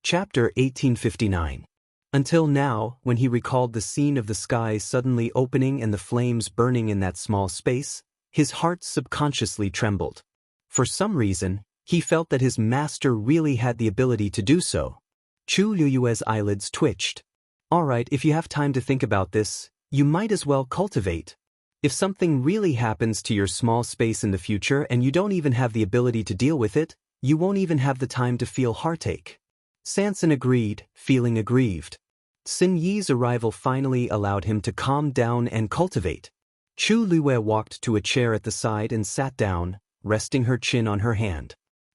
Chapter 1859. Until now, when he recalled the scene of the sky suddenly opening and the flames burning in that small space, his heart subconsciously trembled. For some reason, he felt that his master really had the ability to do so. Chu Liyue's eyelids twitched. Alright, if you have time to think about this, you might as well cultivate. If something really happens to your small space in the future and you don't even have the ability to deal with it, you won't even have the time to feel heartache. Sanson agreed, feeling aggrieved. Xin Yi's arrival finally allowed him to calm down and cultivate. Chu Liyue walked to a chair at the side and sat down, resting her chin on her hand.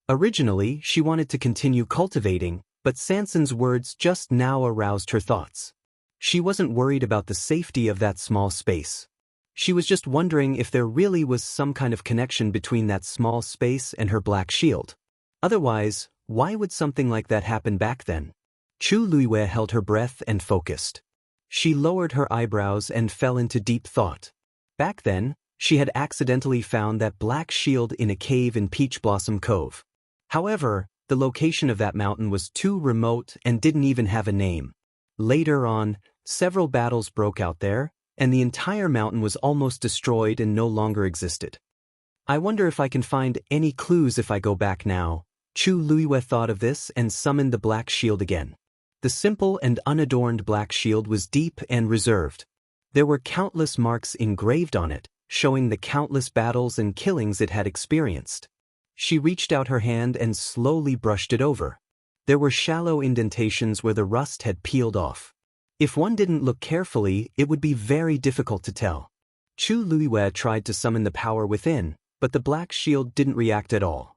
Originally, she wanted to continue cultivating, but Sanson's words just now aroused her thoughts. She wasn't worried about the safety of that small space. She was just wondering if there really was some kind of connection between that small space and her black shield. Otherwise, why would something like that happen back then? Chu Liyue held her breath and focused. She lowered her eyebrows and fell into deep thought. Back then, she had accidentally found that black shield in a cave in Peach Blossom Cove. However, the location of that mountain was too remote and didn't even have a name. Later on, several battles broke out there, and the entire mountain was almost destroyed and no longer existed. I wonder if I can find any clues if I go back now. Chu Liyue thought of this and summoned the black shield again. The simple and unadorned black shield was deep and reserved. There were countless marks engraved on it, showing the countless battles and killings it had experienced. She reached out her hand and slowly brushed it over. There were shallow indentations where the rust had peeled off. If one didn't look carefully, it would be very difficult to tell. Chu Liyue tried to summon the power within, but the black shield didn't react at all.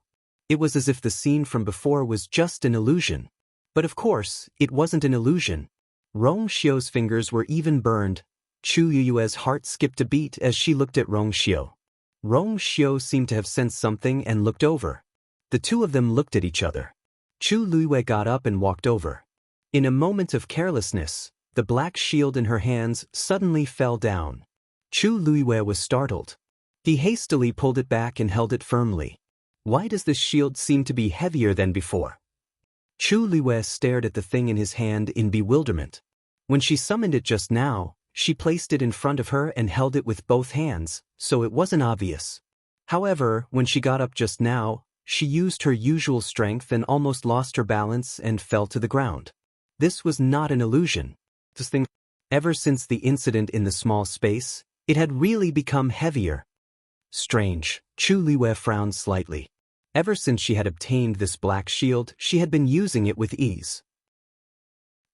It was as if the scene from before was just an illusion. But of course, it wasn't an illusion. Rong Xiu's fingers were even burned. Chu Liyue's heart skipped a beat as she looked at Rong Xiu. Rong Xiu seemed to have sensed something and looked over. The two of them looked at each other. Chu Liyue got up and walked over. In a moment of carelessness, the black shield in her hands suddenly fell down. Chu Liyue was startled. He hastily pulled it back and held it firmly. Why does this shield seem to be heavier than before? Chu Liyue stared at the thing in his hand in bewilderment. When she summoned it just now, she placed it in front of her and held it with both hands, so it wasn't obvious. However, when she got up just now, she used her usual strength and almost lost her balance and fell to the ground. This was not an illusion. This thing, ever since the incident in the small space, it had really become heavier. Strange. Chu Liyue frowned slightly. Ever since she had obtained this black shield, she had been using it with ease.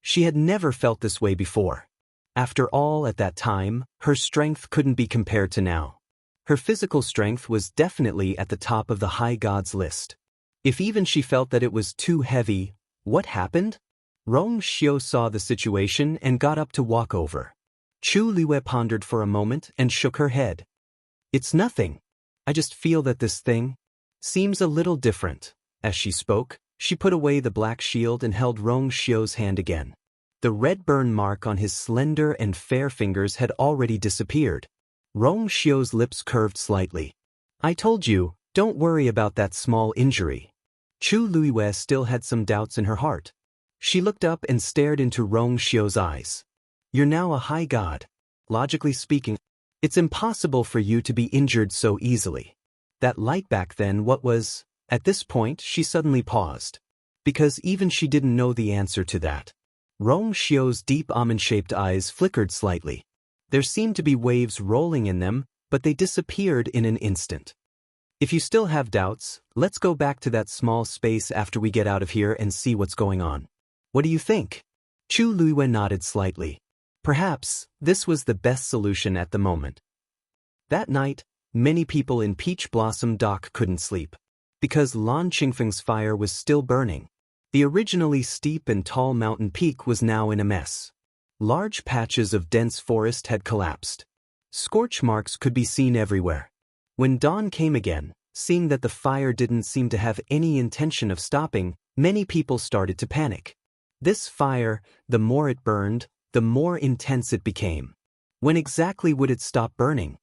She had never felt this way before. After all, at that time, her strength couldn't be compared to now. Her physical strength was definitely at the top of the high gods list. If even she felt that it was too heavy, what happened? Rong Xiu saw the situation and got up to walk over. Chu Liyue pondered for a moment and shook her head. It's nothing. I just feel that this thing seems a little different. As she spoke, she put away the black shield and held Rong Xiu's hand again. The red burn mark on his slender and fair fingers had already disappeared. Rong Xiu's lips curved slightly. I told you, don't worry about that small injury. Chu Liyue still had some doubts in her heart. She looked up and stared into Rong Xiu's eyes. You're now a high god. Logically speaking, it's impossible for you to be injured so easily. That light back then, what was? At this point, she suddenly paused. Because even she didn't know the answer to that. Rong Xiu's deep almond-shaped eyes flickered slightly. There seemed to be waves rolling in them, but they disappeared in an instant. If you still have doubts, let's go back to that small space after we get out of here and see what's going on. What do you think? Chu Liyue nodded slightly. Perhaps, this was the best solution at the moment. That night, many people in Peach Blossom Dock couldn't sleep. Because Lan Qingfeng's fire was still burning. The originally steep and tall mountain peak was now in a mess. Large patches of dense forest had collapsed. Scorch marks could be seen everywhere. When dawn came again, seeing that the fire didn't seem to have any intention of stopping, many people started to panic. This fire, the more it burned, the more intense it became. When exactly would it stop burning?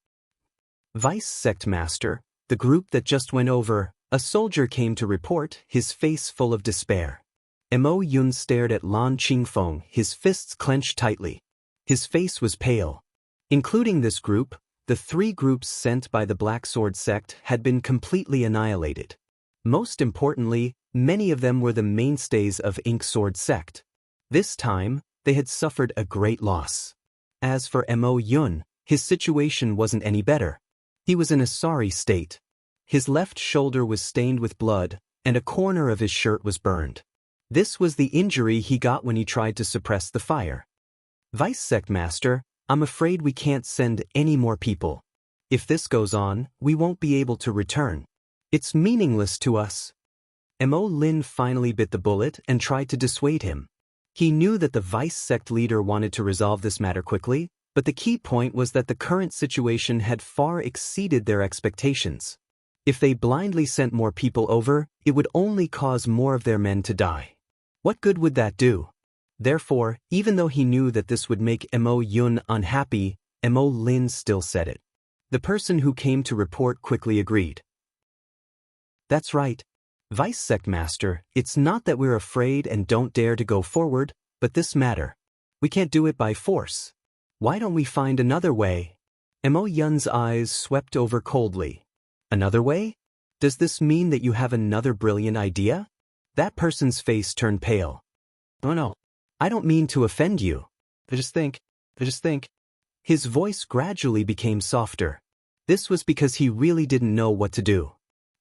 Vice Sect Master, the group that just went over, a soldier came to report, his face full of despair. Mo Yun stared at Lan Qingfeng, his fists clenched tightly. His face was pale. Including this group, the 3 groups sent by the Black Sword sect had been completely annihilated. Most importantly, many of them were the mainstays of Ink Sword sect. This time, they had suffered a great loss. As for Mo Yun, his situation wasn't any better. He was in a sorry state. His left shoulder was stained with blood, and a corner of his shirt was burned. This was the injury he got when he tried to suppress the fire. Vice Sect Master, I'm afraid we can't send any more people. If this goes on, we won't be able to return. It's meaningless to us. Mo Lin finally bit the bullet and tried to dissuade him. He knew that the Vice Sect leader wanted to resolve this matter quickly, but the key point was that the current situation had far exceeded their expectations. If they blindly sent more people over, it would only cause more of their men to die. What good would that do? Therefore, even though he knew that this would make Mo Yun unhappy, Mo Lin still said it. The person who came to report quickly agreed. That's right. Vice Sect Master, it's not that we're afraid and don't dare to go forward, but this matter. We can't do it by force. Why don't we find another way? Mo Yun's eyes swept over coldly. Another way? Does this mean that you have another brilliant idea? That person's face turned pale. Oh no. I don't mean to offend you. I just think. His voice gradually became softer. This was because he really didn't know what to do.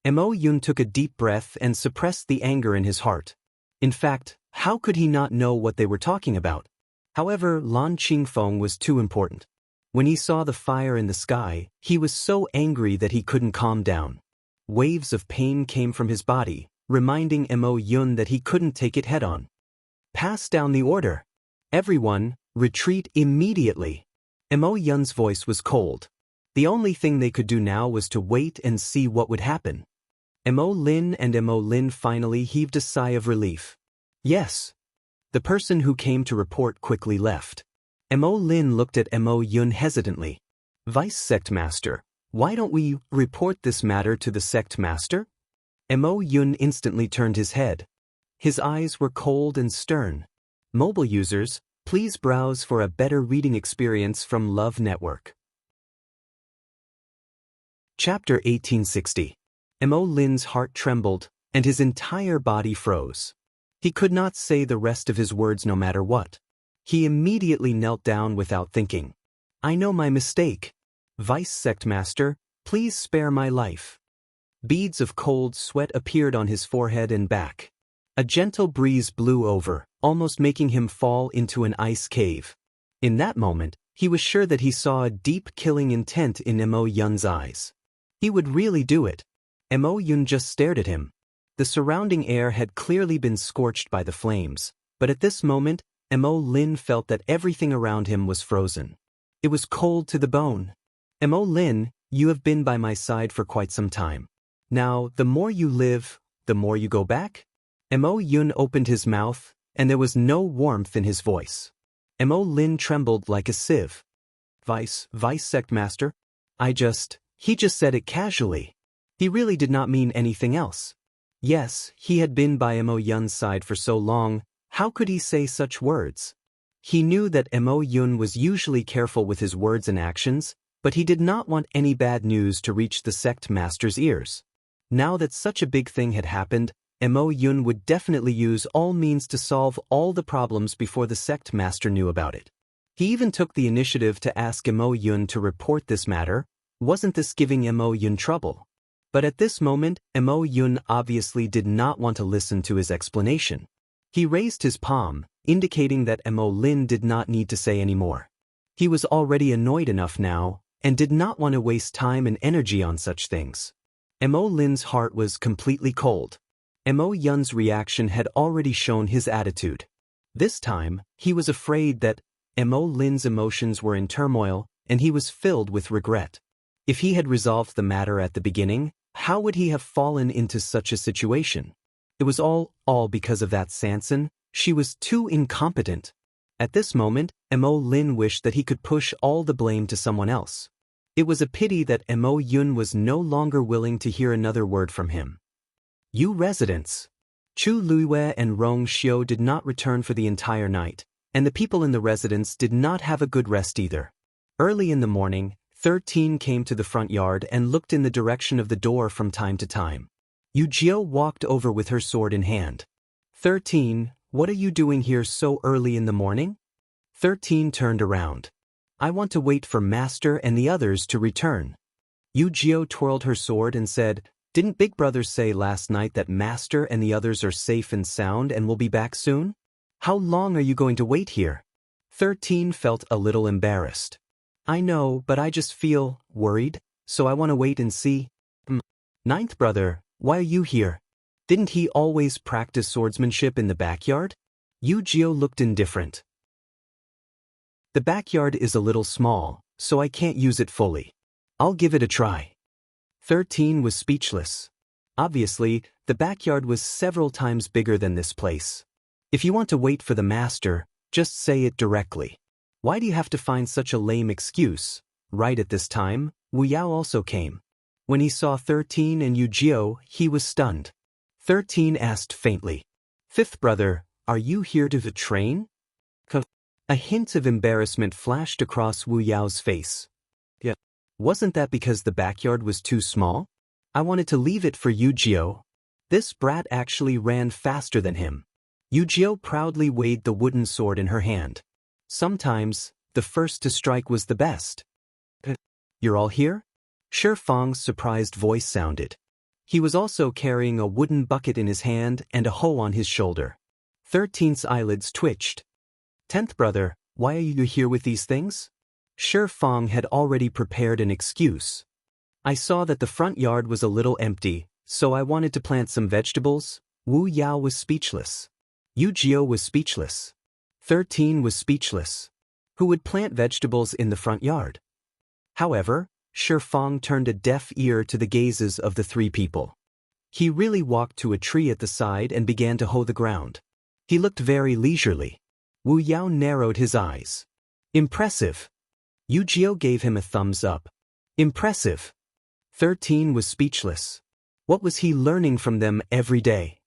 Mo Yun took a deep breath and suppressed the anger in his heart. In fact, how could he not know what they were talking about? However, Lan Qingfeng was too important. When he saw the fire in the sky, he was so angry that he couldn't calm down. Waves of pain came from his body, reminding Mo Yun that he couldn't take it head-on. Pass down the order. Everyone, retreat immediately. Mo Yun's voice was cold. The only thing they could do now was to wait and see what would happen. Mo Lin finally heaved a sigh of relief. Yes. The person who came to report quickly left. Mo Lin looked at Mo Yun hesitantly. Vice Sect Master, why don't we report this matter to the Sect Master? Mo Yun instantly turned his head. His eyes were cold and stern. Mobile users, please browse for a better reading experience from Love Network. Chapter 1860. Mo Lin's heart trembled, and his entire body froze. He could not say the rest of his words no matter what. He immediately knelt down without thinking. I know my mistake. Vice Sect Master, please spare my life. Beads of cold sweat appeared on his forehead and back. A gentle breeze blew over, almost making him fall into an ice cave. In that moment, he was sure that he saw a deep killing intent in Mo Yun's eyes. He would really do it. Mo Yun just stared at him. The surrounding air had clearly been scorched by the flames, but at this moment, Mo Lin felt that everything around him was frozen. It was cold to the bone. Mo Lin, you have been by my side for quite some time. Now, the more you live, the more you go back? Mo Yun opened his mouth, and there was no warmth in his voice. Mo Lin trembled like a sieve. Vice Sect Master? He just said it casually. He really did not mean anything else. Yes, he had been by Mo Yun's side for so long, how could he say such words? He knew that Mo Yun was usually careful with his words and actions, but he did not want any bad news to reach the Sect Master's ears. Now that such a big thing had happened, Mo Yun would definitely use all means to solve all the problems before the Sect Master knew about it. He even took the initiative to ask Mo Yun to report this matter. Wasn't this giving Mo Yun trouble? But at this moment, Mo Yun obviously did not want to listen to his explanation. He raised his palm, indicating that Mo Lin did not need to say any more. He was already annoyed enough now, and did not want to waste time and energy on such things. Mo Lin's heart was completely cold. Mo Yun's reaction had already shown his attitude. This time, he was afraid that Mo Lin's emotions were in turmoil, and he was filled with regret. If he had resolved the matter at the beginning, how would he have fallen into such a situation? It was all because of that Sanson. She was too incompetent. At this moment, Mo Lin wished that he could push all the blame to someone else. It was a pity that Mo Yun was no longer willing to hear another word from him. You residents. Chu Luiyue and Rong Xiu did not return for the entire night, and the people in the residence did not have a good rest either. Early in the morning, 13 came to the front yard and looked in the direction of the door from time to time. Yu Jiu walked over with her sword in hand. 13, what are you doing here so early in the morning? 13 turned around. I want to wait for Master and the others to return. Yu Jiu twirled her sword and said, didn't Big Brother say last night that Master and the others are safe and sound and will be back soon? How long are you going to wait here? 13 felt a little embarrassed. I know, but I just feel worried, so I want to wait and see. Ninth brother, why are you here? Didn't he always practice swordsmanship in the backyard? Yu Jiu looked indifferent. The backyard is a little small, so I can't use it fully. I'll give it a try. 13 was speechless. Obviously, the backyard was several times bigger than this place. If you want to wait for the master, just say it directly. Why do you have to find such a lame excuse? Right at this time, Wu Yao also came. When he saw 13 and Yu Jiu, he was stunned. 13 asked faintly, Fifth brother, are you here to train? A hint of embarrassment flashed across Wu Yao's face. Yeah. Wasn't that because the backyard was too small? I wanted to leave it for Yu Jiu. This brat actually ran faster than him. Yu Jiu proudly weighed the wooden sword in her hand. Sometimes, the first to strike was the best. You're all here? Shi Fang's surprised voice sounded. He was also carrying a wooden bucket in his hand and a hoe on his shoulder. 13's eyelids twitched. 10th brother, why are you here with these things? Shi Fang had already prepared an excuse. I saw that the front yard was a little empty, so I wanted to plant some vegetables. Wu Yao was speechless. Yu Jiu was speechless. 13 was speechless. Who would plant vegetables in the front yard? However, Shi Fang turned a deaf ear to the gazes of the three people. He really walked to a tree at the side and began to hoe the ground. He looked very leisurely. Wu Yao narrowed his eyes. Impressive. Yu Jiu gave him a thumbs up. Impressive. 13 was speechless. What was he learning from them every day?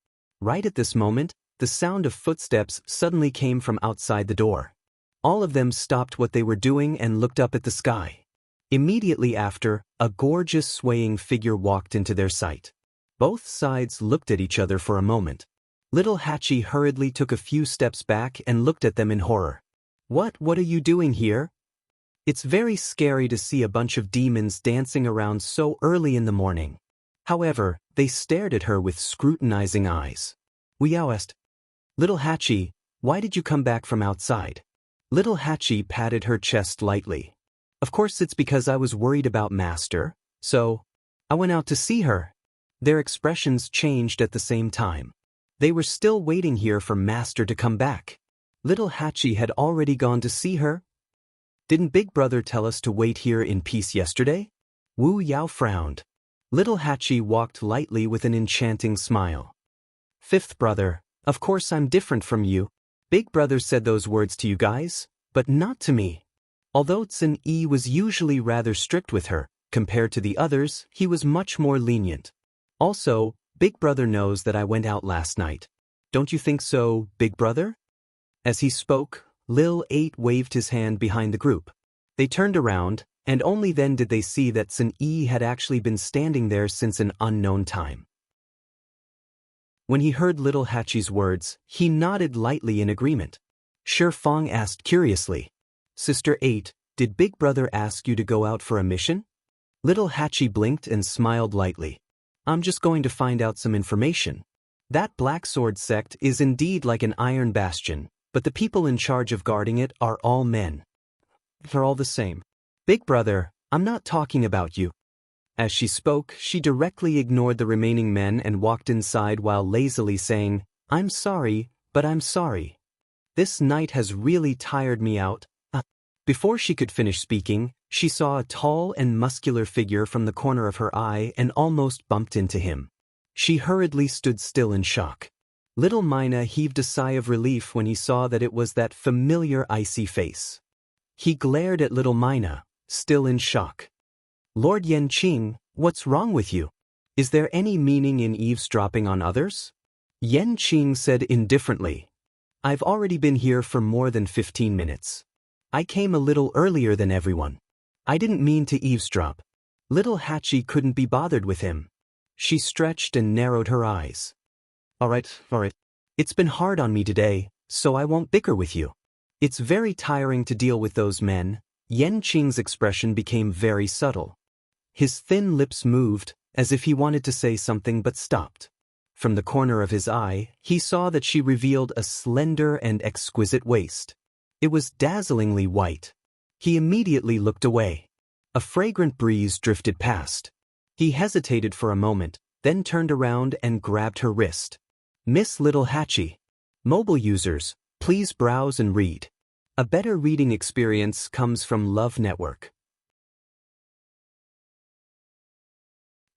Right at this moment, the sound of footsteps suddenly came from outside the door. All of them stopped what they were doing and looked up at the sky. Immediately after, a gorgeous swaying figure walked into their sight. Both sides looked at each other for a moment. Little Hachi hurriedly took a few steps back and looked at them in horror. What are you doing here? It's very scary to see a bunch of demons dancing around so early in the morning. However, they stared at her with scrutinizing eyes. Wu Yao asked, Little Hachi, why did you come back from outside? Little Hachi patted her chest lightly. Of course it's because I was worried about Master, so I went out to see her. Their expressions changed at the same time. They were still waiting here for Master to come back. Little Hachi had already gone to see her. Didn't Big Brother tell us to wait here in peace yesterday? Wu Yao frowned. Little Hachi walked lightly with an enchanting smile. Fifth brother, of course I'm different from you. Big Brother said those words to you guys, but not to me. Although Tsun Yi was usually rather strict with her, compared to the others, he was much more lenient. Also, Big Brother knows that I went out last night. Don't you think so, Big Brother? As he spoke, Lil 8 waved his hand behind the group. They turned around, and only then did they see that Tsun Yi had actually been standing there since an unknown time. When he heard Little Hachi's words, he nodded lightly in agreement. Shi Fang asked curiously, Sister 8, did Big Brother ask you to go out for a mission? Little Hachi blinked and smiled lightly. I'm just going to find out some information. That Black Sword sect is indeed like an iron bastion, but the people in charge of guarding it are all men. They're all the same. Big Brother, I'm not talking about you. As she spoke, she directly ignored the remaining men and walked inside while lazily saying, I'm sorry, but I'm sorry. This night has really tired me out. Before she could finish speaking, she saw a tall and muscular figure from the corner of her eye and almost bumped into him. She hurriedly stood still in shock. Little Mina heaved a sigh of relief when he saw that it was that familiar icy face. He glared at Little Mina, still in shock. Lord Yanqing, what's wrong with you? Is there any meaning in eavesdropping on others? Qing said indifferently. I've already been here for more than 15 minutes. I came a little earlier than everyone. I didn't mean to eavesdrop. Little Hachi couldn't be bothered with him. She stretched and narrowed her eyes. All right. It's been hard on me today, so I won't bicker with you. It's very tiring to deal with those men. Qing's expression became very subtle. His thin lips moved, as if he wanted to say something but stopped. From the corner of his eye, he saw that she revealed a slender and exquisite waist. It was dazzlingly white. He immediately looked away. A fragrant breeze drifted past. He hesitated for a moment, then turned around and grabbed her wrist. Miss Little Hachi. Mobile users, please browse and read. A better reading experience comes from Love Network.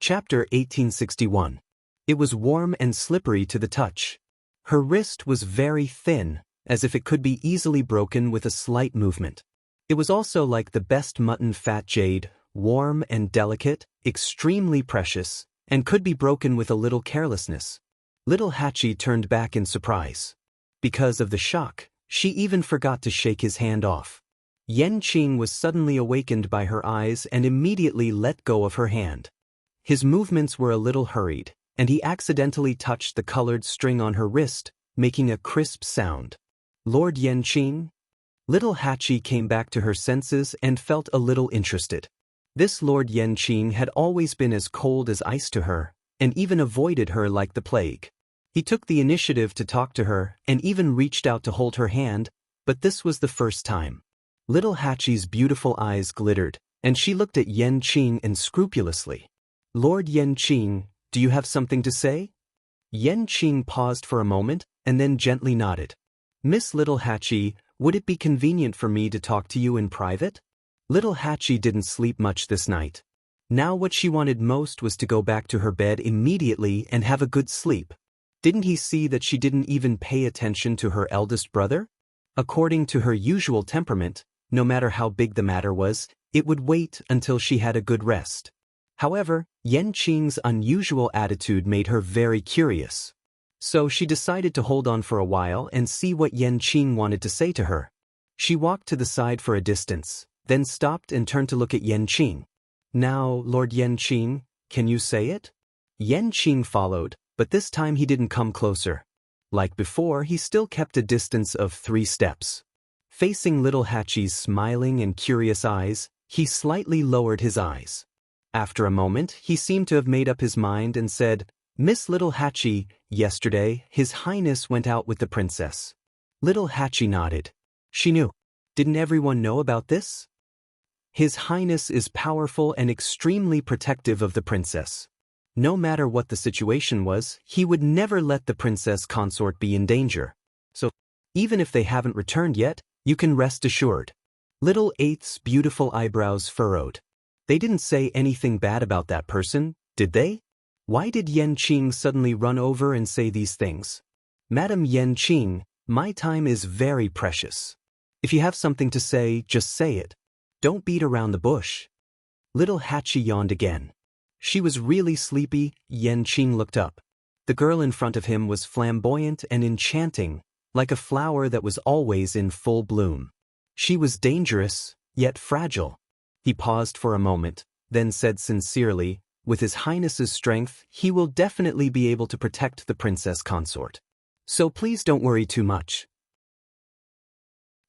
Chapter 1861. It was warm and slippery to the touch. Her wrist was very thin, as if it could be easily broken with a slight movement. It was also like the best mutton fat jade, warm and delicate, extremely precious, and could be broken with a little carelessness. Little Hachi turned back in surprise. Because of the shock, she even forgot to shake his hand off. Qing was suddenly awakened by her eyes and immediately let go of her hand. His movements were a little hurried, and he accidentally touched the colored string on her wrist, making a crisp sound. Lord Qing? Little Hachi came back to her senses and felt a little interested. This Lord Qing had always been as cold as ice to her, and even avoided her like the plague. He took the initiative to talk to her and even reached out to hold her hand, but this was the first time. Little Hachi's beautiful eyes glittered, and she looked at Qing unscrupulously. Lord Qing, do you have something to say? Qing paused for a moment, and then gently nodded. Miss Little Hachi, would it be convenient for me to talk to you in private? Little Hachi didn't sleep much this night. Now what she wanted most was to go back to her bed immediately and have a good sleep. Didn't he see that she didn't even pay attention to her eldest brother? According to her usual temperament, no matter how big the matter was, it would wait until she had a good rest. However, Qing's unusual attitude made her very curious. So she decided to hold on for a while and see what Qing wanted to say to her. She walked to the side for a distance, then stopped and turned to look at Qing. Now, Lord Qing, can you say it? Qing followed, but this time he didn't come closer. Like before, he still kept a distance of 3 steps. Facing Little Hachi's smiling and curious eyes, he slightly lowered his eyes. After a moment, he seemed to have made up his mind and said, Miss Little Hachi, yesterday, His Highness went out with the princess. Little Hachi nodded. She knew. Didn't everyone know about this? His Highness is powerful and extremely protective of the princess. No matter what the situation was, he would never let the princess consort be in danger. So, even if they haven't returned yet, you can rest assured. Little Eighth's beautiful eyebrows furrowed. They didn't say anything bad about that person, did they? Why did Qing suddenly run over and say these things? Madam Qing, my time is very precious. If you have something to say, just say it. Don't beat around the bush. Little Hachi yawned again. She was really sleepy. Qing looked up. The girl in front of him was flamboyant and enchanting, like a flower that was always in full bloom. She was dangerous, yet fragile. He paused for a moment, then said sincerely, with His Highness's strength, he will definitely be able to protect the princess consort. So please don't worry too much.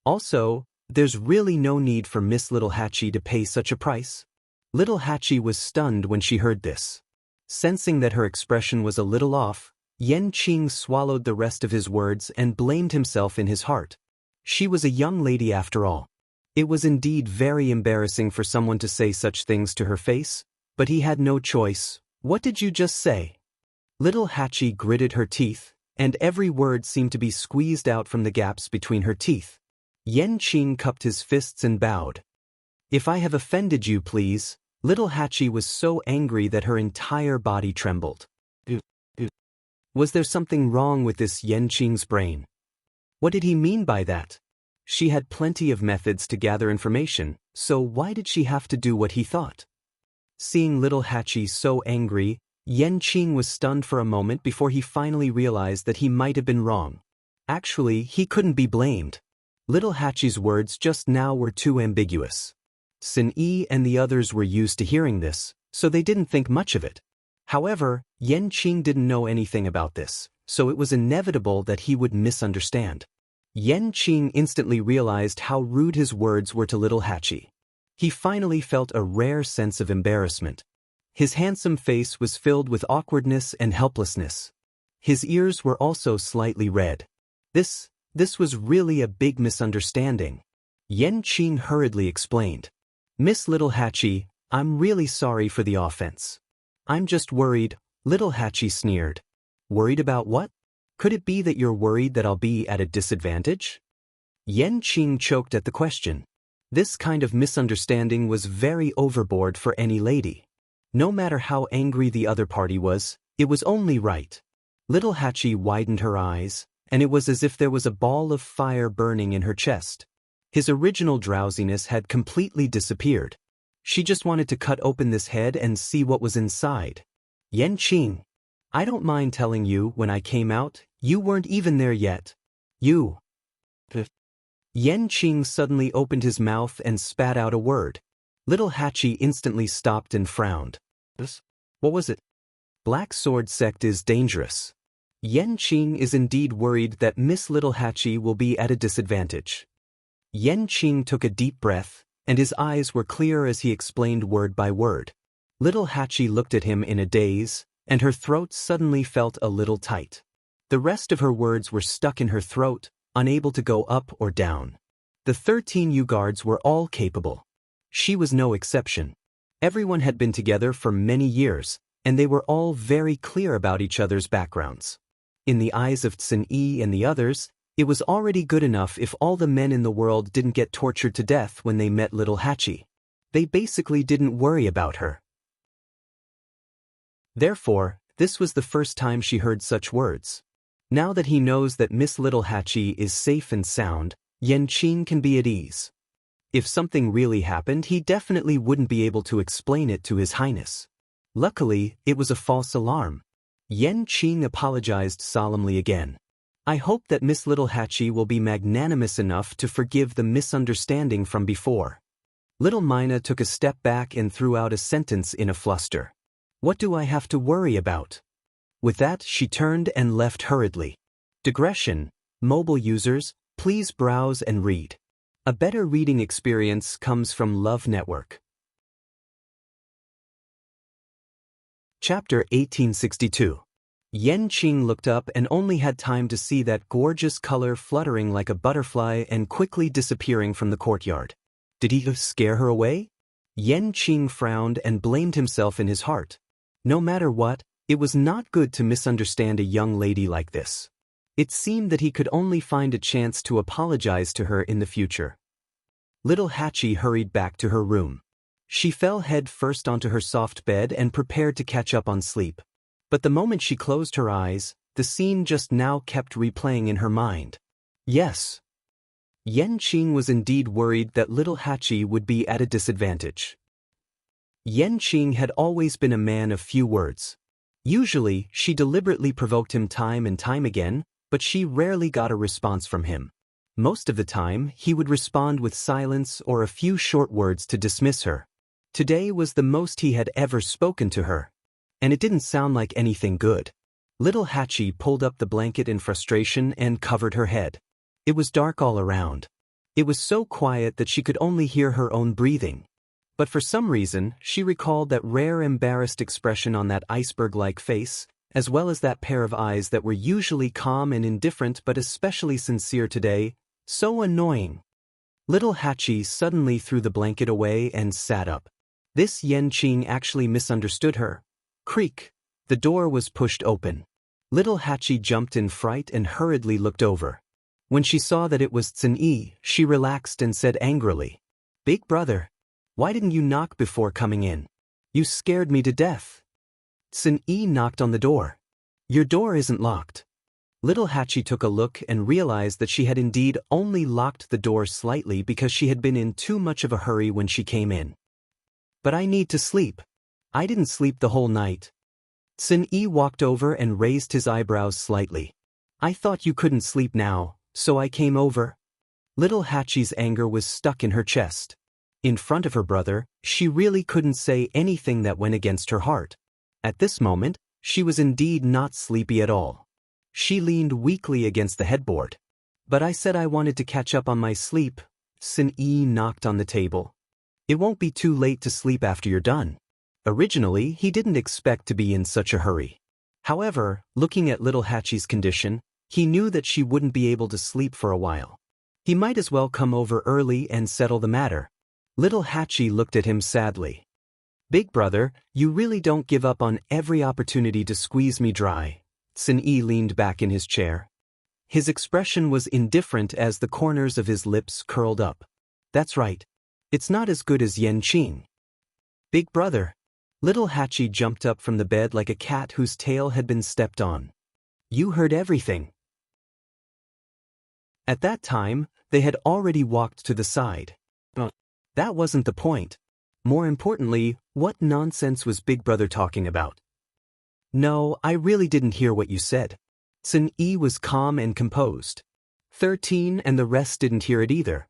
Also, there's really no need for Miss Little Hachi to pay such a price. Little Hachi was stunned when she heard this. Sensing that her expression was a little off, Qing swallowed the rest of his words and blamed himself in his heart. She was a young lady after all. It was indeed very embarrassing for someone to say such things to her face, but he had no choice. What did you just say? Little Hachi gritted her teeth, and every word seemed to be squeezed out from the gaps between her teeth. Qing cupped his fists and bowed. If I have offended you, please. Little Hachi was so angry that her entire body trembled. Was there something wrong with this Qing's brain? What did he mean by that? She had plenty of methods to gather information, so why did she have to do what he thought? Seeing Little Hachi so angry, Qing was stunned for a moment before he finally realized that he might have been wrong. Actually, he couldn't be blamed. Little Hachi's words just now were too ambiguous. Xin and the others were used to hearing this, so they didn't think much of it. However, Qing didn't know anything about this, so it was inevitable that he would misunderstand. Qing instantly realized how rude his words were to Little Hachi. He finally felt a rare sense of embarrassment. His handsome face was filled with awkwardness and helplessness. His ears were also slightly red. This was really a big misunderstanding. Qing hurriedly explained. Miss Little Hachi, I'm really sorry for the offense. I'm just worried, Little Hachi sneered. Worried about what? Could it be that you're worried that I'll be at a disadvantage? Qing choked at the question. This kind of misunderstanding was very overboard for any lady. No matter how angry the other party was, it was only right. Little Hachi widened her eyes, and it was as if there was a ball of fire burning in her chest. His original drowsiness had completely disappeared. She just wanted to cut open this head and see what was inside. Qing, I don't mind telling you, when I came out, you weren't even there yet. You. Qing suddenly opened his mouth and spat out a word. Little Hachi instantly stopped and frowned. What was it? Black Sword Sect is dangerous. Qing is indeed worried that Miss Little Hachi will be at a disadvantage. Qing took a deep breath, and his eyes were clear as he explained word by word. Little Hachi looked at him in a daze, and her throat suddenly felt a little tight. The rest of her words were stuck in her throat, unable to go up or down. The 13 U-guards were all capable. She was no exception. Everyone had been together for many years, and they were all very clear about each other's backgrounds. In the eyes of Xin and the others, it was already good enough if all the men in the world didn't get tortured to death when they met Little Hachi. They basically didn't worry about her. Therefore, this was the first time she heard such words. Now that he knows that Miss Little Hachi is safe and sound, Qing can be at ease. If something really happened, he definitely wouldn't be able to explain it to His Highness. Luckily, it was a false alarm. Qing apologized solemnly again. I hope that Miss Little Hachi will be magnanimous enough to forgive the misunderstanding from before. Little Mina took a step back and threw out a sentence in a fluster. What do I have to worry about? With that, she turned and left hurriedly. Digression. Mobile users, please browse and read. A better reading experience comes from Love Network. Chapter 1862. Qing looked up and only had time to see that gorgeous color fluttering like a butterfly and quickly disappearing from the courtyard. Did he scare her away? Qing frowned and blamed himself in his heart. No matter what, it was not good to misunderstand a young lady like this. It seemed that he could only find a chance to apologize to her in the future. Little Hachi hurried back to her room. She fell head first onto her soft bed and prepared to catch up on sleep. But the moment she closed her eyes, the scene just now kept replaying in her mind. Yes. Qing was indeed worried that Little Hachi would be at a disadvantage. Qing had always been a man of few words. Usually, she deliberately provoked him time and time again, but she rarely got a response from him. Most of the time, he would respond with silence or a few short words to dismiss her. Today was the most he had ever spoken to her. And it didn't sound like anything good. Little Hachi pulled up the blanket in frustration and covered her head. It was dark all around. It was so quiet that she could only hear her own breathing. But for some reason, she recalled that rare embarrassed expression on that iceberg-like face, as well as that pair of eyes that were usually calm and indifferent but especially sincere today. So annoying. Little Hachi suddenly threw the blanket away and sat up. This Qing actually misunderstood her. Creak. The door was pushed open. Little Hachi jumped in fright and hurriedly looked over. When she saw that it was Xin, she relaxed and said angrily, "Big brother, why didn't you knock before coming in? You scared me to death." Xin knocked on the door. "Your door isn't locked." Little Hachi took a look and realized that she had indeed only locked the door slightly because she had been in too much of a hurry when she came in. "But I need to sleep. I didn't sleep the whole night." Sin Yi walked over and raised his eyebrows slightly. I thought you couldn't sleep now, so I came over. Little Hachi's anger was stuck in her chest. In front of her brother, she really couldn't say anything that went against her heart. At this moment, she was indeed not sleepy at all. She leaned weakly against the headboard. But I said I wanted to catch up on my sleep. Sin Yi knocked on the table. It won't be too late to sleep after you're done. Originally, he didn't expect to be in such a hurry. However, looking at little Hachi's condition, he knew that she wouldn't be able to sleep for a while. He might as well come over early and settle the matter. Little Hachi looked at him sadly. Big brother, you really don't give up on every opportunity to squeeze me dry. Sin Yi leaned back in his chair. His expression was indifferent as the corners of his lips curled up. That's right. It's not as good as Yanqing. Big brother. Little Hachi jumped up from the bed like a cat whose tail had been stepped on. You heard everything. At that time, they had already walked to the side. That wasn't the point. More importantly, what nonsense was Big Brother talking about? No, I really didn't hear what you said. Sin Yi was calm and composed. 13 and the rest didn't hear it either.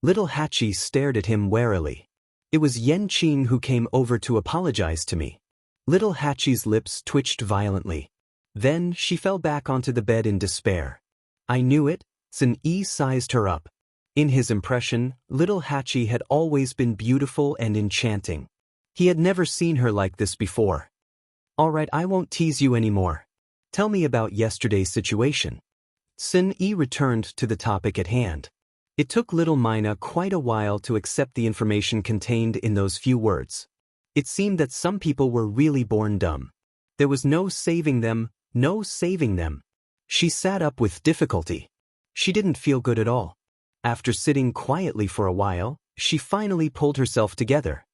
Little Hachi stared at him warily. It was Yanqing who came over to apologize to me. Little Hachi's lips twitched violently. Then she fell back onto the bed in despair. I knew it. Sin Yi sized her up. In his impression, little Hachi had always been beautiful and enchanting. He had never seen her like this before. All right, I won't tease you anymore. Tell me about yesterday's situation. Sin Yi returned to the topic at hand. It took little Mina quite a while to accept the information contained in those few words. It seemed that some people were really born dumb. There was no saving them, no saving them. She sat up with difficulty. She didn't feel good at all. After sitting quietly for a while, she finally pulled herself together.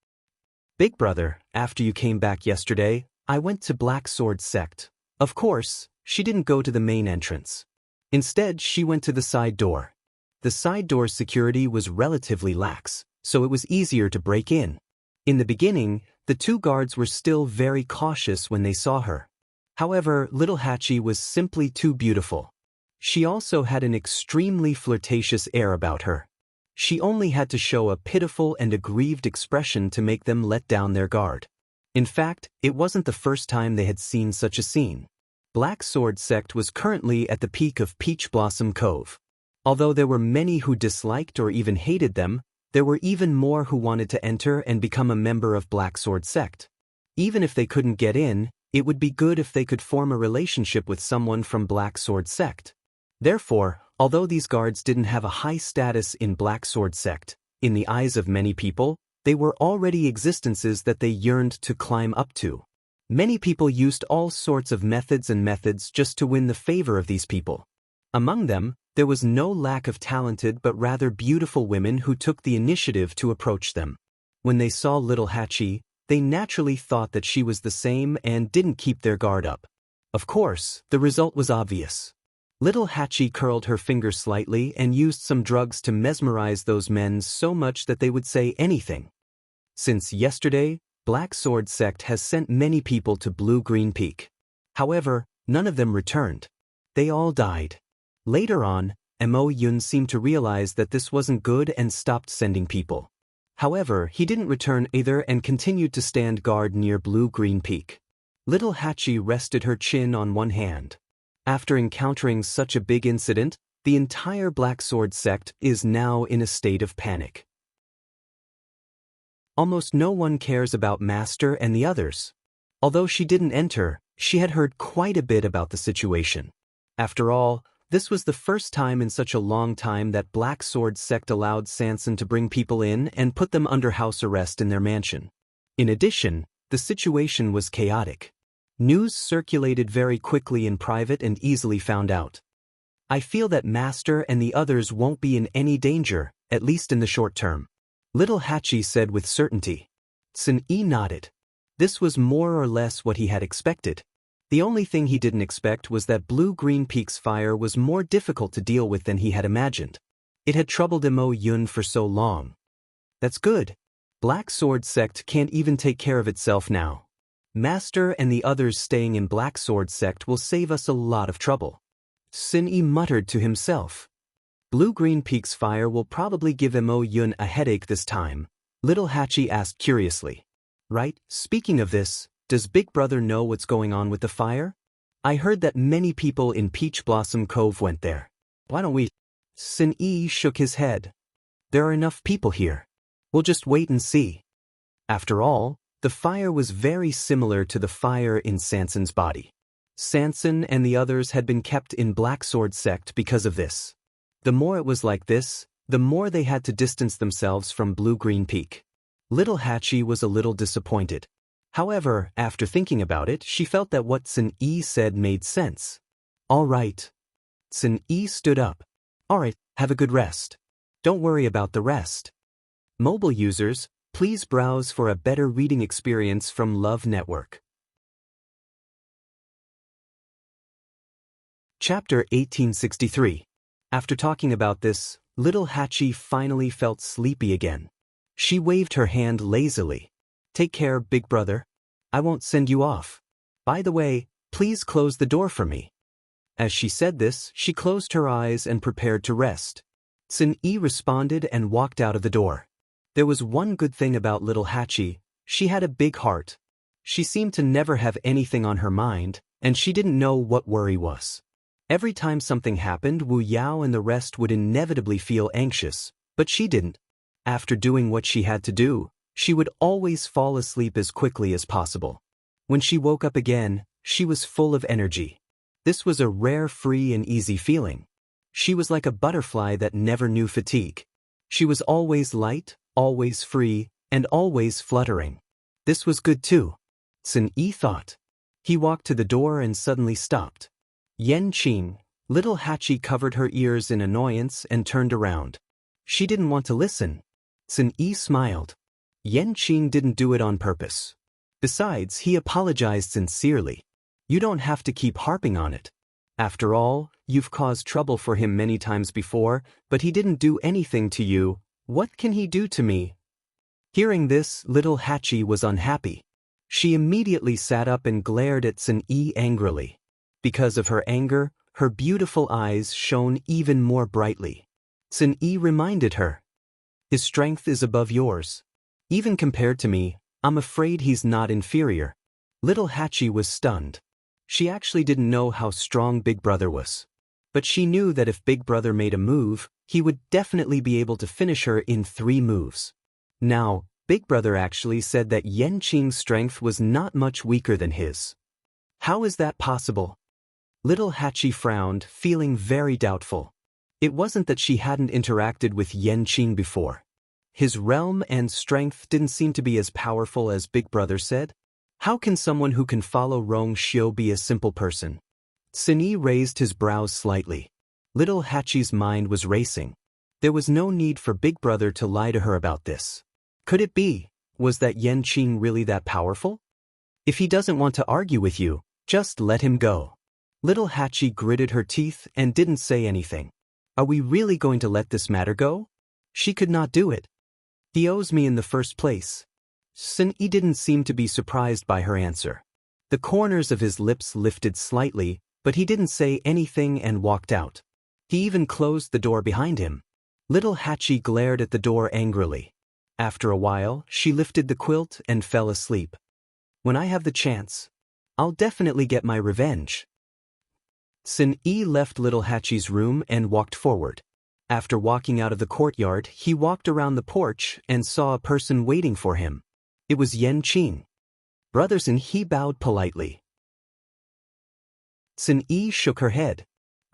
Big brother, after you came back yesterday, I went to Black Sword Sect. Of course, she didn't go to the main entrance. Instead, she went to the side door. The side door's security was relatively lax, so it was easier to break in. In the beginning, the two guards were still very cautious when they saw her. However, little Hachi was simply too beautiful. She also had an extremely flirtatious air about her. She only had to show a pitiful and aggrieved expression to make them let down their guard. In fact, it wasn't the first time they had seen such a scene. Black Sword Sect was currently at the peak of Peach Blossom Cove. Although there were many who disliked or even hated them, there were even more who wanted to enter and become a member of Black Sword Sect. Even if they couldn't get in, it would be good if they could form a relationship with someone from Black Sword Sect. Therefore, although these guards didn't have a high status in Black Sword Sect, in the eyes of many people, they were already existences that they yearned to climb up to. Many people used all sorts of methods just to win the favor of these people. Among them, there was no lack of talented but rather beautiful women who took the initiative to approach them. When they saw little Hachi, they naturally thought that she was the same and didn't keep their guard up. Of course, the result was obvious. Little Hachi curled her finger slightly and used some drugs to mesmerize those men so much that they would say anything. Since yesterday, Black Sword Sect has sent many people to Blue-Green Peak. However, none of them returned. They all died. Later on, Mo Yun seemed to realize that this wasn't good and stopped sending people. However, he didn't return either and continued to stand guard near Blue-Green Peak. Little Hachi rested her chin on one hand. After encountering such a big incident, the entire Black Sword Sect is now in a state of panic. Almost no one cares about Master and the others. Although she didn't enter, she had heard quite a bit about the situation. After all, this was the first time in such a long time that Black Sword Sect allowed Sanson to bring people in and put them under house arrest in their mansion. In addition, the situation was chaotic. News circulated very quickly in private and easily found out. I feel that Master and the others won't be in any danger, at least in the short term. Little Hachi said with certainty. Sin Yi nodded. This was more or less what he had expected. The only thing he didn't expect was that Blue-Green Peak's fire was more difficult to deal with than he had imagined. It had troubled Mo Yun for so long. That's good. Black Sword Sect can't even take care of itself now. Master and the others staying in Black Sword sect will save us a lot of trouble. Xin Yi muttered to himself. Blue-Green Peak's fire will probably give Mo Yun a headache this time, Little Hachi asked curiously. Right, speaking of this, does Big Brother know what's going on with the fire? I heard that many people in Peach Blossom Cove went there. Why don't we? Xin Yi shook his head. There are enough people here. We'll just wait and see. After all, the fire was very similar to the fire in Sanson's body. Sanson and the others had been kept in Black Sword sect because of this. The more it was like this, the more they had to distance themselves from Blue-Green Peak. Little Hachi was a little disappointed. However, after thinking about it, she felt that what Xin Yi said made sense. All right. Xin Yi stood up. All right, have a good rest. Don't worry about the rest. Mobile users, please browse for a better reading experience from Love Network. Chapter 1863. After talking about this, Little Hachi finally felt sleepy again. She waved her hand lazily. Take care, Big Brother. I won't send you off. By the way, please close the door for me. As she said this, she closed her eyes and prepared to rest. Xin Yi responded and walked out of the door. There was one good thing about Little Hachi. She had a big heart. She seemed to never have anything on her mind, and she didn't know what worry was. Every time something happened, Wu Yao and the rest would inevitably feel anxious, but she didn't. After doing what she had to do, she would always fall asleep as quickly as possible. When she woke up again, she was full of energy. This was a rare, free and easy feeling. She was like a butterfly that never knew fatigue. She was always light, always free, and always fluttering. This was good too, Xin Yi thought. He walked to the door and suddenly stopped. Yanqing, Little Hachi covered her ears in annoyance and turned around. She didn't want to listen. Xin Yi smiled. Yanqing didn't do it on purpose. Besides, he apologized sincerely. You don't have to keep harping on it. After all, you've caused trouble for him many times before, but he didn't do anything to you. What can he do to me? Hearing this, Little Hachi was unhappy. She immediately sat up and glared at Xin Yi angrily. Because of her anger, her beautiful eyes shone even more brightly. Xin Yi reminded her. His strength is above yours. Even compared to me, I'm afraid he's not inferior. Little Hachi was stunned. She actually didn't know how strong Big Brother was. But she knew that if Big Brother made a move, he would definitely be able to finish her in 3 moves. Now, Big Brother actually said that Yanqing's strength was not much weaker than his. How is that possible? Little Hachi frowned, feeling very doubtful. It wasn't that she hadn't interacted with Yanqing before. His realm and strength didn't seem to be as powerful as Big Brother said. How can someone who can follow Rong Xiu be a simple person? Xin Yi raised his brows slightly. Little Hachi's mind was racing. There was no need for Big Brother to lie to her about this. Could it be? Was that Yanqing really that powerful? If he doesn't want to argue with you, just let him go. Little Hachi gritted her teeth and didn't say anything. Are we really going to let this matter go? She could not do it. He owes me in the first place. Xin Yi didn't seem to be surprised by her answer. The corners of his lips lifted slightly, but he didn't say anything and walked out. He even closed the door behind him. Little Hachi glared at the door angrily. After a while, she lifted the quilt and fell asleep. When I have the chance, I'll definitely get my revenge. Xin Yi left Little Hachi's room and walked forward. After walking out of the courtyard, he walked around the porch and saw a person waiting for him. It was Yanqing. Brothers, and he bowed politely. Xin Yi shook her head.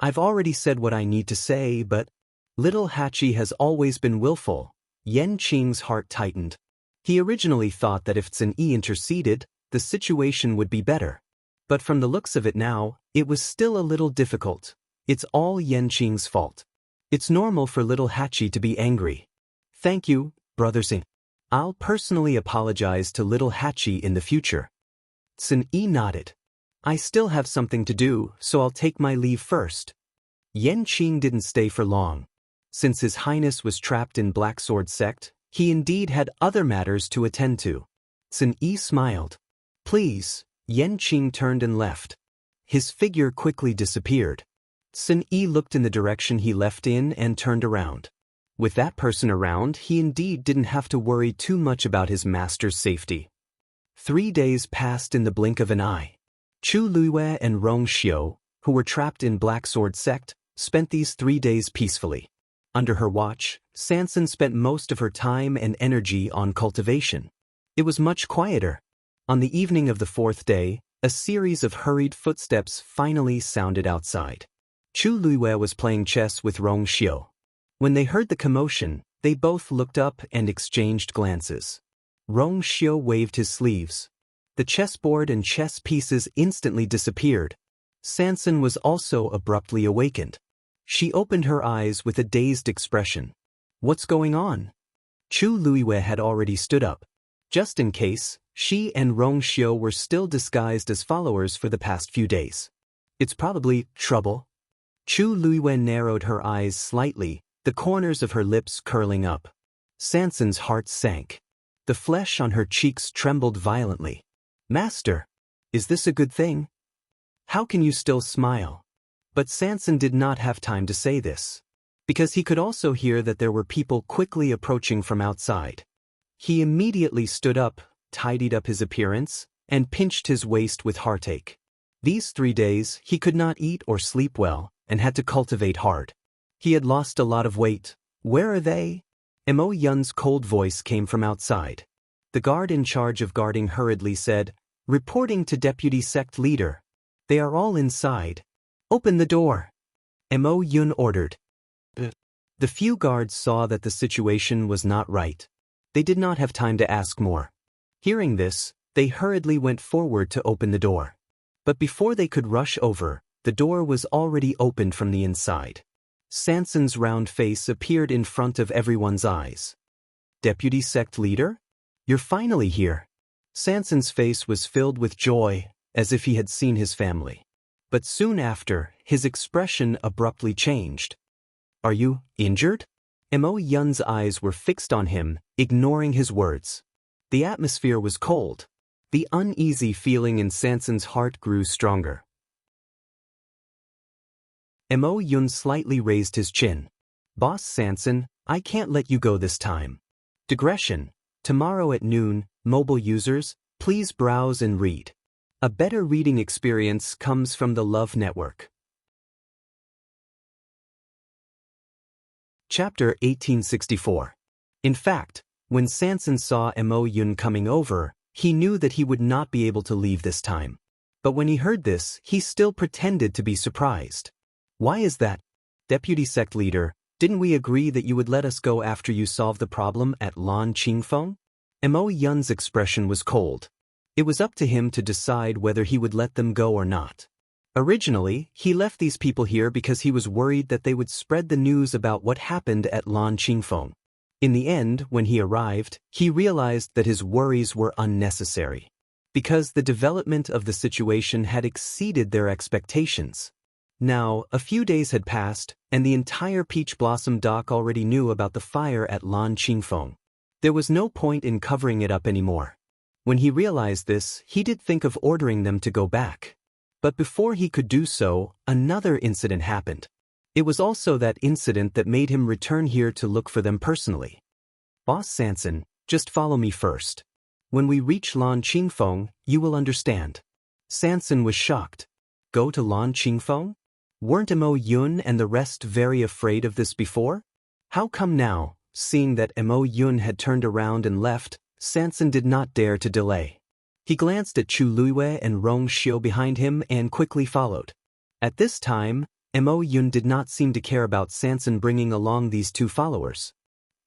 I've already said what I need to say, but Little Hachi has always been willful. Yanqing's heart tightened. He originally thought that if Xin Yi interceded, the situation would be better. But from the looks of it now, it was still a little difficult. It's all Yanqing's fault. It's normal for Little Hachi to be angry. Thank you, Brother Xin. I'll personally apologize to Little Hachi in the future. Xin Yi nodded. I still have something to do, so I'll take my leave first. Yanqing didn't stay for long. Since His Highness was trapped in Black Sword sect, he indeed had other matters to attend to. Xin Yi smiled. Please. Yan Qing turned and left. His figure quickly disappeared. Sun Yi looked in the direction he left in and turned around. With that person around, he indeed didn't have to worry too much about his master's safety. 3 days passed in the blink of an eye. Chu Luiyue and Rong Xiu, who were trapped in Black Sword Sect, spent these 3 days peacefully. Under her watch, Sansan spent most of her time and energy on cultivation. It was much quieter. On the evening of the 4th day, a series of hurried footsteps finally sounded outside. Chu Luiyue was playing chess with Rong Xiu. When they heard the commotion, they both looked up and exchanged glances. Rong Xiu waved his sleeves. The chessboard and chess pieces instantly disappeared. Sansan was also abruptly awakened. She opened her eyes with a dazed expression. What's going on? Chu Luiyue had already stood up. Just in case, she and Rong Xiu were still disguised as followers for the past few days. It's probably trouble. Chu Luiyue narrowed her eyes slightly, the corners of her lips curling up. Sansan's heart sank. The flesh on her cheeks trembled violently. Master, is this a good thing? How can you still smile? But Sansan did not have time to say this, because he could also hear that there were people quickly approaching from outside. He immediately stood up, tidied up his appearance, and pinched his waist with heartache. These 3 days, he could not eat or sleep well, and had to cultivate hard. He had lost a lot of weight. Where are they? Mo Yun's cold voice came from outside. The guard in charge of guarding hurriedly said, reporting to Deputy Sect Leader. They are all inside. Open the door. Mo Yun ordered. The few guards saw that the situation was not right. They did not have time to ask more. Hearing this, they hurriedly went forward to open the door. But before they could rush over, the door was already opened from the inside. Sansan's round face appeared in front of everyone's eyes. Deputy Sect Leader? You're finally here. Sansan's face was filled with joy, as if he had seen his family. But soon after, his expression abruptly changed. Are you injured? Mo Yun's eyes were fixed on him, ignoring his words. The atmosphere was cold. The uneasy feeling in Sansan's heart grew stronger. Mo Yun slightly raised his chin. Boss Sansan, I can't let you go this time. Digression. Tomorrow at noon, mobile users, please browse and read. A better reading experience comes from the Love Network. Chapter 1864. In fact, when Sansan saw Mo Yun coming over, he knew that he would not be able to leave this time. But when he heard this, he still pretended to be surprised. Why is that? Deputy Sect Leader, didn't we agree that you would let us go after you solved the problem at Lan Qingfeng? Mo Yun's expression was cold. It was up to him to decide whether he would let them go or not. Originally, he left these people here because he was worried that they would spread the news about what happened at Lan Qingfeng. In the end, when he arrived, he realized that his worries were unnecessary, because the development of the situation had exceeded their expectations. Now, a few days had passed, and the entire Peach Blossom Dock already knew about the fire at Lan Qingfeng. There was no point in covering it up anymore. When he realized this, he did think of ordering them to go back. But before he could do so, another incident happened. It was also that incident that made him return here to look for them personally. Boss Sansan, just follow me first. When we reach Lan Qingfeng, you will understand. Sansan was shocked. Go to Lan Qingfeng? Weren't Mo Yun and the rest very afraid of this before? How come now, seeing that Mo Yun had turned around and left, Sansan did not dare to delay. He glanced at Chu Luiyue and Rong Xiu behind him and quickly followed. At this time, Mo Yun did not seem to care about Sansan bringing along these 2 followers.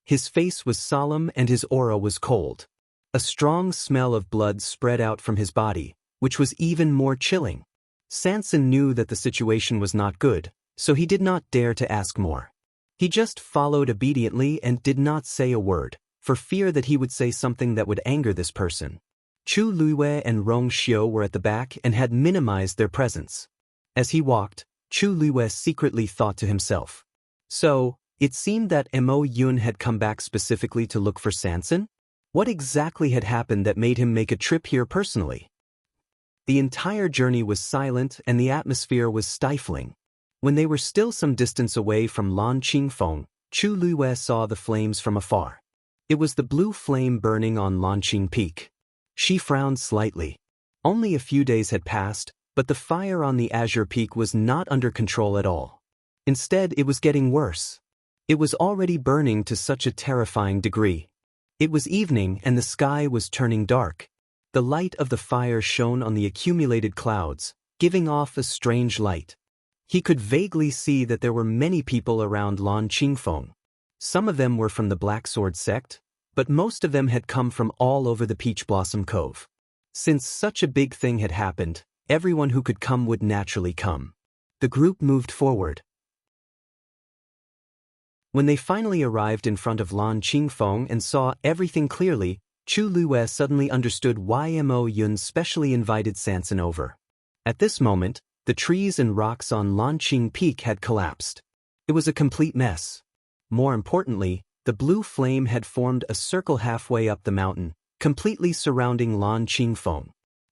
His face was solemn and his aura was cold. A strong smell of blood spread out from his body, which was even more chilling. Sansan knew that the situation was not good, so he did not dare to ask more. He just followed obediently and did not say a word, for fear that he would say something that would anger this person. Chu Luiyue and Rong Xiu were at the back and had minimized their presence. As he walked, Chu Luiyue secretly thought to himself. So, it seemed that Mo Yun had come back specifically to look for Sansan? What exactly had happened that made him make a trip here personally? The entire journey was silent and the atmosphere was stifling. When they were still some distance away from Lan Qingfeng, Chu Luiwei saw the flames from afar. It was the blue flame burning on Lanqing Peak. She frowned slightly. Only a few days had passed, but the fire on the Azure Peak was not under control at all. Instead, it was getting worse. It was already burning to such a terrifying degree. It was evening and the sky was turning dark. The light of the fire shone on the accumulated clouds, giving off a strange light. He could vaguely see that there were many people around Lan Qingfeng. Some of them were from the Black Sword sect, but most of them had come from all over the Peach Blossom Cove. Since such a big thing had happened, everyone who could come would naturally come. The group moved forward. When they finally arrived in front of Lan Qingfeng and saw everything clearly, Chu Luiwei suddenly understood why Mo Yun specially invited Sansan over. At this moment, the trees and rocks on Lanqing Peak had collapsed. It was a complete mess. More importantly, the blue flame had formed a circle halfway up the mountain, completely surrounding Lan Qingfeng.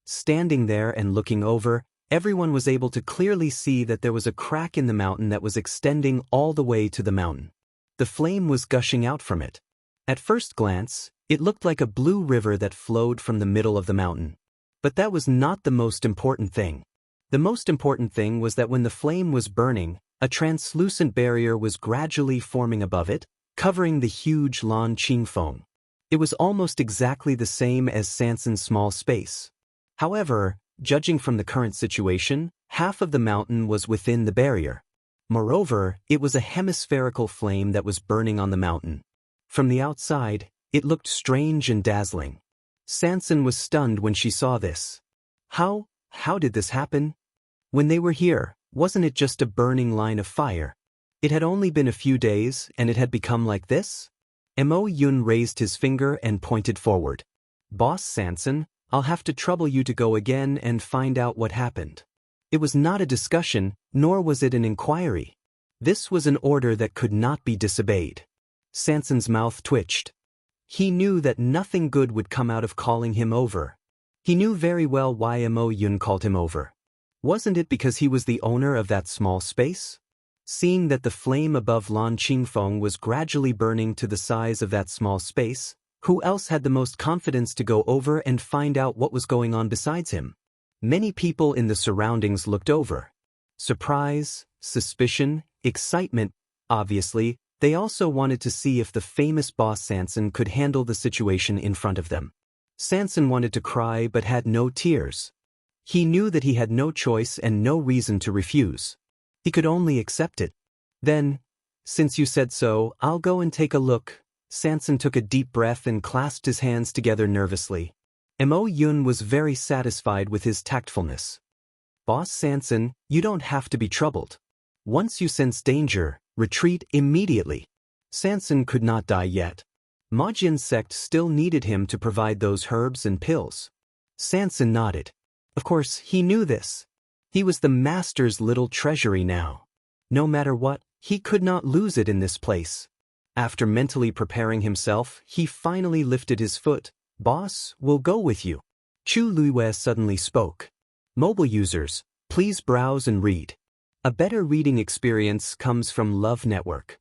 Standing there and looking over, everyone was able to clearly see that there was a crack in the mountain that was extending all the way to the mountain. The flame was gushing out from it. At first glance, it looked like a blue river that flowed from the middle of the mountain. But that was not the most important thing. The most important thing was that when the flame was burning, a translucent barrier was gradually forming above it, covering the huge Lan Qingfeng. It was almost exactly the same as Sansan's small space. However, judging from the current situation, half of the mountain was within the barrier. Moreover, it was a hemispherical flame that was burning on the mountain. From the outside, it looked strange and dazzling. Sansan was stunned when she saw this. How did this happen? When they were here, wasn't it just a burning line of fire? It had only been a few days, and it had become like this? Mo Yun raised his finger and pointed forward. Boss Sansan, I'll have to trouble you to go again and find out what happened. It was not a discussion, nor was it an inquiry. This was an order that could not be disobeyed. Sansan's mouth twitched. He knew that nothing good would come out of calling him over. He knew very well why Mo Yun called him over. Wasn't it because he was the owner of that small space? Seeing that the flame above Lan Qingfeng was gradually burning to the size of that small space, who else had the most confidence to go over and find out what was going on besides him? Many people in the surroundings looked over. Surprise, suspicion, excitement. Obviously, they also wanted to see if the famous boss Sansan could handle the situation in front of them. Sansan wanted to cry but had no tears. He knew that he had no choice and no reason to refuse. He could only accept it. Then, since you said so, I'll go and take a look. Sansan took a deep breath and clasped his hands together nervously. Mo Yun was very satisfied with his tactfulness. Boss Sansan, you don't have to be troubled. Once you sense danger, retreat immediately. Sansan could not die yet. Majian's sect still needed him to provide those herbs and pills. Sansan nodded. Of course, he knew this. He was the master's little treasury now. No matter what, he could not lose it in this place. After mentally preparing himself, he finally lifted his foot. Boss, we'll go with you. Chu Luiwei suddenly spoke. Mobile users, please browse and read. A better reading experience comes from Love Network.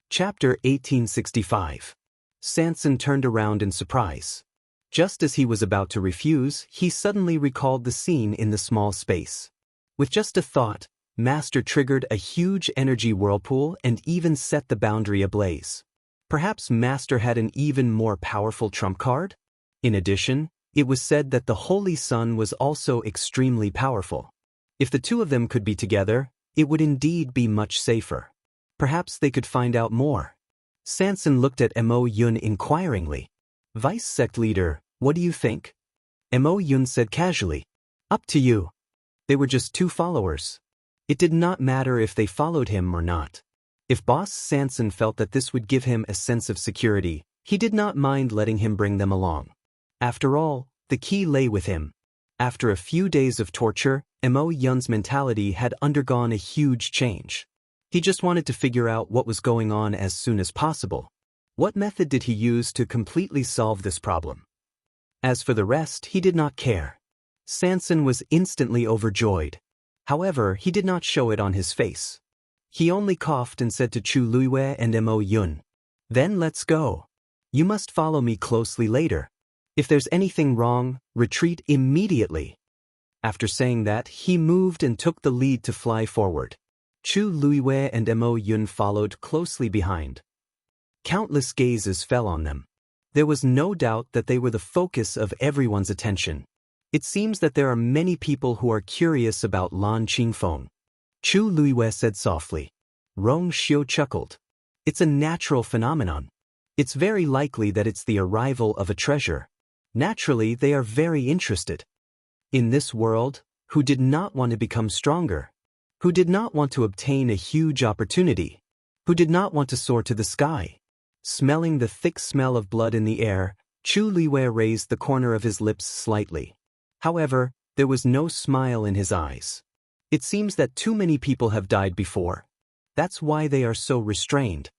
Chapter 1865. Sansan turned around in surprise. Just as he was about to refuse, he suddenly recalled the scene in the small space. With just a thought, Master triggered a huge energy whirlpool and even set the boundary ablaze. Perhaps Master had an even more powerful trump card? In addition, it was said that the Holy Sun was also extremely powerful. If the two of them could be together, it would indeed be much safer. Perhaps they could find out more. Sansan looked at Mo Yun inquiringly. Vice Sect Leader, what do you think? Mo Yun said casually. Up to you. They were just two followers. It did not matter if they followed him or not. If Boss Sansan felt that this would give him a sense of security, he did not mind letting him bring them along. After all, the key lay with him. After a few days of torture, Mo Yun's mentality had undergone a huge change. He just wanted to figure out what was going on as soon as possible. What method did he use to completely solve this problem? As for the rest, he did not care. Xianxia was instantly overjoyed. However, he did not show it on his face. He only coughed and said to Chu Luiwei and Mo Yun, "Then let's go. You must follow me closely later. If there's anything wrong, retreat immediately." After saying that, he moved and took the lead to fly forward. Chu Luiwei and Mo Yun followed closely behind. Countless gazes fell on them. There was no doubt that they were the focus of everyone's attention. It seems that there are many people who are curious about Lan Qingfeng. Chu Luiwei said softly. Rong Xiu chuckled. It's a natural phenomenon. It's very likely that it's the arrival of a treasure. Naturally, they are very interested. In this world, who did not want to become stronger? Who did not want to obtain a huge opportunity? Who did not want to soar to the sky? Smelling the thick smell of blood in the air, Chu Luiwei raised the corner of his lips slightly. However, there was no smile in his eyes. It seems that too many people have died before. That's why they are so restrained.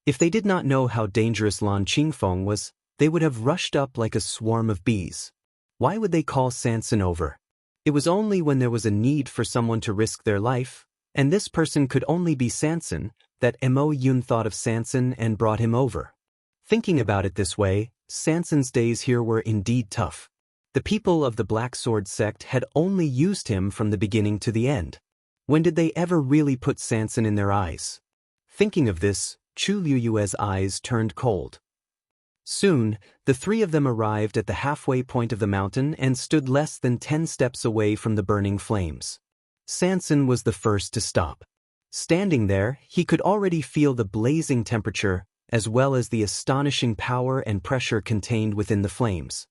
If they did not know how dangerous Lan Qingfeng was, they would have rushed up like a swarm of bees. Why would they call Xianxia over? It was only when there was a need for someone to risk their life, and this person could only be Xianxia, that Mo Yun thought of Xianxia and brought him over. Thinking about it this way, Xianxia's days here were indeed tough. The people of the Black Sword sect had only used him from the beginning to the end. When did they ever really put Xianxia in their eyes? Thinking of this, Chu Luiwei's eyes turned cold. Soon, the three of them arrived at the halfway point of the mountain and stood less than 10 steps away from the burning flames. Xianxia was the first to stop. Standing there, he could already feel the blazing temperature, as well as the astonishing power and pressure contained within the flames.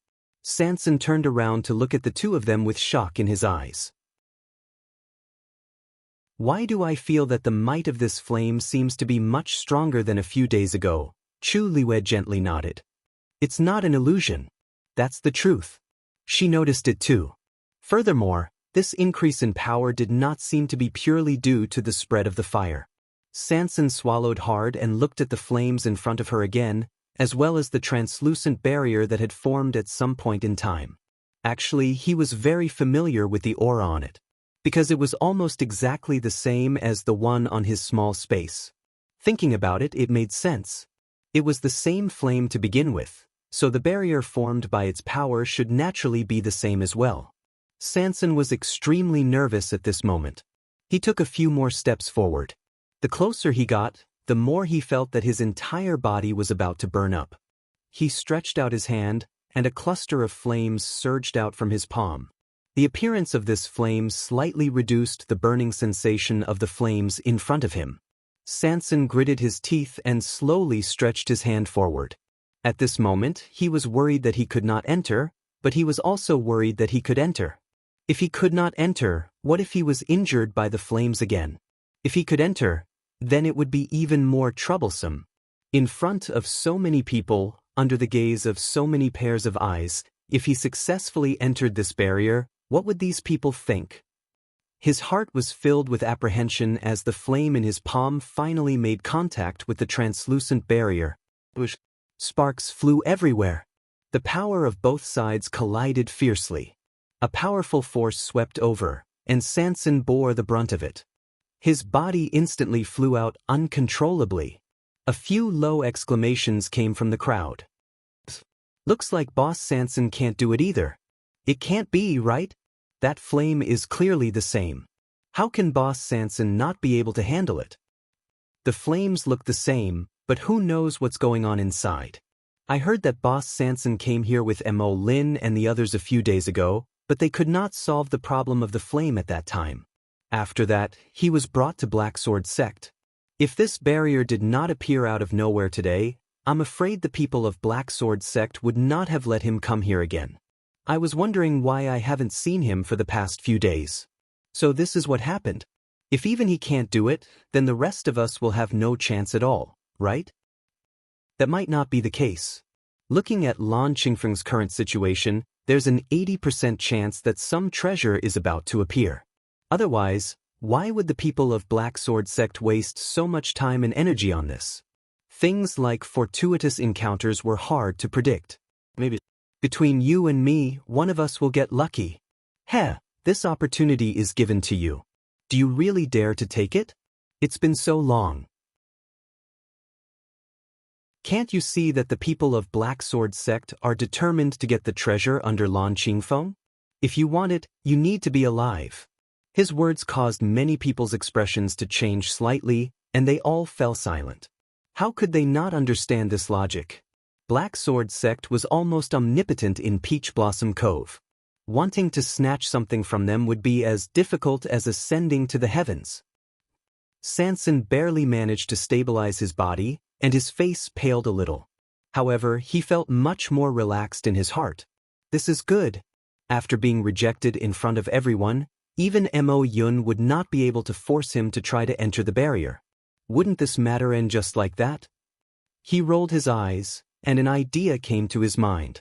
Xianxia turned around to look at the two of them with shock in his eyes. Why do I feel that the might of this flame seems to be much stronger than a few days ago? Chu Luiwei gently nodded. It's not an illusion. That's the truth. She noticed it too. Furthermore, this increase in power did not seem to be purely due to the spread of the fire. Xianxia swallowed hard and looked at the flames in front of her again, as well as the translucent barrier that had formed at some point in time. Actually, he was very familiar with the aura on it, because it was almost exactly the same as the one on his small space. Thinking about it, it made sense. It was the same flame to begin with, so the barrier formed by its power should naturally be the same as well. Xianxia was extremely nervous at this moment. He took a few more steps forward. The closer he got, the more he felt that his entire body was about to burn up. He stretched out his hand, and a cluster of flames surged out from his palm. The appearance of this flame slightly reduced the burning sensation of the flames in front of him. Xianxia gritted his teeth and slowly stretched his hand forward. At this moment, he was worried that he could not enter, but he was also worried that he could enter. If he could not enter, what if he was injured by the flames again? If he could enter, then it would be even more troublesome. In front of so many people, under the gaze of so many pairs of eyes, if he successfully entered this barrier, what would these people think? His heart was filled with apprehension as the flame in his palm finally made contact with the translucent barrier. Sparks flew everywhere. The power of both sides collided fiercely. A powerful force swept over, and Xianxia bore the brunt of it. His body instantly flew out uncontrollably. A few low exclamations came from the crowd. Looks like Boss Xianxia can't do it either. It can't be, right? That flame is clearly the same. How can Boss Xianxia not be able to handle it? The flames look the same, but who knows what's going on inside? I heard that Boss Xianxia came here with Mo Lin and the others a few days ago, but they could not solve the problem of the flame at that time. After that, he was brought to Black Sword sect. If this barrier did not appear out of nowhere today, I'm afraid the people of Black Sword sect would not have let him come here again. I was wondering why I haven't seen him for the past few days. So this is what happened. If even he can't do it, then the rest of us will have no chance at all, right? That might not be the case. Looking at Lan Qingfeng's current situation, there's an 80% chance that some treasure is about to appear. Otherwise, why would the people of Black Sword sect waste so much time and energy on this? Things like fortuitous encounters were hard to predict. Maybe between you and me, one of us will get lucky. Heh, this opportunity is given to you. Do you really dare to take it? It's been so long. Can't you see that the people of Black Sword Sect are determined to get the treasure under Lan Qingfeng? If you want it, you need to be alive. His words caused many people's expressions to change slightly, and they all fell silent. How could they not understand this logic? Black Sword Sect was almost omnipotent in Peach Blossom Cove. Wanting to snatch something from them would be as difficult as ascending to the heavens. Xianxia barely managed to stabilize his body, and his face paled a little. However, he felt much more relaxed in his heart. This is good. After being rejected in front of everyone, even Mo Yun would not be able to force him to try to enter the barrier. Wouldn't this matter end just like that? He rolled his eyes, and an idea came to his mind.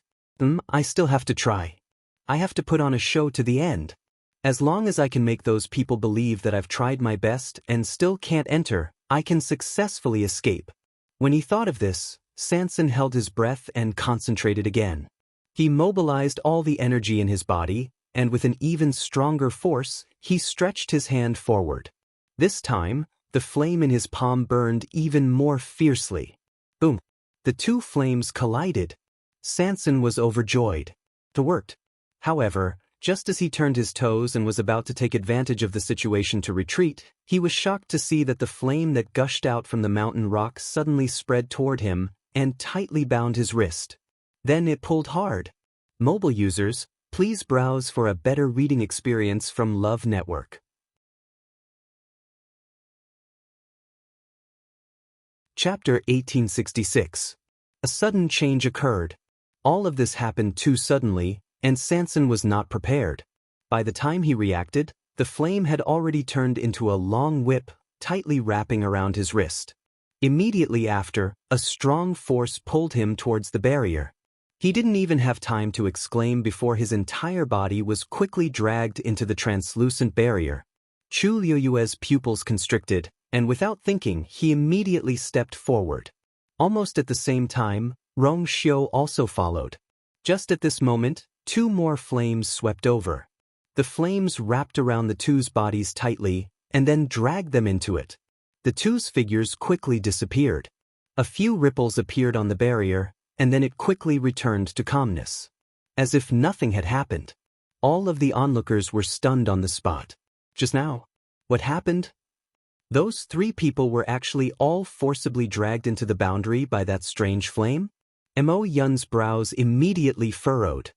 I still have to try. I have to put on a show to the end. As long as I can make those people believe that I've tried my best and still can't enter, I can successfully escape. When he thought of this, Xianxia held his breath and concentrated again. He mobilized all the energy in his body, and with an even stronger force, he stretched his hand forward. This time, the flame in his palm burned even more fiercely. Boom! The two flames collided. Xianxia was overjoyed. It worked. However, just as he turned his toes and was about to take advantage of the situation to retreat, he was shocked to see that the flame that gushed out from the mountain rock suddenly spread toward him and tightly bound his wrist. Then it pulled hard. Mobile users, please browse for a better reading experience from Love Network. Chapter 1866. A sudden change occurred. All of this happened too suddenly, and Xianxia was not prepared. By the time he reacted, the flame had already turned into a long whip, tightly wrapping around his wrist. Immediately after, a strong force pulled him towards the barrier. He didn't even have time to exclaim before his entire body was quickly dragged into the translucent barrier. Chu Liuyue's pupils constricted, and without thinking, he immediately stepped forward. Almost at the same time, Rong Xiu also followed. Just at this moment, two more flames swept over. The flames wrapped around the two's bodies tightly, and then dragged them into it. The two's figures quickly disappeared. A few ripples appeared on the barrier, and then it quickly returned to calmness. As if nothing had happened. All of the onlookers were stunned on the spot. Just now, what happened? Those three people were actually all forcibly dragged into the boundary by that strange flame? Mo Yun's brows immediately furrowed.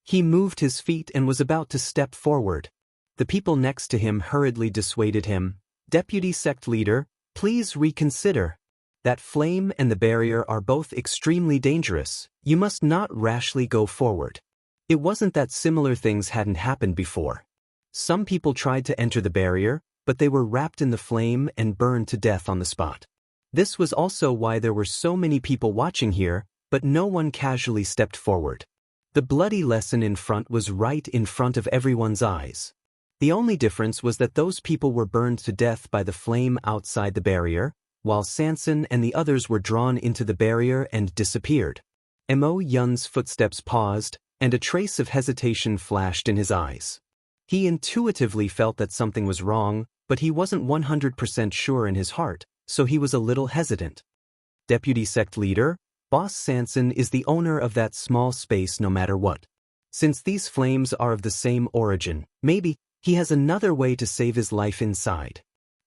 He moved his feet and was about to step forward. The people next to him hurriedly dissuaded him. Deputy Sect Leader, please reconsider. That flame and the barrier are both extremely dangerous. You must not rashly go forward. It wasn't that similar things hadn't happened before. Some people tried to enter the barrier, but they were wrapped in the flame and burned to death on the spot. This was also why there were so many people watching here, but no one casually stepped forward. The bloody lesson in front was right in front of everyone's eyes. The only difference was that those people were burned to death by the flame outside the barrier, while Xianxia and the others were drawn into the barrier and disappeared. Mo Yun's footsteps paused, and a trace of hesitation flashed in his eyes. He intuitively felt that something was wrong, but he wasn't 100% sure in his heart, so he was a little hesitant. Deputy Sect Leader, Boss Xianxia is the owner of that small space no matter what. Since these flames are of the same origin, maybe he has another way to save his life inside.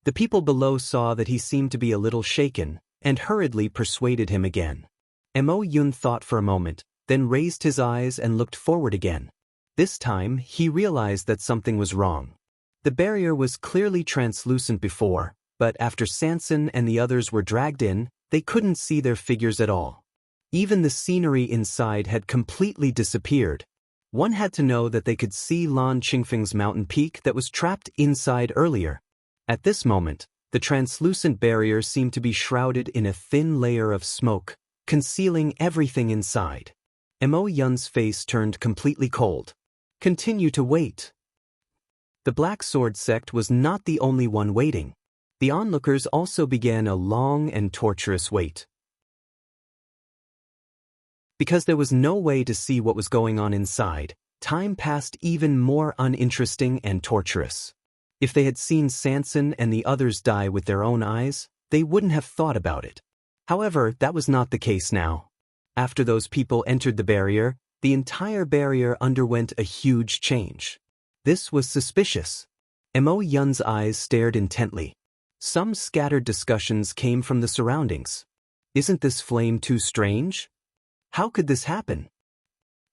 The people below saw that he seemed to be a little shaken, and hurriedly persuaded him again. Mo Yun thought for a moment, then raised his eyes and looked forward again. This time, he realized that something was wrong. The barrier was clearly translucent before, but after Xianxia and the others were dragged in, they couldn't see their figures at all. Even the scenery inside had completely disappeared. One had to know that they could see Lan Qingfeng's mountain peak that was trapped inside earlier. At this moment, the translucent barrier seemed to be shrouded in a thin layer of smoke, concealing everything inside. Mo Yun's face turned completely cold. Continue to wait. The Black Sword Sect was not the only one waiting. The onlookers also began a long and torturous wait. Because there was no way to see what was going on inside, time passed even more uninteresting and torturous. If they had seen Xianxia and the others die with their own eyes, they wouldn't have thought about it. However, that was not the case now. After those people entered the barrier, the entire barrier underwent a huge change. This was suspicious. Mo Yun's eyes stared intently. Some scattered discussions came from the surroundings. Isn't this flame too strange? How could this happen?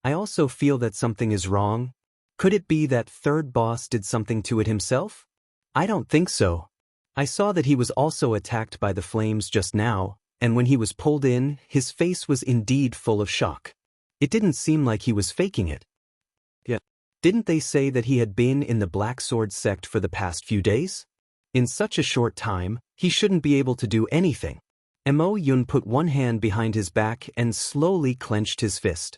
I also feel that something is wrong. Could it be that third boss did something to it himself? I don't think so. I saw that he was also attacked by the flames just now, and when he was pulled in, his face was indeed full of shock. It didn't seem like he was faking it. Yet, didn't they say that he had been in the Black Sword sect for the past few days? In such a short time, he shouldn't be able to do anything. Mo Yun put one hand behind his back and slowly clenched his fist.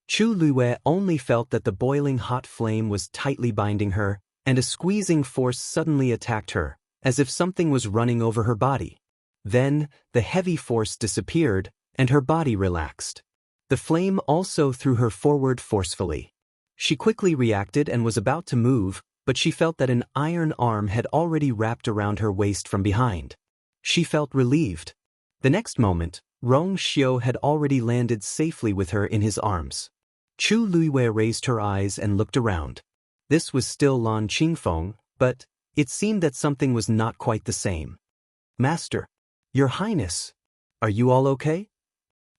Chu Luwei only felt that the boiling hot flame was tightly binding her, and a squeezing force suddenly attacked her, as if something was running over her body. Then, the heavy force disappeared, and her body relaxed. The flame also threw her forward forcefully. She quickly reacted and was about to move, but she felt that an iron arm had already wrapped around her waist from behind. She felt relieved. The next moment, Rong Xiao had already landed safely with her in his arms. Chu Luwei raised her eyes and looked around. This was still Lan Qingfeng, but it seemed that something was not quite the same. Master, Your Highness, are you all okay?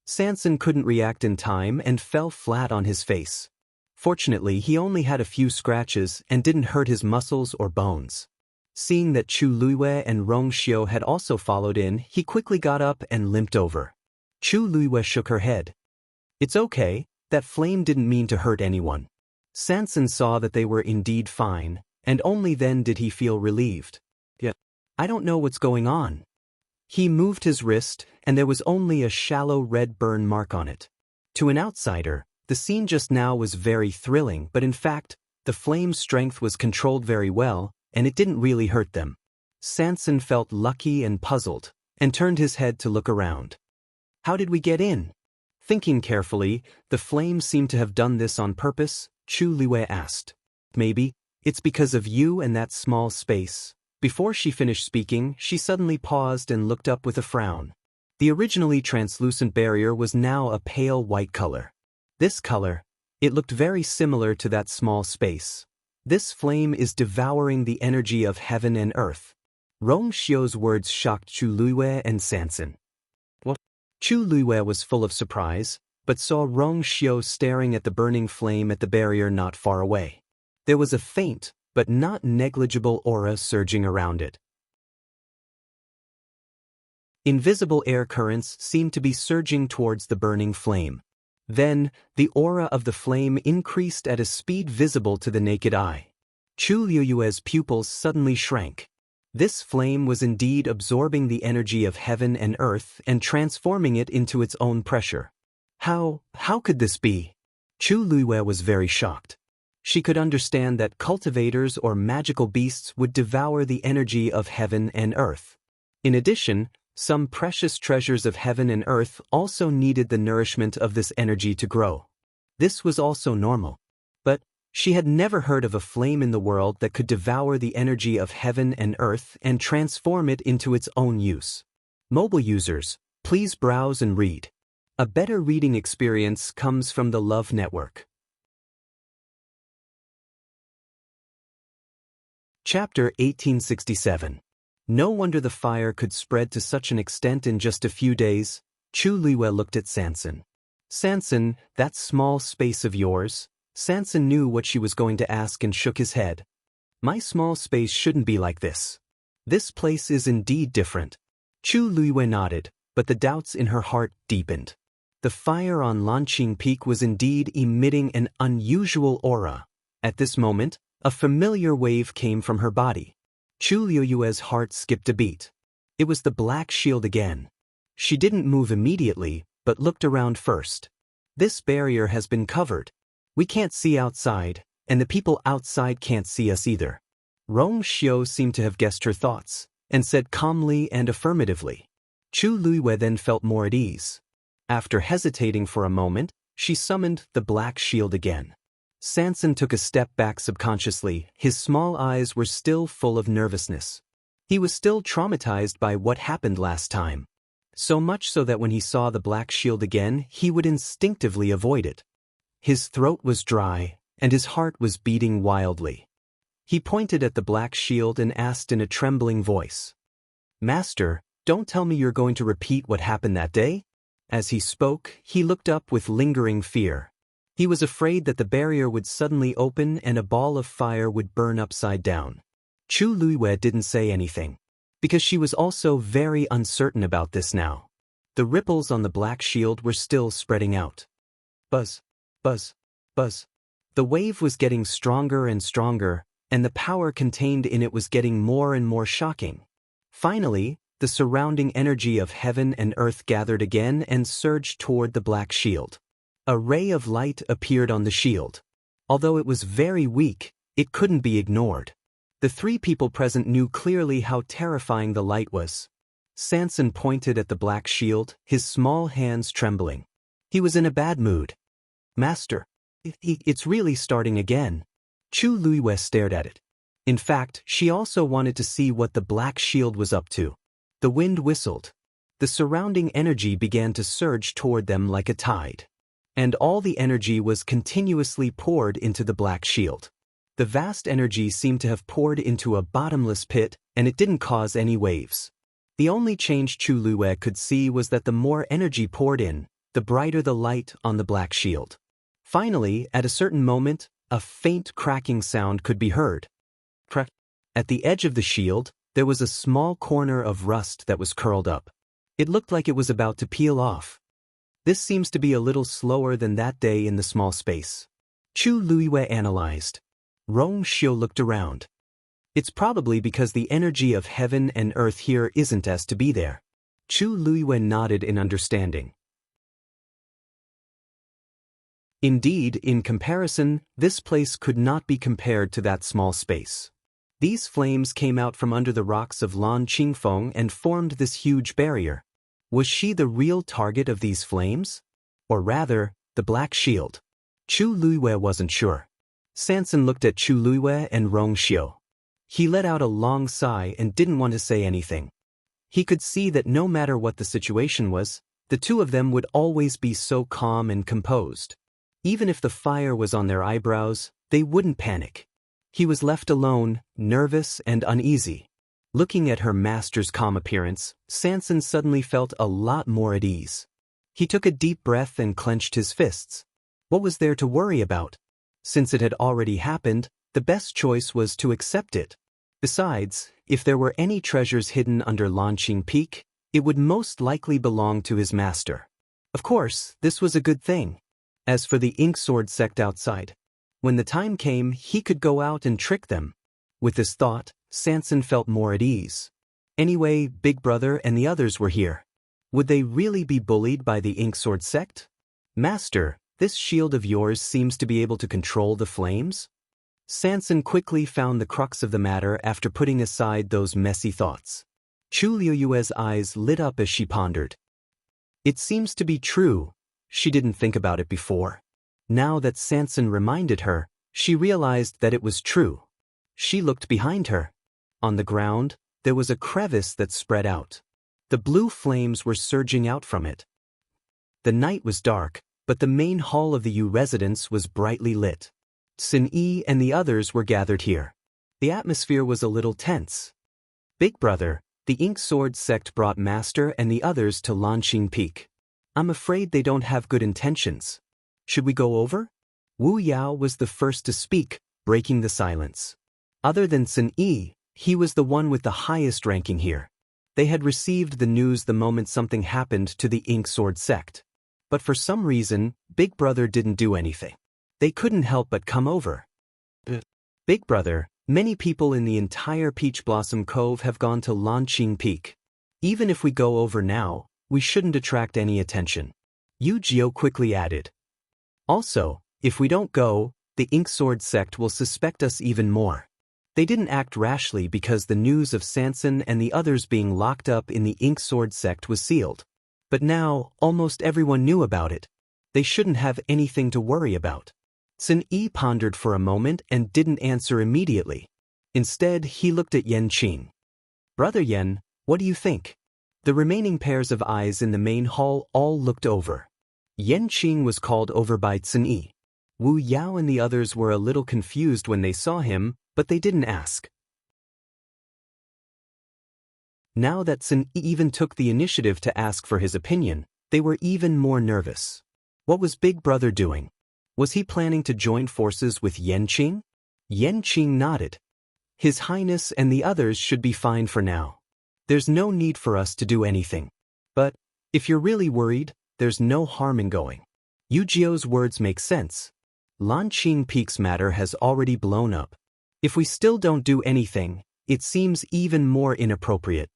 Xianxia couldn't react in time and fell flat on his face. Fortunately, he only had a few scratches and didn't hurt his muscles or bones. Seeing that Chu Luwei and Rong Xiao had also followed in, he quickly got up and limped over. Chu Luwei shook her head. It's okay, that flame didn't mean to hurt anyone. Xianxia saw that they were indeed fine, and only then did he feel relieved. Yet, I don't know what's going on. He moved his wrist, and there was only a shallow red burn mark on it. To an outsider, the scene just now was very thrilling, but in fact, the flame's strength was controlled very well, and it didn't really hurt them. Xianxia felt lucky and puzzled, and turned his head to look around. How did we get in? Thinking carefully, the flame seemed to have done this on purpose, Chu Luwei asked. Maybe, it's because of you and that small space. Before she finished speaking, she suddenly paused and looked up with a frown. The originally translucent barrier was now a pale white color. This color, it looked very similar to that small space. This flame is devouring the energy of heaven and earth. Rong Xiao's words shocked Chu Luwei and Xianxia. What? Chu Luwei was full of surprise, but saw Rong Xiao staring at the burning flame at the barrier not far away. There was a faint, but not negligible aura surging around it. Invisible air currents seemed to be surging towards the burning flame. Then, the aura of the flame increased at a speed visible to the naked eye. Chu Luwei's pupils suddenly shrank. This flame was indeed absorbing the energy of heaven and earth and transforming it into its own pressure. How could this be? Chu Luwei was very shocked. She could understand that cultivators or magical beasts would devour the energy of heaven and earth. In addition, some precious treasures of heaven and earth also needed the nourishment of this energy to grow. This was also normal. But she had never heard of a flame in the world that could devour the energy of heaven and earth and transform it into its own use. Mobile users, please browse and read. A better reading experience comes from the Love Network. Chapter 1867. No wonder the fire could spread to such an extent in just a few days. Chu Luwei looked at Xianxia. Xianxia, that small space of yours? Xianxia knew what she was going to ask and shook his head. My small space shouldn't be like this. This place is indeed different. Chu Luwei nodded, but the doubts in her heart deepened. The fire on Lanqing Peak was indeed emitting an unusual aura. At this moment, a familiar wave came from her body. Chu Luwei's heart skipped a beat. It was the black shield again. She didn't move immediately, but looked around first. This barrier has been covered. We can't see outside, and the people outside can't see us either. Rong Xiao seemed to have guessed her thoughts, and said calmly and affirmatively. Chu Luwei then felt more at ease. After hesitating for a moment, she summoned the black shield again. Sanson took a step back subconsciously. His small eyes were still full of nervousness. He was still traumatized by what happened last time. So much so that when he saw the black shield again, he would instinctively avoid it. His throat was dry, and his heart was beating wildly. He pointed at the black shield and asked in a trembling voice, "Master, don't tell me you're going to repeat what happened that day?" As he spoke, he looked up with lingering fear. He was afraid that the barrier would suddenly open and a ball of fire would burn upside down. Chu Luiwei didn't say anything, because she was also very uncertain about this now. The ripples on the black shield were still spreading out. Buzz, buzz, buzz. The wave was getting stronger and stronger, and the power contained in it was getting more and more shocking. Finally, the surrounding energy of heaven and earth gathered again and surged toward the black shield. A ray of light appeared on the shield. Although it was very weak, it couldn't be ignored. The three people present knew clearly how terrifying the light was. Sanson pointed at the black shield, his small hands trembling. He was in a bad mood. "Master, it's really starting again." Chu Luiwei stared at it. In fact, she also wanted to see what the black shield was up to. The wind whistled. The surrounding energy began to surge toward them like a tide. And all the energy was continuously poured into the black shield. The vast energy seemed to have poured into a bottomless pit, and it didn't cause any waves. The only change Chu Luiwei could see was that the more energy poured in, the brighter the light on the black shield. Finally, at a certain moment, a faint cracking sound could be heard. Crack. At the edge of the shield, there was a small corner of rust that was curled up. It looked like it was about to peel off. This seems to be a little slower than that day in the small space. Chu Luiwei analyzed. Rong Xiu looked around. It's probably because the energy of heaven and earth here isn't as to be there. Chu Luiwei nodded in understanding. Indeed, in comparison, this place could not be compared to that small space. These flames came out from under the rocks of Lan Qingfeng and formed this huge barrier. Was she the real target of these flames? Or rather, the black shield? Chu Luiwei wasn't sure. Sanson looked at Chu Luiwei and Rong Xiu. He let out a long sigh and didn't want to say anything. He could see that no matter what the situation was, the two of them would always be so calm and composed. Even if the fire was on their eyebrows, they wouldn't panic. He was left alone, nervous and uneasy. Looking at her master's calm appearance, Sanson suddenly felt a lot more at ease. He took a deep breath and clenched his fists. What was there to worry about? Since it had already happened, the best choice was to accept it. Besides, if there were any treasures hidden under Lanqing Peak, it would most likely belong to his master. Of course, this was a good thing. As for the Inksword sect outside, when the time came, he could go out and trick them. With this thought, Sanson felt more at ease. Anyway, Big Brother and the others were here. Would they really be bullied by the Inksword sect? "Master, this shield of yours seems to be able to control the flames?" Sanson quickly found the crux of the matter after putting aside those messy thoughts. Chu Luiwei's eyes lit up as she pondered. It seems to be true. She didn't think about it before. Now that Sanson reminded her, she realized that it was true. She looked behind her. On the ground, there was a crevice that spread out. The blue flames were surging out from it. The night was dark, but the main hall of the Yu residence was brightly lit. Sin Yi and the others were gathered here. The atmosphere was a little tense. "Big Brother, the Inksword sect brought Master and the others to Lanqing Peak. I'm afraid they don't have good intentions. Should we go over?" Wu Yao was the first to speak, breaking the silence. Other than Sin Yi, he was the one with the highest ranking here. They had received the news the moment something happened to the Inksword sect. But for some reason, Big Brother didn't do anything. They couldn't help but come over. "Big Brother, many people in the entire Peach Blossom Cove have gone to Lanqing Peak. Even if we go over now, we shouldn't attract any attention," Yu Jiao quickly added. "Also, if we don't go, the Inksword sect will suspect us even more. They didn't act rashly because the news of Sanson and the others being locked up in the Inksword sect was sealed. But now, almost everyone knew about it. They shouldn't have anything to worry about. Sun Yi pondered for a moment and didn't answer immediately. Instead, he looked at Yanqing. "Brother Yan, what do you think?" The remaining pairs of eyes in the main hall all looked over. Yanqing was called over by Sun Yi. Wu Yao and the others were a little confused when they saw him, but they didn't ask. Now that Sun Yi even took the initiative to ask for his opinion, they were even more nervous. What was Big Brother doing? Was he planning to join forces with Yanqing? Yanqing nodded. "His Highness and the others should be fine for now. There's no need for us to do anything. But, if you're really worried, there's no harm in going." Yu Jio's words make sense. Longtime Peak's matter has already blown up. If we still don't do anything, it seems even more inappropriate.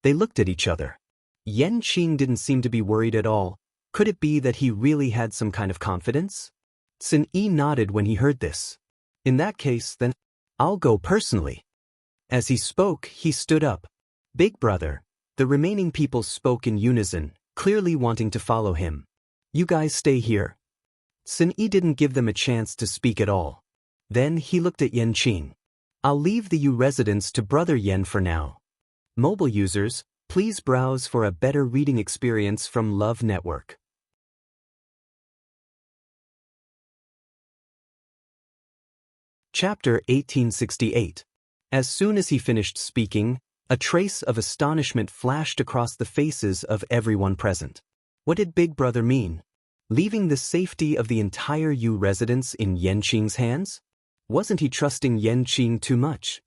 They looked at each other. Yanqing didn't seem to be worried at all. Could it be that he really had some kind of confidence? Sun Yi nodded when he heard this. "In that case, then, I'll go personally." As he spoke, he stood up. "Big Brother." The remaining people spoke in unison, clearly wanting to follow him. "You guys stay here." Sun Yi didn't give them a chance to speak at all. Then he looked at Yanqing. "I'll leave the Yu residence to Brother Yan for now. Mobile users, please browse for a better reading experience from Love Network." Chapter 1868. As soon as he finished speaking, a trace of astonishment flashed across the faces of everyone present. What did Big Brother mean? Leaving the safety of the entire Yu residence in Yanqing's hands? Wasn't he trusting Yanqing too much?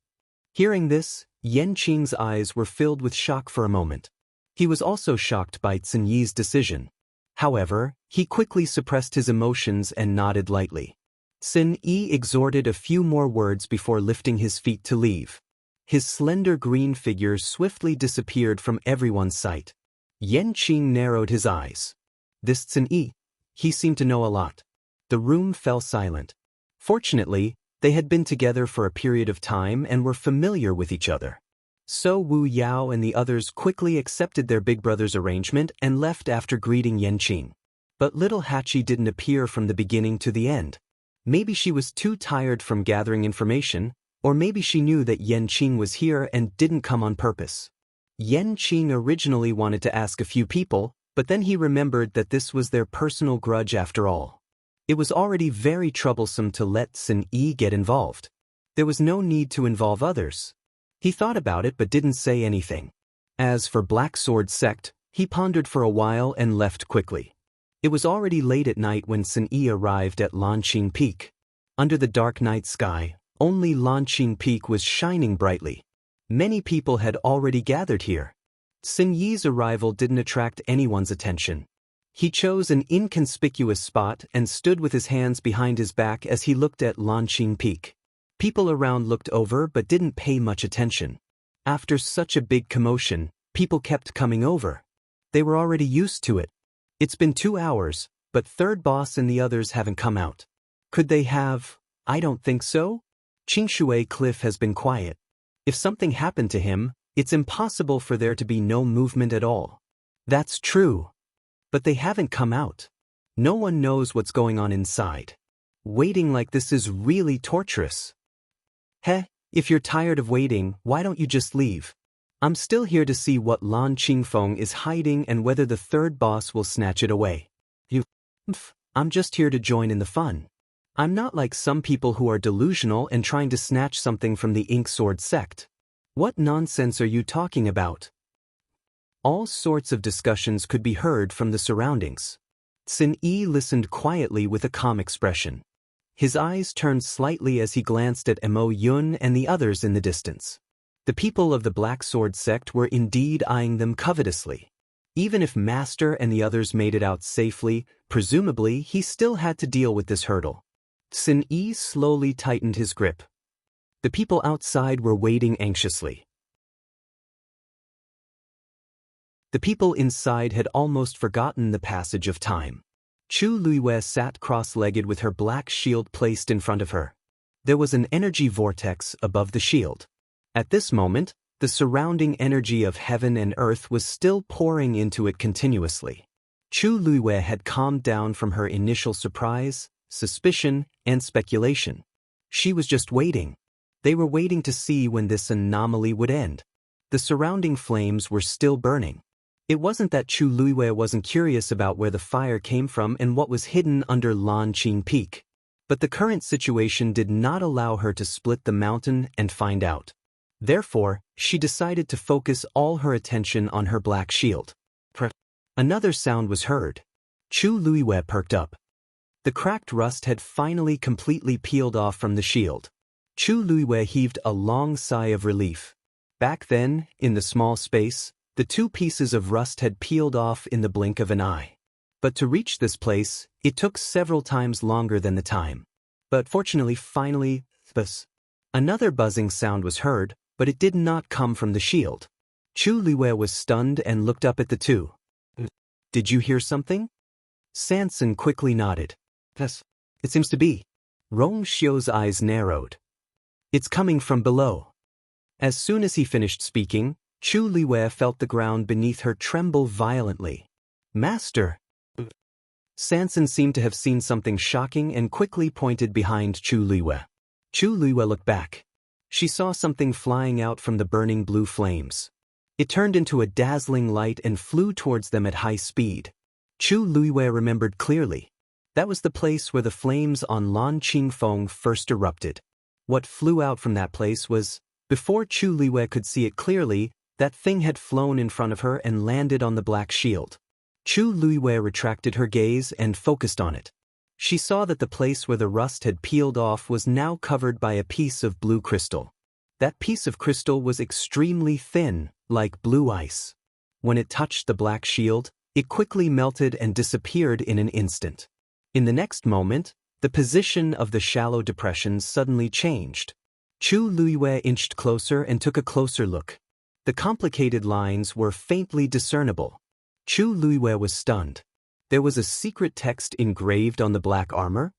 Hearing this, Yanqing's eyes were filled with shock for a moment. He was also shocked by Sun Yi's decision. However, he quickly suppressed his emotions and nodded lightly. Sun Yi exhorted a few more words before lifting his feet to leave. His slender green figure swiftly disappeared from everyone's sight. Yanqing narrowed his eyes. This Sun Yi, he seemed to know a lot. The room fell silent. Fortunately, they had been together for a period of time and were familiar with each other. So Wu Yao and the others quickly accepted their big brother's arrangement and left after greeting Yanqing. But little Hachi didn't appear from the beginning to the end. Maybe she was too tired from gathering information, or maybe she knew that Yanqing was here and didn't come on purpose. Yanqing originally wanted to ask a few people, but then he remembered that this was their personal grudge after all. It was already very troublesome to let Sun Yi get involved. There was no need to involve others. He thought about it but didn't say anything. As for Black Sword Sect, he pondered for a while and left quickly. It was already late at night when Sun Yi arrived at Longqing Peak. Under the dark night sky, only Longqing Peak was shining brightly. Many people had already gathered here. Sun Yi's arrival didn't attract anyone's attention. He chose an inconspicuous spot and stood with his hands behind his back as he looked at Longqing Peak. People around looked over but didn't pay much attention. After such a big commotion, people kept coming over. They were already used to it. It's been 2 hours, but Third Boss and the others haven't come out. Could they have? I don't think so. Qingshui Cliff has been quiet. If something happened to him, it's impossible for there to be no movement at all. That's true. But they haven't come out. No one knows what's going on inside. Waiting like this is really torturous. Heh, if you're tired of waiting, why don't you just leave? I'm still here to see what Lan Qingfeng is hiding and whether the third boss will snatch it away. I'm just here to join in the fun. I'm not like some people who are delusional and trying to snatch something from the Ink Sword sect. What nonsense are you talking about? All sorts of discussions could be heard from the surroundings. Sun Yi listened quietly with a calm expression. His eyes turned slightly as he glanced at Mo Yun and the others in the distance. The people of the Black Sword sect were indeed eyeing them covetously. Even if Master and the others made it out safely, presumably he still had to deal with this hurdle. Sun Yi slowly tightened his grip. The people outside were waiting anxiously. The people inside had almost forgotten the passage of time. Chu Luiyue sat cross-legged with her black shield placed in front of her. There was an energy vortex above the shield. At this moment, The surrounding energy of heaven and earth was still pouring into it continuously. Chu Luiwei had calmed down from her initial surprise, suspicion, and speculation. She was just waiting. They were waiting to see when this anomaly would end. The surrounding flames were still burning. It wasn't that Chu Luiwei wasn't curious about where the fire came from and what was hidden under Lanqing Peak. But the current situation did not allow her to split the mountain and find out. Therefore, she decided to focus all her attention on her black shield. Another sound was heard. Chu Luiwei perked up. The cracked rust had finally completely peeled off from the shield. Chu Luiwei heaved a long sigh of relief. Back then, in the small space, the two pieces of rust had peeled off in the blink of an eye. But to reach this place, it took several times longer than the time. But fortunately, finally, another buzzing sound was heard, but it did not come from the shield. Chu Luiwei was stunned and looked up at the two. Did you hear something? Sanson quickly nodded. Yes, it seems to be. Rong Xiu's eyes narrowed. It's coming from below. As soon as he finished speaking, Chu Luiwei felt the ground beneath her tremble violently. Master! Sanson seemed to have seen something shocking and quickly pointed behind Chu Luiwei. Chu Luiwei looked back. She saw something flying out from the burning blue flames. It turned into a dazzling light and flew towards them at high speed. Chu Luiwei remembered clearly. That was the place where the flames on Lan Qingfeng first erupted. What flew out from that place was, before Chu Luiwei could see it clearly, that thing had flown in front of her and landed on the black shield. Chu Luiwei retracted her gaze and focused on it. She saw that the place where the rust had peeled off was now covered by a piece of blue crystal. That piece of crystal was extremely thin, like blue ice. When it touched the black shield, it quickly melted and disappeared in an instant. In the next moment, the position of the shallow depression suddenly changed. Chu Luiwei inched closer and took a closer look. The complicated lines were faintly discernible. Chu Luiwei was stunned. There was a secret text engraved on the black armor.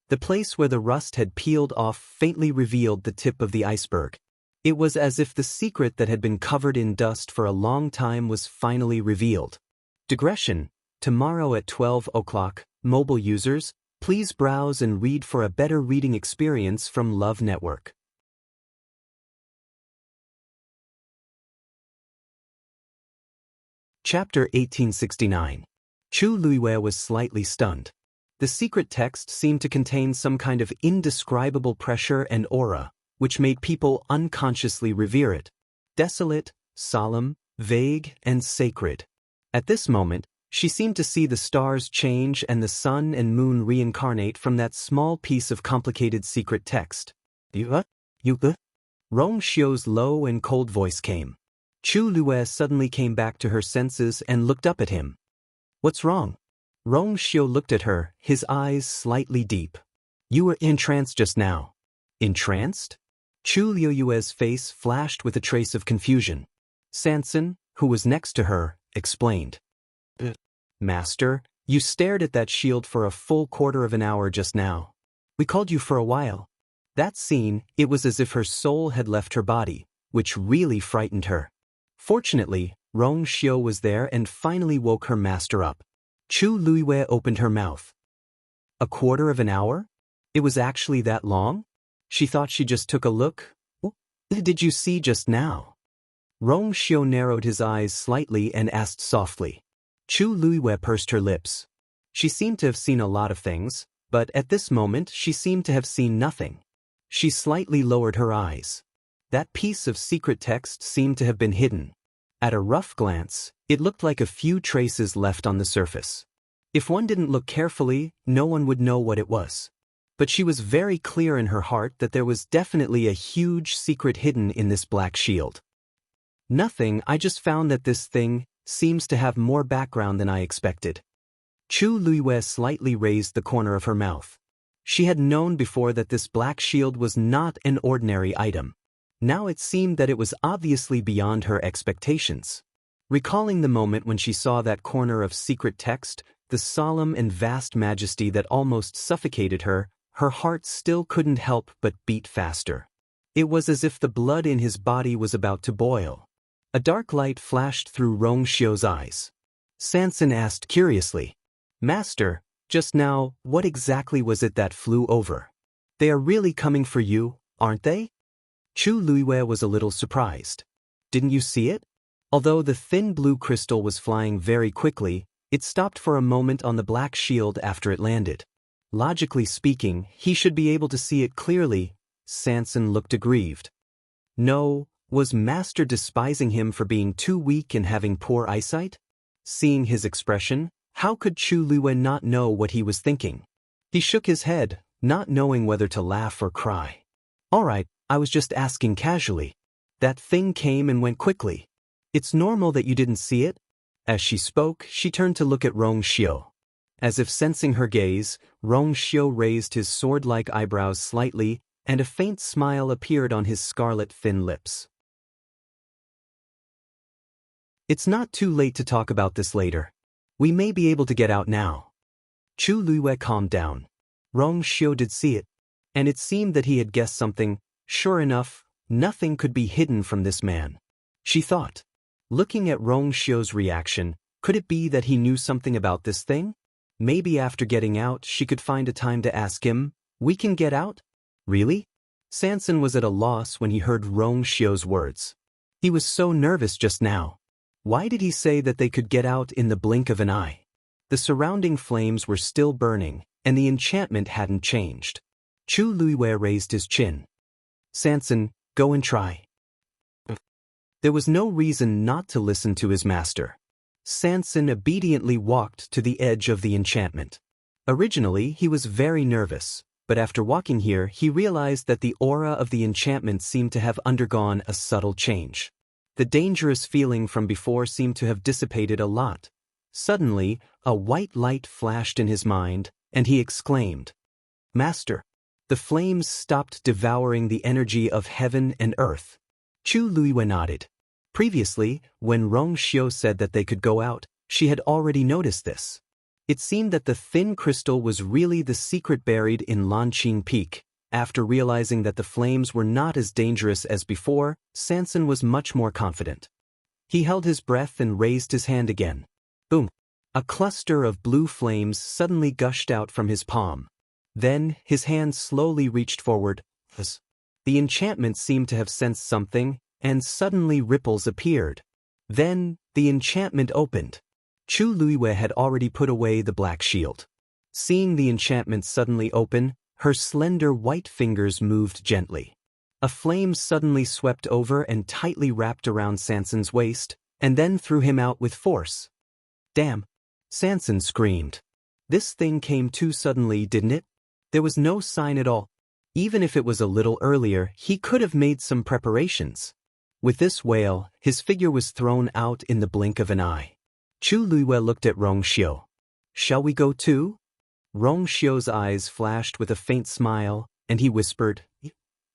The place where the rust had peeled off faintly revealed the tip of the iceberg. It was as if the secret that had been covered in dust for a long time was finally revealed. Digression. Tomorrow at 12 o'clock, mobile users, please browse and read for a better reading experience from Love Network. Chapter 1869. Chu Luiwei was slightly stunned. The secret text seemed to contain some kind of indescribable pressure and aura, which made people unconsciously revere it. Desolate, solemn, vague, and sacred. At this moment, she seemed to see the stars change and the sun and moon reincarnate from that small piece of complicated secret text. You? Rong Xiu's low and cold voice came. Chu Luiwei suddenly came back to her senses and looked up at him. What's wrong? Rong Xiu looked at her, his eyes slightly deep. You were entranced just now. Entranced? Chu Luiwei's face flashed with a trace of confusion. Sanson, who was next to her, explained. Master, you stared at that shield for a full quarter of an hour just now. We called you for a while. That scene, it was as if her soul had left her body, which really frightened her. Fortunately, Rong Xiu was there and finally woke her master up. Chu Luiwei opened her mouth. A quarter of an hour? It was actually that long? She thought she just took a look. What did you see just now? Rong Xiu narrowed his eyes slightly and asked softly. Chu Luiwei pursed her lips. She seemed to have seen a lot of things, but at this moment she seemed to have seen nothing. She slightly lowered her eyes. That piece of secret text seemed to have been hidden. At a rough glance, it looked like a few traces left on the surface. If one didn't look carefully, no one would know what it was. But she was very clear in her heart that there was definitely a huge secret hidden in this black shield. Nothing, I just found that this thing seems to have more background than I expected. Chu Luiwei slightly raised the corner of her mouth. She had known before that this black shield was not an ordinary item. Now it seemed that it was obviously beyond her expectations. Recalling the moment when she saw that corner of secret text, the solemn and vast majesty that almost suffocated her, her heart still couldn't help but beat faster. It was as if the blood in his body was about to boil. A dark light flashed through Rong Xiu's eyes. Sanson asked curiously, "Master, just now, what exactly was it that flew over? They are really coming for you, aren't they?" Chu Luiwei was a little surprised. "Didn't you see it?" Although the thin blue crystal was flying very quickly, it stopped for a moment on the black shield after it landed. Logically speaking, he should be able to see it clearly. Sanson looked aggrieved. No, was Master despising him for being too weak and having poor eyesight? Seeing his expression, how could Chu Luiwei not know what he was thinking? He shook his head, not knowing whether to laugh or cry. "All right, I was just asking casually. That thing came and went quickly. It's normal that you didn't see it?" As she spoke, she turned to look at Rong Xiu. As if sensing her gaze, Rong Xiu raised his sword-like eyebrows slightly, and a faint smile appeared on his scarlet thin lips. "It's not too late to talk about this later. We may be able to get out now." Chu Luiwei calmed down. Rong Xiu did see it, and it seemed that he had guessed something. Sure enough, nothing could be hidden from this man. She thought. Looking at Rong Xiu's reaction, could it be that he knew something about this thing? Maybe after getting out she could find a time to ask him, "We can get out?" Really? Sanson was at a loss when he heard Rong Xiu's words. He was so nervous just now. Why did he say that they could get out in the blink of an eye? The surrounding flames were still burning, and the enchantment hadn't changed. Chu Luiwei raised his chin. "Sanson, go and try." There was no reason not to listen to his master. Sanson obediently walked to the edge of the enchantment. Originally, he was very nervous, but after walking here, he realized that the aura of the enchantment seemed to have undergone a subtle change. The dangerous feeling from before seemed to have dissipated a lot. Suddenly, a white light flashed in his mind, and he exclaimed, "Master!" The flames stopped devouring the energy of heaven and earth. Chu Luiwei nodded. Previously, when Rong Xiu said that they could go out, she had already noticed this. It seemed that the thin crystal was really the secret buried in Lanqing Peak. After realizing that the flames were not as dangerous as before, Sanson was much more confident. He held his breath and raised his hand again. Boom! A cluster of blue flames suddenly gushed out from his palm. Then, his hand slowly reached forward. The enchantment seemed to have sensed something, and suddenly ripples appeared. Then, the enchantment opened. Chu Luiwei had already put away the black shield. Seeing the enchantment suddenly open, her slender white fingers moved gently. A flame suddenly swept over and tightly wrapped around Sanson's waist, and then threw him out with force. "Damn!" Sanson screamed. This thing came too suddenly, didn't it? There was no sign at all. Even if it was a little earlier, he could have made some preparations. With this wail, his figure was thrown out in the blink of an eye. Chu Luiwei looked at Rong Xiu. "Shall we go too?" Rong Xiu's eyes flashed with a faint smile, and he whispered,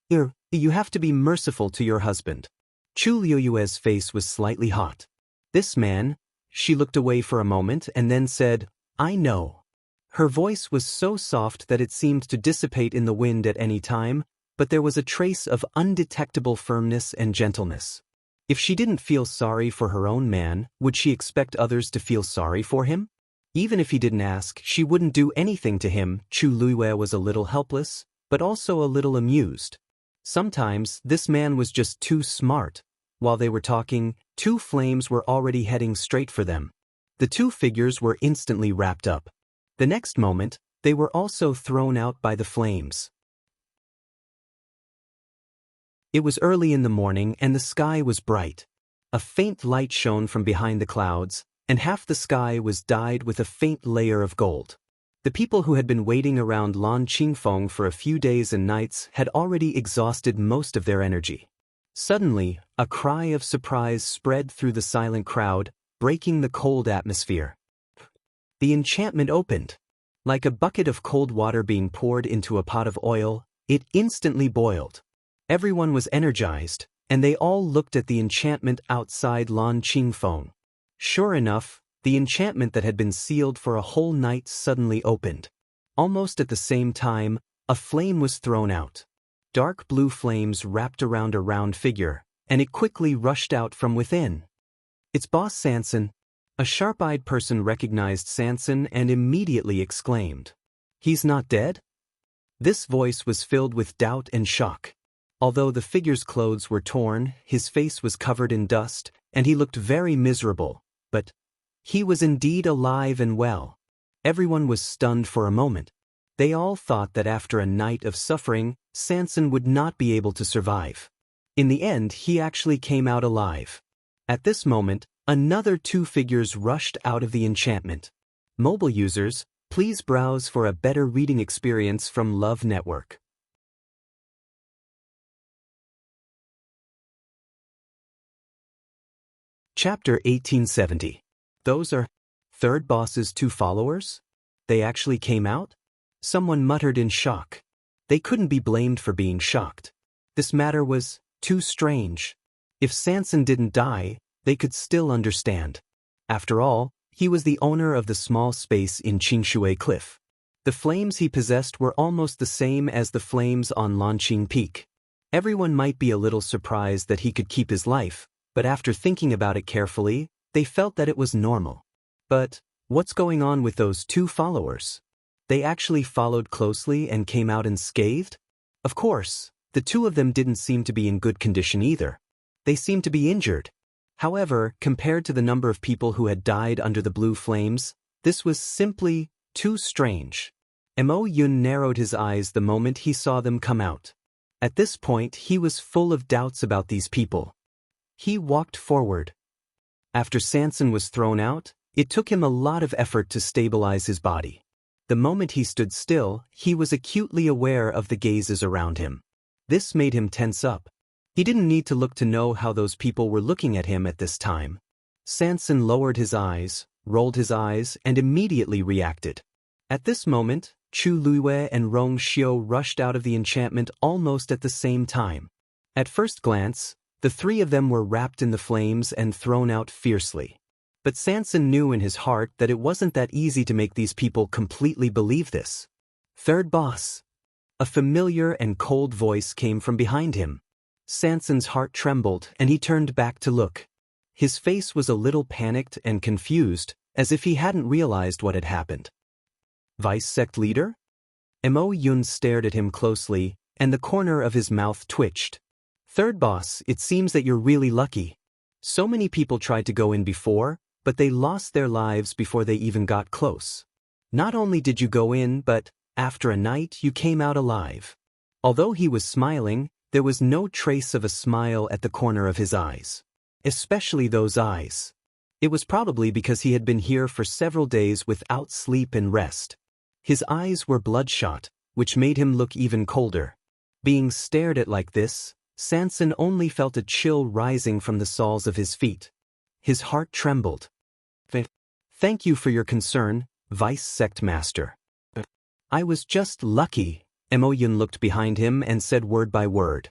You have to be merciful to your husband." Chu Luiwei's face was slightly hot. "This man," she looked away for a moment and then said, "I know." Her voice was so soft that it seemed to dissipate in the wind at any time, but there was a trace of undetectable firmness and gentleness. If she didn't feel sorry for her own man, would she expect others to feel sorry for him? Even if he didn't ask, she wouldn't do anything to him. Chu Luiwei was a little helpless, but also a little amused. Sometimes, this man was just too smart. While they were talking, two flames were already heading straight for them. The two figures were instantly wrapped up. The next moment, they were also thrown out by the flames. It was early in the morning and the sky was bright. A faint light shone from behind the clouds, and half the sky was dyed with a faint layer of gold. The people who had been waiting around Lan Qingfeng for a few days and nights had already exhausted most of their energy. Suddenly, a cry of surprise spread through the silent crowd, breaking the cold atmosphere. The enchantment opened. Like a bucket of cold water being poured into a pot of oil, it instantly boiled. Everyone was energized, and they all looked at the enchantment outside Lan Qingfeng. Sure enough, the enchantment that had been sealed for a whole night suddenly opened. Almost at the same time, a flame was thrown out. Dark blue flames wrapped around a round figure, and it quickly rushed out from within. "It's Boss Sanson." A sharp-eyed person recognized Sanson and immediately exclaimed, "He's not dead?" This voice was filled with doubt and shock. Although the figure's clothes were torn, his face was covered in dust, and he looked very miserable, but he was indeed alive and well. Everyone was stunned for a moment. They all thought that after a night of suffering, Sanson would not be able to survive. In the end, he actually came out alive. At this moment, another two figures rushed out of the enchantment. Mobile users, please browse for a better reading experience from Love Network. Chapter 1870. Those are third boss's two followers? They actually came out? Someone muttered in shock. They couldn't be blamed for being shocked. This matter was too strange. If Sanson didn't die, they could still understand. After all, he was the owner of the small space in Qingshui Cliff. The flames he possessed were almost the same as the flames on Lanqing Peak. Everyone might be a little surprised that he could keep his life, but after thinking about it carefully, they felt that it was normal. But what's going on with those two followers? They actually followed closely and came out unscathed? Of course, the two of them didn't seem to be in good condition either. They seemed to be injured. However, compared to the number of people who had died under the blue flames, this was simply too strange. Mo Yun narrowed his eyes the moment he saw them come out. At this point, he was full of doubts about these people. He walked forward. After Sanson was thrown out, it took him a lot of effort to stabilize his body. The moment he stood still, he was acutely aware of the gazes around him. This made him tense up. He didn't need to look to know how those people were looking at him at this time. Sanson lowered his eyes, rolled his eyes, and immediately reacted. At this moment, Chu Luiwei and Rong Xiu rushed out of the enchantment almost at the same time. At first glance, the three of them were wrapped in the flames and thrown out fiercely. But Sanson knew in his heart that it wasn't that easy to make these people completely believe this. "Third boss." A familiar and cold voice came from behind him. Sanson's heart trembled and he turned back to look. His face was a little panicked and confused, as if he hadn't realized what had happened. "Vice sect leader?" Mo Yun stared at him closely, and the corner of his mouth twitched. "Third boss, it seems that you're really lucky. So many people tried to go in before, but they lost their lives before they even got close. Not only did you go in, but after a night you came out alive." Although he was smiling, there was no trace of a smile at the corner of his eyes. Especially those eyes. It was probably because he had been here for several days without sleep and rest. His eyes were bloodshot, which made him look even colder. Being stared at like this, Sanson only felt a chill rising from the soles of his feet. His heart trembled. "Thank you for your concern, Vice Sect Master. I was just lucky." Mo Yun looked behind him and said word by word.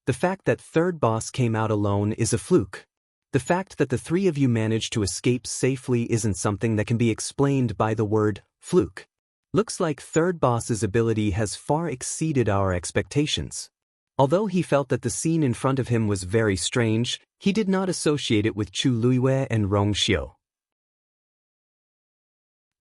"The fact that third boss came out alone is a fluke. The fact that the three of you managed to escape safely isn't something that can be explained by the word fluke. Looks like third boss's ability has far exceeded our expectations." Although he felt that the scene in front of him was very strange, he did not associate it with Chu Luiwei and Rong Xiu.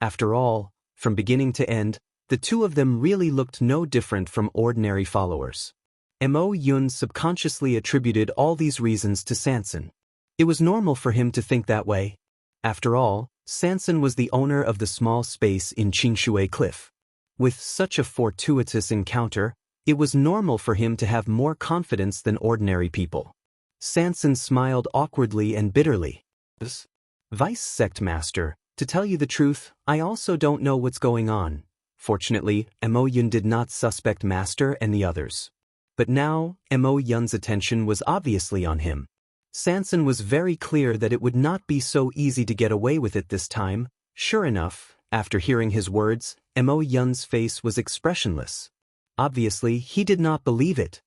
After all, from beginning to end, the two of them really looked no different from ordinary followers. Mo Yun subconsciously attributed all these reasons to Sanson. It was normal for him to think that way. After all, Sanson was the owner of the small space in Qingshui Cliff. With such a fortuitous encounter, it was normal for him to have more confidence than ordinary people. Sanson smiled awkwardly and bitterly. "Vice Sect Master, to tell you the truth, I also don't know what's going on." Fortunately, Mo Yun did not suspect Master and the others. But now, Mo Yun's attention was obviously on him. Sanson was very clear that it would not be so easy to get away with it this time. Sure enough, after hearing his words, Mo Yun's face was expressionless. Obviously, he did not believe it.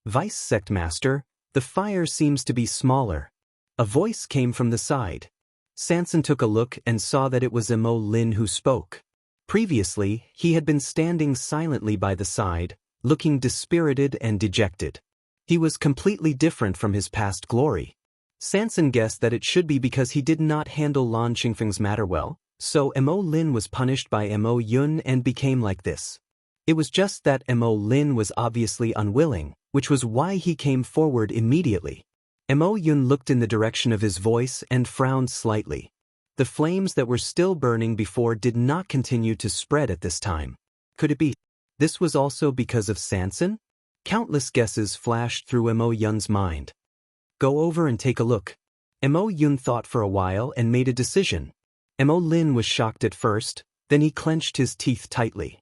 "Vice Sect Master, the fire seems to be smaller." A voice came from the side. Sanson took a look and saw that it was Mo Lin who spoke. Previously, he had been standing silently by the side, looking dispirited and dejected. He was completely different from his past glory. Xianxia guessed that it should be because he did not handle Lan Qingfeng's matter well, so Mo Lin was punished by Mo Yun and became like this. It was just that Mo Lin was obviously unwilling, which was why he came forward immediately. Mo Yun looked in the direction of his voice and frowned slightly. The flames that were still burning before did not continue to spread at this time. Could it be this was also because of Xianxia? Countless guesses flashed through Mo Yun's mind. Go over and take a look. Mo Yun thought for a while and made a decision. Mo Lin was shocked at first, then he clenched his teeth tightly.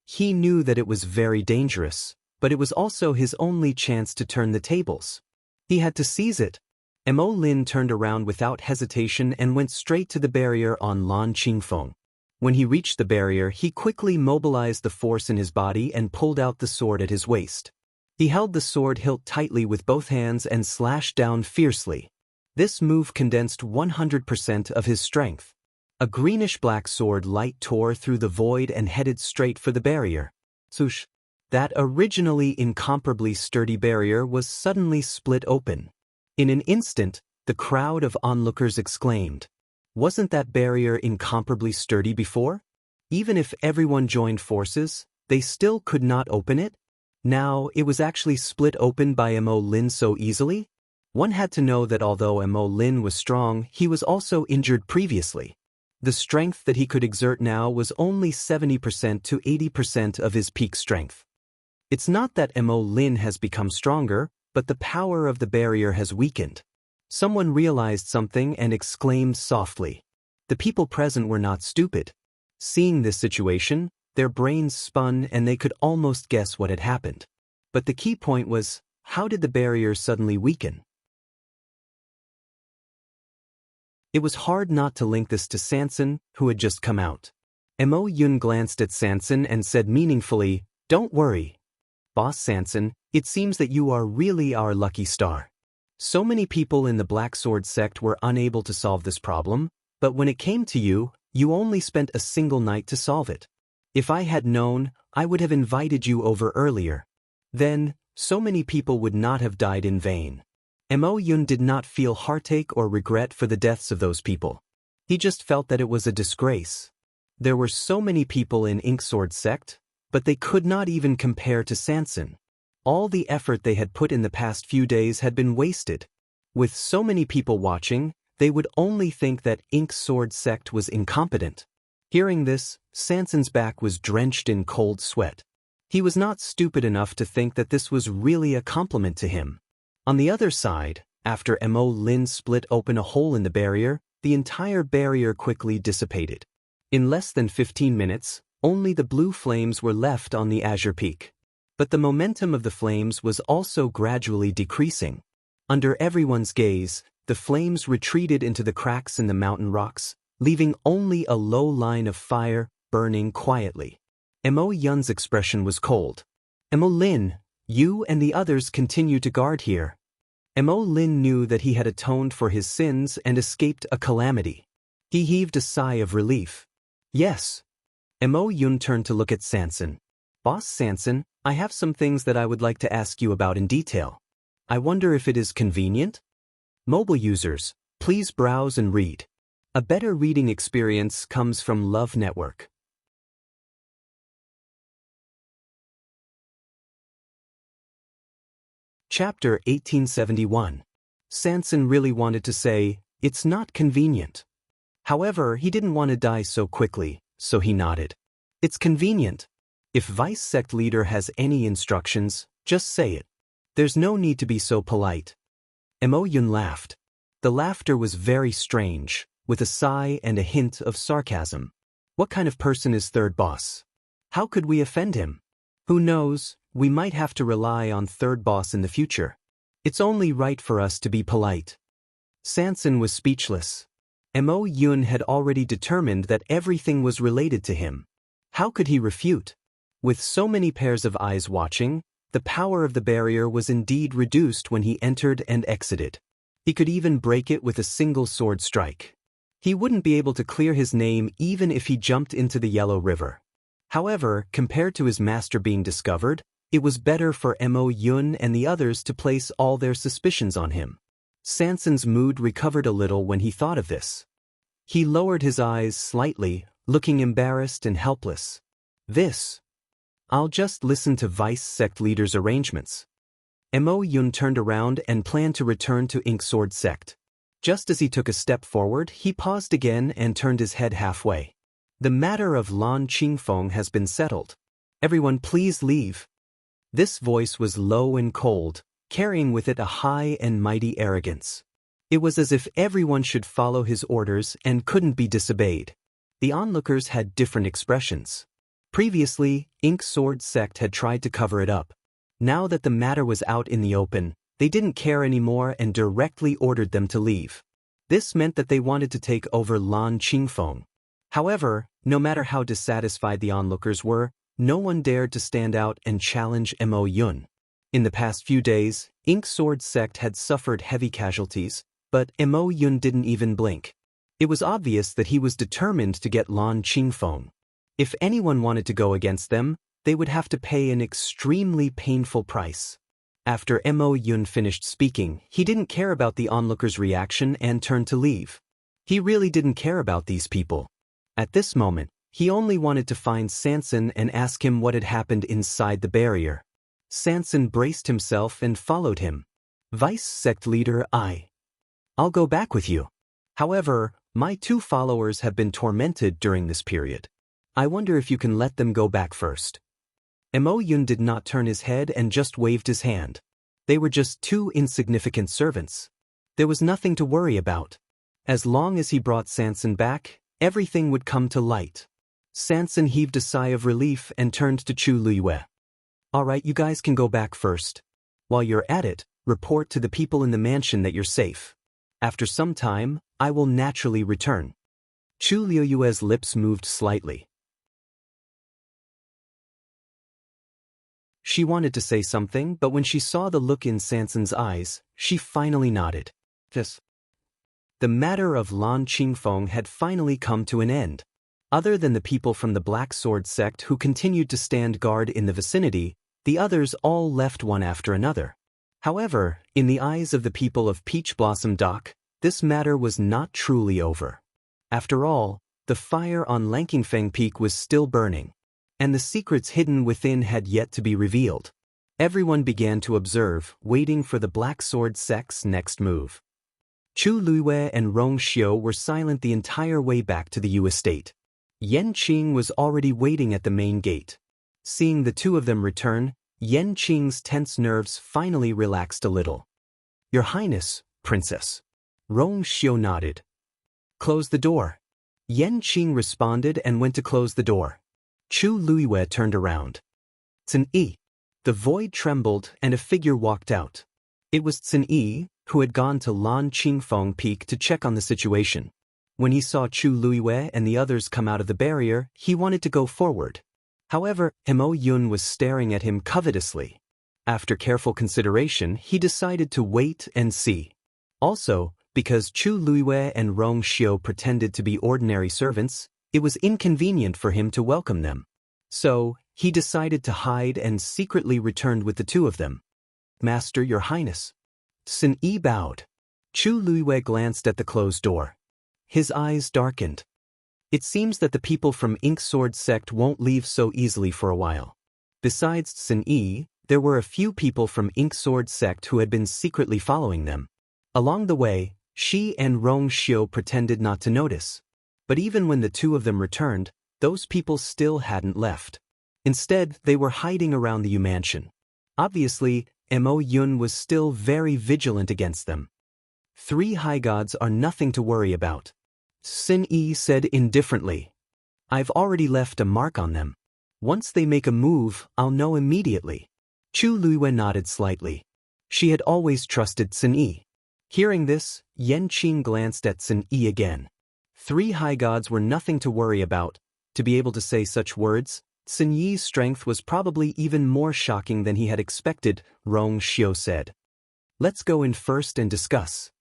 He knew that it was very dangerous, but it was also his only chance to turn the tables. He had to seize it. Mo Lin turned around without hesitation and went straight to the barrier on Lan Qingfeng. When he reached the barrier, he quickly mobilized the force in his body and pulled out the sword at his waist. He held the sword hilt tightly with both hands and slashed down fiercely. This move condensed 100% of his strength. A greenish-black sword light tore through the void and headed straight for the barrier. Swoosh! That originally incomparably sturdy barrier was suddenly split open. In an instant, the crowd of onlookers exclaimed, "Wasn't that barrier incomparably sturdy before? Even if everyone joined forces, they still could not open it? Now it was actually split open by Mo Lin so easily?" One had to know that although Mo Lin was strong, he was also injured previously. The strength that he could exert now was only 70% to 80% of his peak strength. It's not that Mo Lin has become stronger, but the power of the barrier has weakened. Someone realized something and exclaimed softly. The people present were not stupid. Seeing this situation, their brains spun and they could almost guess what had happened. But the key point was, how did the barrier suddenly weaken? It was hard not to link this to Xianxia, who had just come out. Mo Yun glanced at Xianxia and said meaningfully, "Don't worry. Boss Xianxia, it seems that you are really our lucky star. So many people in the Black Sword sect were unable to solve this problem, but when it came to you, you only spent a single night to solve it. If I had known, I would have invited you over earlier. Then, so many people would not have died in vain." Mo Yun did not feel heartache or regret for the deaths of those people. He just felt that it was a disgrace. There were so many people in Inksword sect, but they could not even compare to Xianxia. All the effort they had put in the past few days had been wasted. With so many people watching, they would only think that Inksword sect was incompetent. Hearing this, Xianxia's back was drenched in cold sweat. He was not stupid enough to think that this was really a compliment to him. On the other side, after Mo Lin split open a hole in the barrier, the entire barrier quickly dissipated. In less than 15 minutes, only the blue flames were left on the azure peak. But the momentum of the flames was also gradually decreasing. Under everyone's gaze, the flames retreated into the cracks in the mountain rocks, leaving only a low line of fire burning quietly. Mo Yun's expression was cold. "Mo Lin, you and the others continue to guard here." Mo Lin knew that he had atoned for his sins and escaped a calamity. He heaved a sigh of relief. "Yes." Mo Yun turned to look at Xianxia. "Boss Xianxia, I have some things that I would like to ask you about in detail. I wonder if it is convenient?" Mobile users, please browse and read. A better reading experience comes from Love Network. Chapter 1871. Xianxia really wanted to say, "It's not convenient." However, he didn't want to die so quickly, so he nodded. "It's convenient. If Vice Sect Leader has any instructions, just say it. There's no need to be so polite." Mo Yun laughed. The laughter was very strange, with a sigh and a hint of sarcasm. What kind of person is Third Boss? How could we offend him? Who knows, we might have to rely on Third Boss in the future. It's only right for us to be polite. Xianxia was speechless. Mo Yun had already determined that everything was related to him. How could he refute? With so many pairs of eyes watching, the power of the barrier was indeed reduced when he entered and exited. He could even break it with a single sword strike. He wouldn't be able to clear his name even if he jumped into the Yellow River. However, compared to his master being discovered, it was better for Mo Yun and the others to place all their suspicions on him. Sanson's mood recovered a little when he thought of this. He lowered his eyes slightly, looking embarrassed and helpless. I'll just listen to vice sect leader's arrangements. Mo Yun turned around and planned to return to Ink Sword sect. Just as he took a step forward, he paused again and turned his head halfway. The matter of Lan Qingfeng has been settled. Everyone please leave. This voice was low and cold, carrying with it a high and mighty arrogance. It was as if everyone should follow his orders and couldn't be disobeyed. The onlookers had different expressions. Previously, Ink Sword sect had tried to cover it up. Now that the matter was out in the open, they didn't care anymore and directly ordered them to leave. This meant that they wanted to take over Lan Qingfeng. However, no matter how dissatisfied the onlookers were, no one dared to stand out and challenge Mo Yun. In the past few days, Ink Sword sect had suffered heavy casualties, but Mo Yun didn't even blink. It was obvious that he was determined to get Lan Qingfeng. If anyone wanted to go against them, they would have to pay an extremely painful price. After Mo Yun finished speaking, he didn't care about the onlookers' reaction and turned to leave. He really didn't care about these people. At this moment, he only wanted to find Sanson and ask him what had happened inside the barrier. Sanson braced himself and followed him. Vice sect leader, I'll go back with you. However, my 2 followers have been tormented during this period. I wonder if you can let them go back first. Mo Yun did not turn his head and just waved his hand. They were just 2 insignificant servants. There was nothing to worry about. As long as he brought Sanson back, everything would come to light. Sanson heaved a sigh of relief and turned to Chu Luiyue. All right, you guys can go back first. While you're at it, report to the people in the mansion that you're safe. After some time, I will naturally return. Chu Luiyue's lips moved slightly. She wanted to say something, but when she saw the look in Sanson's eyes, she finally nodded. Yes. The matter of Lan Qingfeng had finally come to an end. Other than the people from the Black Sword sect who continued to stand guard in the vicinity, the others all left one after another. However, in the eyes of the people of Peach Blossom Dock, this matter was not truly over. After all, the fire on Lankingfeng Peak was still burning, and the secrets hidden within had yet to be revealed. Everyone began to observe, waiting for the Black Sword sect's next move. Chu Luiyue and Rong Xiu were silent the entire way back to the Yu estate. Yan Qing was already waiting at the main gate. Seeing the 2 of them return, Yan Qing's tense nerves finally relaxed a little. Your Highness, Princess. Rong Xiu nodded. Close the door. Yan Qing responded and went to close the door. Chu Luiyue turned around. Cin Yi. The void trembled and a figure walked out. It was Cin Yi, who had gone to Lan Qingfeng Peak to check on the situation. When he saw Chu Luiyue and the others come out of the barrier, he wanted to go forward. However, Mo Yun was staring at him covetously. After careful consideration, he decided to wait and see. Also, because Chu Luiyue and Rong Xiu pretended to be ordinary servants, it was inconvenient for him to welcome them. So, he decided to hide and secretly returned with the 2 of them. Master, Your Highness. Cin Yi bowed. Chu Luiyue glanced at the closed door. His eyes darkened. It seems that the people from Ink Sword sect won't leave so easily for a while. Besides Cin Yi, there were a few people from Ink Sword sect who had been secretly following them. Along the way, Shi and Rong Xiu pretended not to notice. But even when the 2 of them returned, those people still hadn't left. Instead, they were hiding around the Yu mansion. Obviously, Mo Yun was still very vigilant against them. 3 high gods are nothing to worry about. Cin Yi said indifferently. I've already left a mark on them. Once they make a move, I'll know immediately. Chu Luiyue nodded slightly. She had always trusted Cin Yi. Hearing this, Yan Qing glanced at Cin Yi again. 3 high gods were nothing to worry about. To be able to say such words, Cin Yi's strength was probably even more shocking than he had expected, Rong Xiu said. Let's go in first and discuss.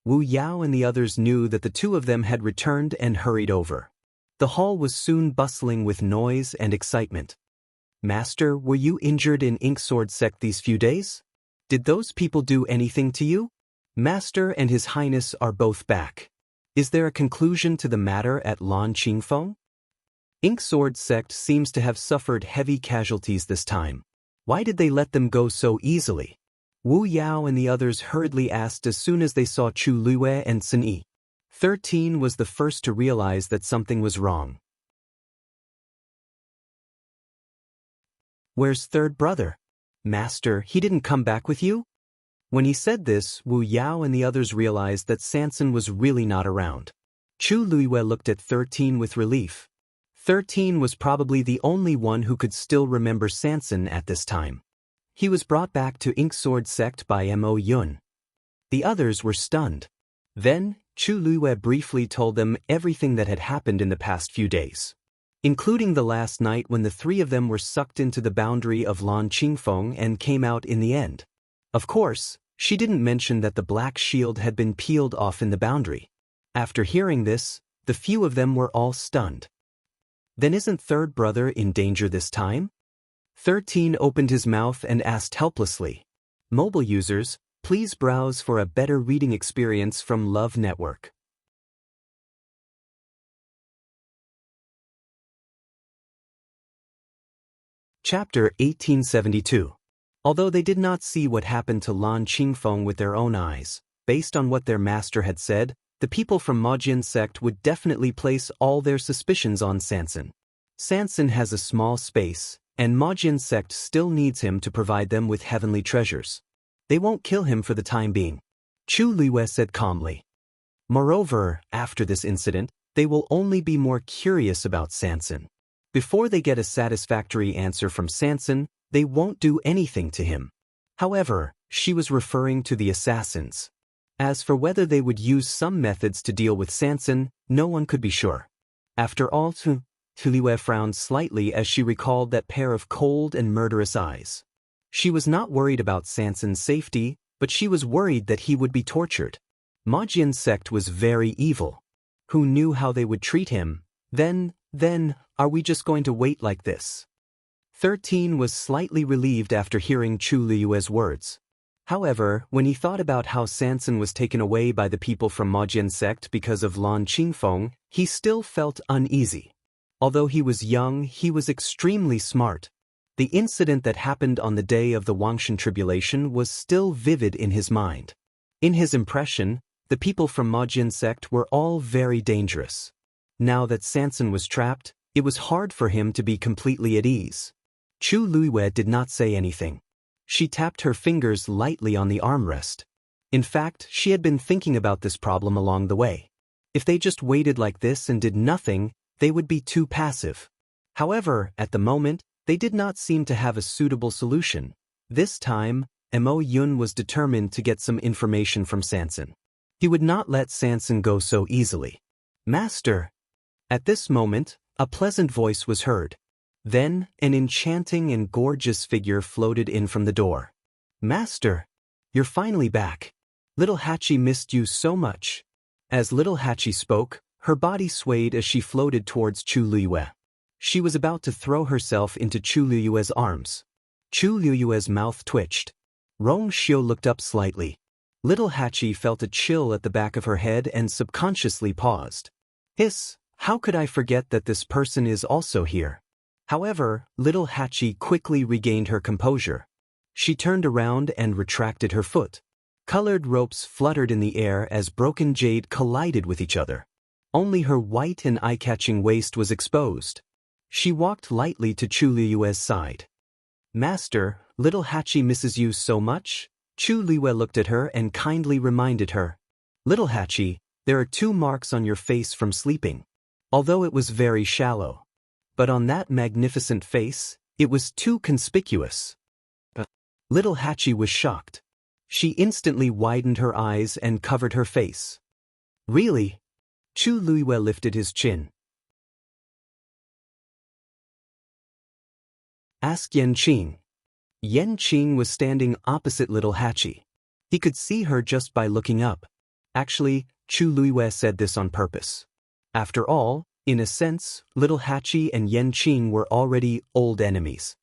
Wu Yao and the others knew that the 2 of them had returned and hurried over. The hall was soon bustling with noise and excitement. "Master, were you injured in Inksword sect these few days? Did those people do anything to you? Master and His Highness are both back. Is there a conclusion to the matter at Lan Qingfeng? Inksword sect seems to have suffered heavy casualties this time. Why did they let them go so easily?" Wu Yao and the others hurriedly asked as soon as they saw Chu Luiyue and Sun Yi. 13 was the first to realize that something was wrong. "Where's third brother? Master, he didn't come back with you?" When he said this, Wu Yao and the others realized that Sanson was really not around. Chu Luiyue looked at 13 with relief. 13 was probably the only one who could still remember Sanson at this time. He was brought back to Inksword sect by Mo Yun. The others were stunned. Then, Chu Luiyue briefly told them everything that had happened in the past few days, including the last night when the three of them were sucked into the boundary of Lan Qingfeng and came out in the end. Of course, she didn't mention that the black shield had been peeled off in the boundary. After hearing this, the few of them were all stunned. Then isn't third brother in danger this time? 13 opened his mouth and asked helplessly. Mobile users, please browse for a better reading experience from Love Network. Chapter 1872. Although they did not see what happened to Lan Qingfeng with their own eyes, based on what their master had said, the people from Mojian sect would definitely place all their suspicions on Sanson. Sanson has a small space, and Mojian sect still needs him to provide them with heavenly treasures. They won't kill him for the time being, Chu Luiyue said calmly. Moreover, after this incident, they will only be more curious about Sanson. Before they get a satisfactory answer from Sanson, they won't do anything to him. However, she was referring to the assassins. As for whether they would use some methods to deal with Sanson, no one could be sure. After all, Chu Luiyue frowned slightly as she recalled that pair of cold and murderous eyes. She was not worried about Sanson's safety, but she was worried that he would be tortured. Mojian sect was very evil. Who knew how they would treat him? Then, are we just going to wait like this? 13 was slightly relieved after hearing Chu Luiyue's words. However, when he thought about how Sanson was taken away by the people from Mojian sect because of Lan Qingfeng, he still felt uneasy. Although he was young, he was extremely smart. The incident that happened on the day of the Wangshan tribulation was still vivid in his mind. In his impression, the people from Mojian sect were all very dangerous. Now that Sanson was trapped, it was hard for him to be completely at ease. Chu Luiyue did not say anything. She tapped her fingers lightly on the armrest. In fact, she had been thinking about this problem along the way. If they just waited like this and did nothing, they would be too passive. However, at the moment, they did not seem to have a suitable solution. This time, Mo Yun was determined to get some information from Sanson. He would not let Sanson go so easily. "Master!" At this moment, a pleasant voice was heard. Then, an enchanting and gorgeous figure floated in from the door. "Master! You're finally back. Little Hachi missed you so much." As Little Hachi spoke, her body swayed as she floated towards Chu Luiyue. She was about to throw herself into Chu Luiyue's arms. Chu Luiyue's mouth twitched. Rong Xiu looked up slightly. Little Hachi felt a chill at the back of her head and subconsciously paused. "Hiss, how could I forget that this person is also here?" However, Little Hachi quickly regained her composure. She turned around and retracted her foot. Colored ropes fluttered in the air as broken jade collided with each other. Only her white and eye-catching waist was exposed. She walked lightly to Chu Luiyue's side. "Master, Little Hachi misses you so much?" Chu Luiyue looked at her and kindly reminded her. "Little Hachi, there are 2 marks on your face from sleeping." Although it was very shallow. But on that magnificent face, it was too conspicuous. Little Hachi was shocked. She instantly widened her eyes and covered her face. "Really?" Chu Luiyue lifted his chin. Asked Yanqing. Yanqing was standing opposite Little Hachi. He could see her just by looking up. Actually, Chu Luiyue said this on purpose. After all, In a sense, little Hachi and Yanqing were already old enemies.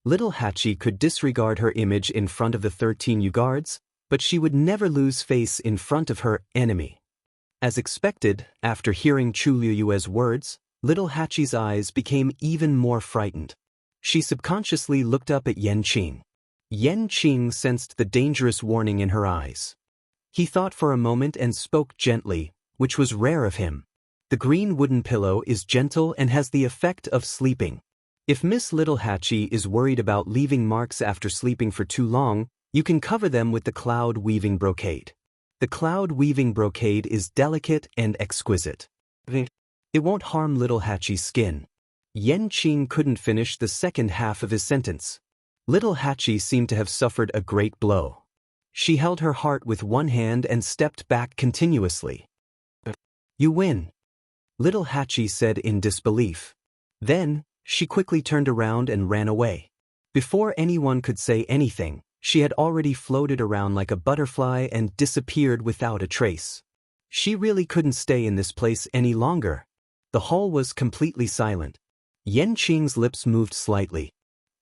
Little Hachi could disregard her image in front of the 13 guards, but she would never lose face in front of her enemy. As expected, after hearing Chu Liyue's words, little Hachi's eyes became even more frightened. She subconsciously looked up at Yanqing. Yanqing sensed the dangerous warning in her eyes. He thought for a moment and spoke gently, which was rare of him. The green wooden pillow is gentle and has the effect of sleeping. If Miss Little Hachi is worried about leaving marks after sleeping for too long, you can cover them with the cloud weaving brocade. The cloud weaving brocade is delicate and exquisite. It won't harm Little Hachi's skin. Yanqing couldn't finish the second half of his sentence. Little Hachi seemed to have suffered a great blow. She held her heart with one hand and stepped back continuously. You win, Little Hachi said in disbelief. Then, she quickly turned around and ran away. Before anyone could say anything, she had already floated around like a butterfly and disappeared without a trace. She really couldn't stay in this place any longer. The hall was completely silent. Yanqing's lips moved slightly.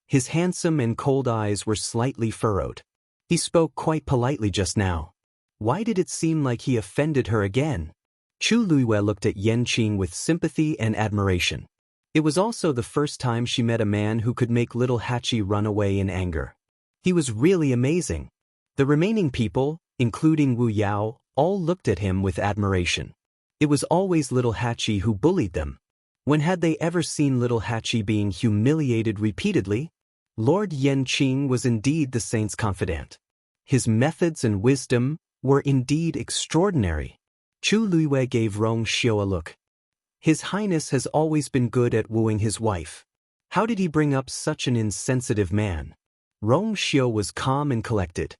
His handsome and cold eyes were slightly furrowed. He spoke quite politely just now. Why did it seem like he offended her again? Chu Liyue looked at Yanqing with sympathy and admiration. It was also the first time she met a man who could make little Hachi run away in anger. He was really amazing. The remaining people, including Wu Yao, all looked at him with admiration. It was always little Hachi who bullied them. When had they ever seen little Hachi being humiliated repeatedly? Lord Yanqing was indeed the saint's confidant. His methods and wisdom were indeed extraordinary. Chu Liyue gave Rong Xiu a look. His Highness has always been good at wooing his wife. How did he bring up such an insensitive man? Rong Xiu was calm and collected.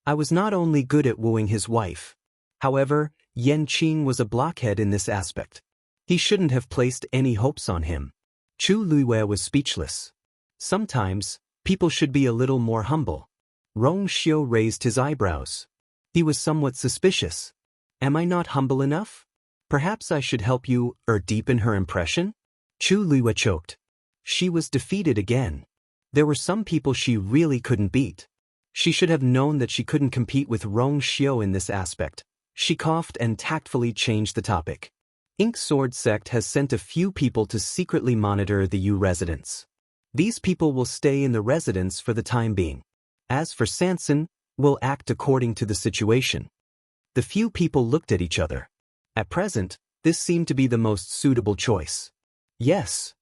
I was not only good at wooing his wife. However, Yanqing was a blockhead in this aspect. He shouldn't have placed any hopes on him. Chu Liyue was speechless. Sometimes, people should be a little more humble. Rong Xiu raised his eyebrows. He was somewhat suspicious. Am I not humble enough? Perhaps I should help you deepen her impression? Chu Liyue choked. She was defeated again. There were some people she really couldn't beat. She should have known that she couldn't compete with Rong Xiu in this aspect. She coughed and tactfully changed the topic. Ink Sword Sect has sent a few people to secretly monitor the Yu residence. These people will stay in the residence for the time being. As for Sanson, we'll act according to the situation. The few people looked at each other. At present, this seemed to be the most suitable choice. Yes.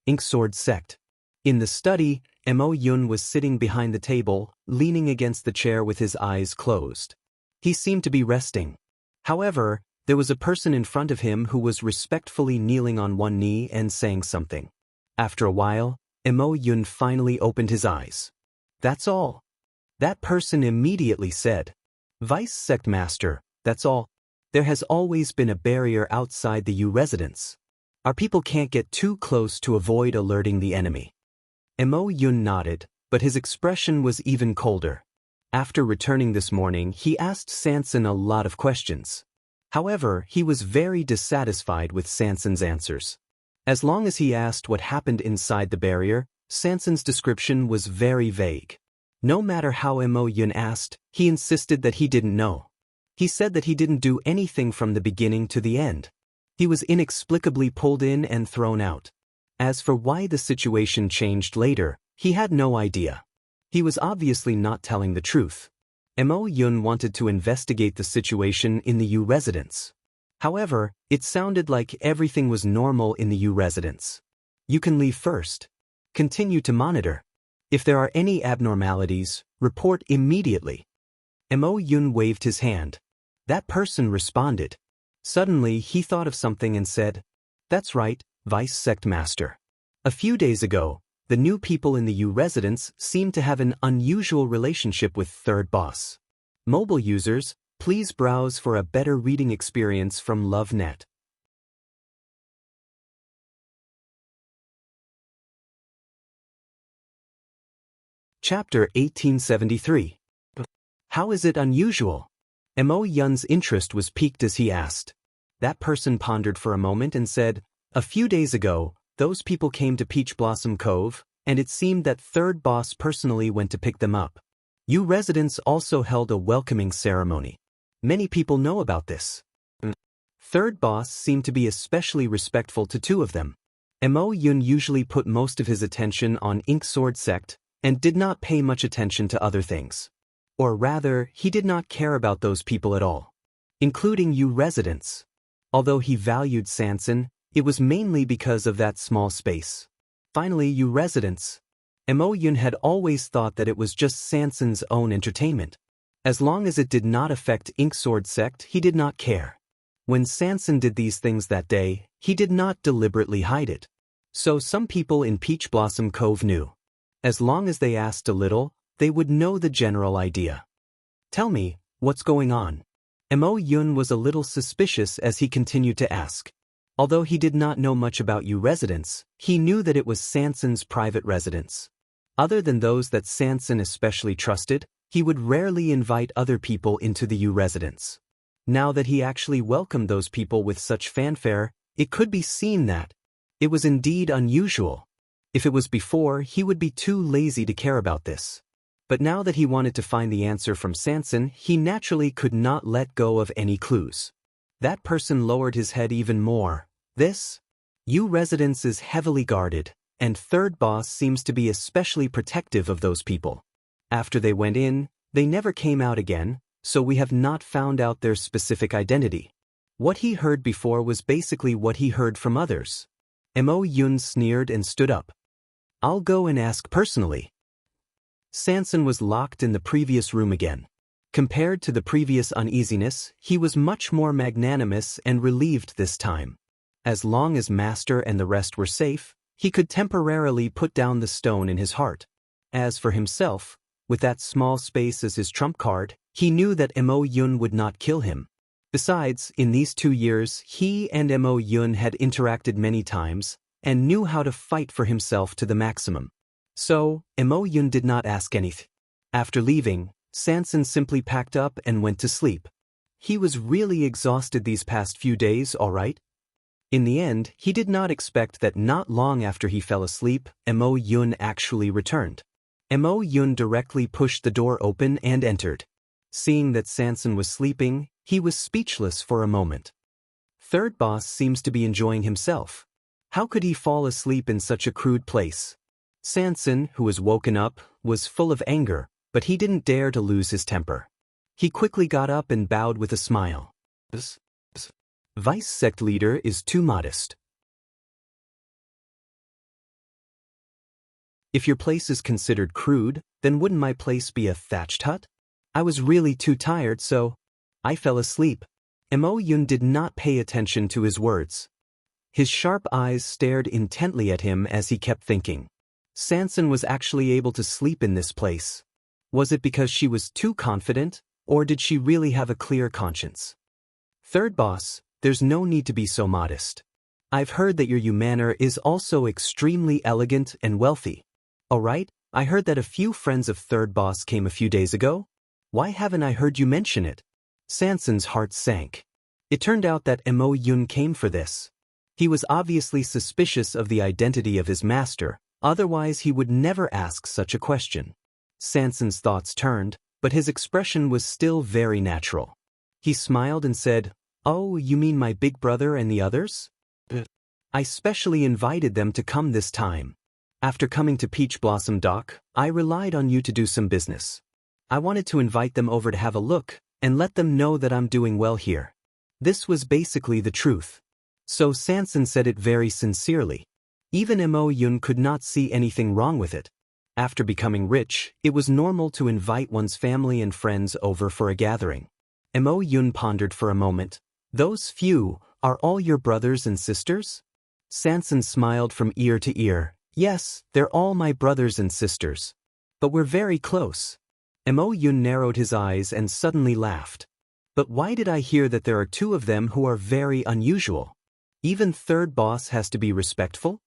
Ink Sword Sect. In the study, Mo Yun was sitting behind the table, leaning against the chair with his eyes closed. He seemed to be resting. However, there was a person in front of him who was respectfully kneeling on one knee and saying something. After a while, Mo Yun finally opened his eyes. That's all. That person immediately said, Vice Sect Master, that's all. There has always been a barrier outside the Yu residence. Our people can't get too close to avoid alerting the enemy. Mo Yun nodded, but his expression was even colder. After returning this morning, he asked Sanson a lot of questions. However, he was very dissatisfied with Sanson's answers. As long as he asked what happened inside the barrier, Sanson's description was very vague. No matter how Mo Yun asked, he insisted that he didn't know. He said that he didn't do anything from the beginning to the end. He was inexplicably pulled in and thrown out. As for why the situation changed later, he had no idea. He was obviously not telling the truth. Mo Yun wanted to investigate the situation in the Yu residence. However, it sounded like everything was normal in the Yu residence. You can leave first. Continue to monitor. If there are any abnormalities, report immediately. Mo Yun waved his hand. That person responded. Suddenly, he thought of something and said, That's right, Vice Sect Master. A few days ago, the new people in the Yu residence seemed to have an unusual relationship with Third Boss. Mobile users, please browse for a better reading experience from LoveNet. Chapter 1873. How is it unusual? Mo Yun's interest was piqued as he asked. That person pondered for a moment and said, "A few days ago, those people came to Peach Blossom Cove, and it seemed that third boss personally went to pick them up. You residents also held a welcoming ceremony. Many people know about this. Third boss seemed to be especially respectful to two of them. Mo Yun usually put most of his attention on Ink Sword Sect and did not pay much attention to other things. Or rather, he did not care about those people at all, including you residents. Although he valued Sanson, it was mainly because of that small space. Finally, you residents. Mo Yun had always thought that it was just Sanson's own entertainment. As long as it did not affect Ink Sword Sect, he did not care. When Sanson did these things that day, he did not deliberately hide it. So some people in Peach Blossom Cove knew. As long as they asked a little, they would know the general idea. Tell me, what's going on? Mo Yun was a little suspicious as he continued to ask. Although he did not know much about you residents, he knew that it was Sanson's private residence. Other than those that Sanson especially trusted, he would rarely invite other people into the U residence. Now that he actually welcomed those people with such fanfare, it could be seen that it was indeed unusual. If it was before, he would be too lazy to care about this. But now that he wanted to find the answer from Sanson, he naturally could not let go of any clues. That person lowered his head even more. This U residence is heavily guarded, and third boss seems to be especially protective of those people. After they went in, they never came out again, so we have not found out their specific identity. What he heard before was basically what he heard from others. Mo Yun sneered and stood up. I'll go and ask personally. Sanson was locked in the previous room again. Compared to the previous uneasiness, he was much more magnanimous and relieved this time. As long as Master and the rest were safe, he could temporarily put down the stone in his heart. As for himself, with that small space as his trump card, he knew that Mo Yun would not kill him. Besides, in these 2 years, he and Mo Yun had interacted many times and knew how to fight for himself to the maximum. So, Mo Yun did not ask anything. After leaving, Sanson simply packed up and went to sleep. He was really exhausted these past few days, all right? In the end, he did not expect that not long after he fell asleep, Mo Yun actually returned. Mo Yun directly pushed the door open and entered. Seeing that Sanson was sleeping, he was speechless for a moment. Third boss seems to be enjoying himself. How could he fall asleep in such a crude place? Sanson, who was woken up, was full of anger, but he didn't dare to lose his temper. He quickly got up and bowed with a smile. Vice sect leader is too modest. If your place is considered crude, then wouldn't my place be a thatched hut? I was really too tired, so I fell asleep. Mo Yun did not pay attention to his words. His sharp eyes stared intently at him as he kept thinking. Sanson was actually able to sleep in this place. Was it because she was too confident, or did she really have a clear conscience? Third boss, there's no need to be so modest. I've heard that your manor is also extremely elegant and wealthy. Alright, I heard that a few friends of third boss came a few days ago. Why haven't I heard you mention it? Sanson's heart sank. It turned out that Mo Yun came for this. He was obviously suspicious of the identity of his master, otherwise he would never ask such a question. Sanson's thoughts turned, but his expression was still very natural. He smiled and said, "Oh, you mean my big brother and the others? I specially invited them to come this time. After coming to Peach Blossom Dock, I relied on you to do some business. I wanted to invite them over to have a look and let them know that I'm doing well here." This was basically the truth. So Sanson said it very sincerely. Even Mo Yun could not see anything wrong with it. After becoming rich, it was normal to invite one's family and friends over for a gathering. Mo Yun pondered for a moment. Those few, are all your brothers and sisters? Sanson smiled from ear to ear. Yes, they're all my brothers and sisters. But we're very close. Mo Yun narrowed his eyes and suddenly laughed. But why did I hear that there are 2 of them who are very unusual? Even third boss has to be respectful?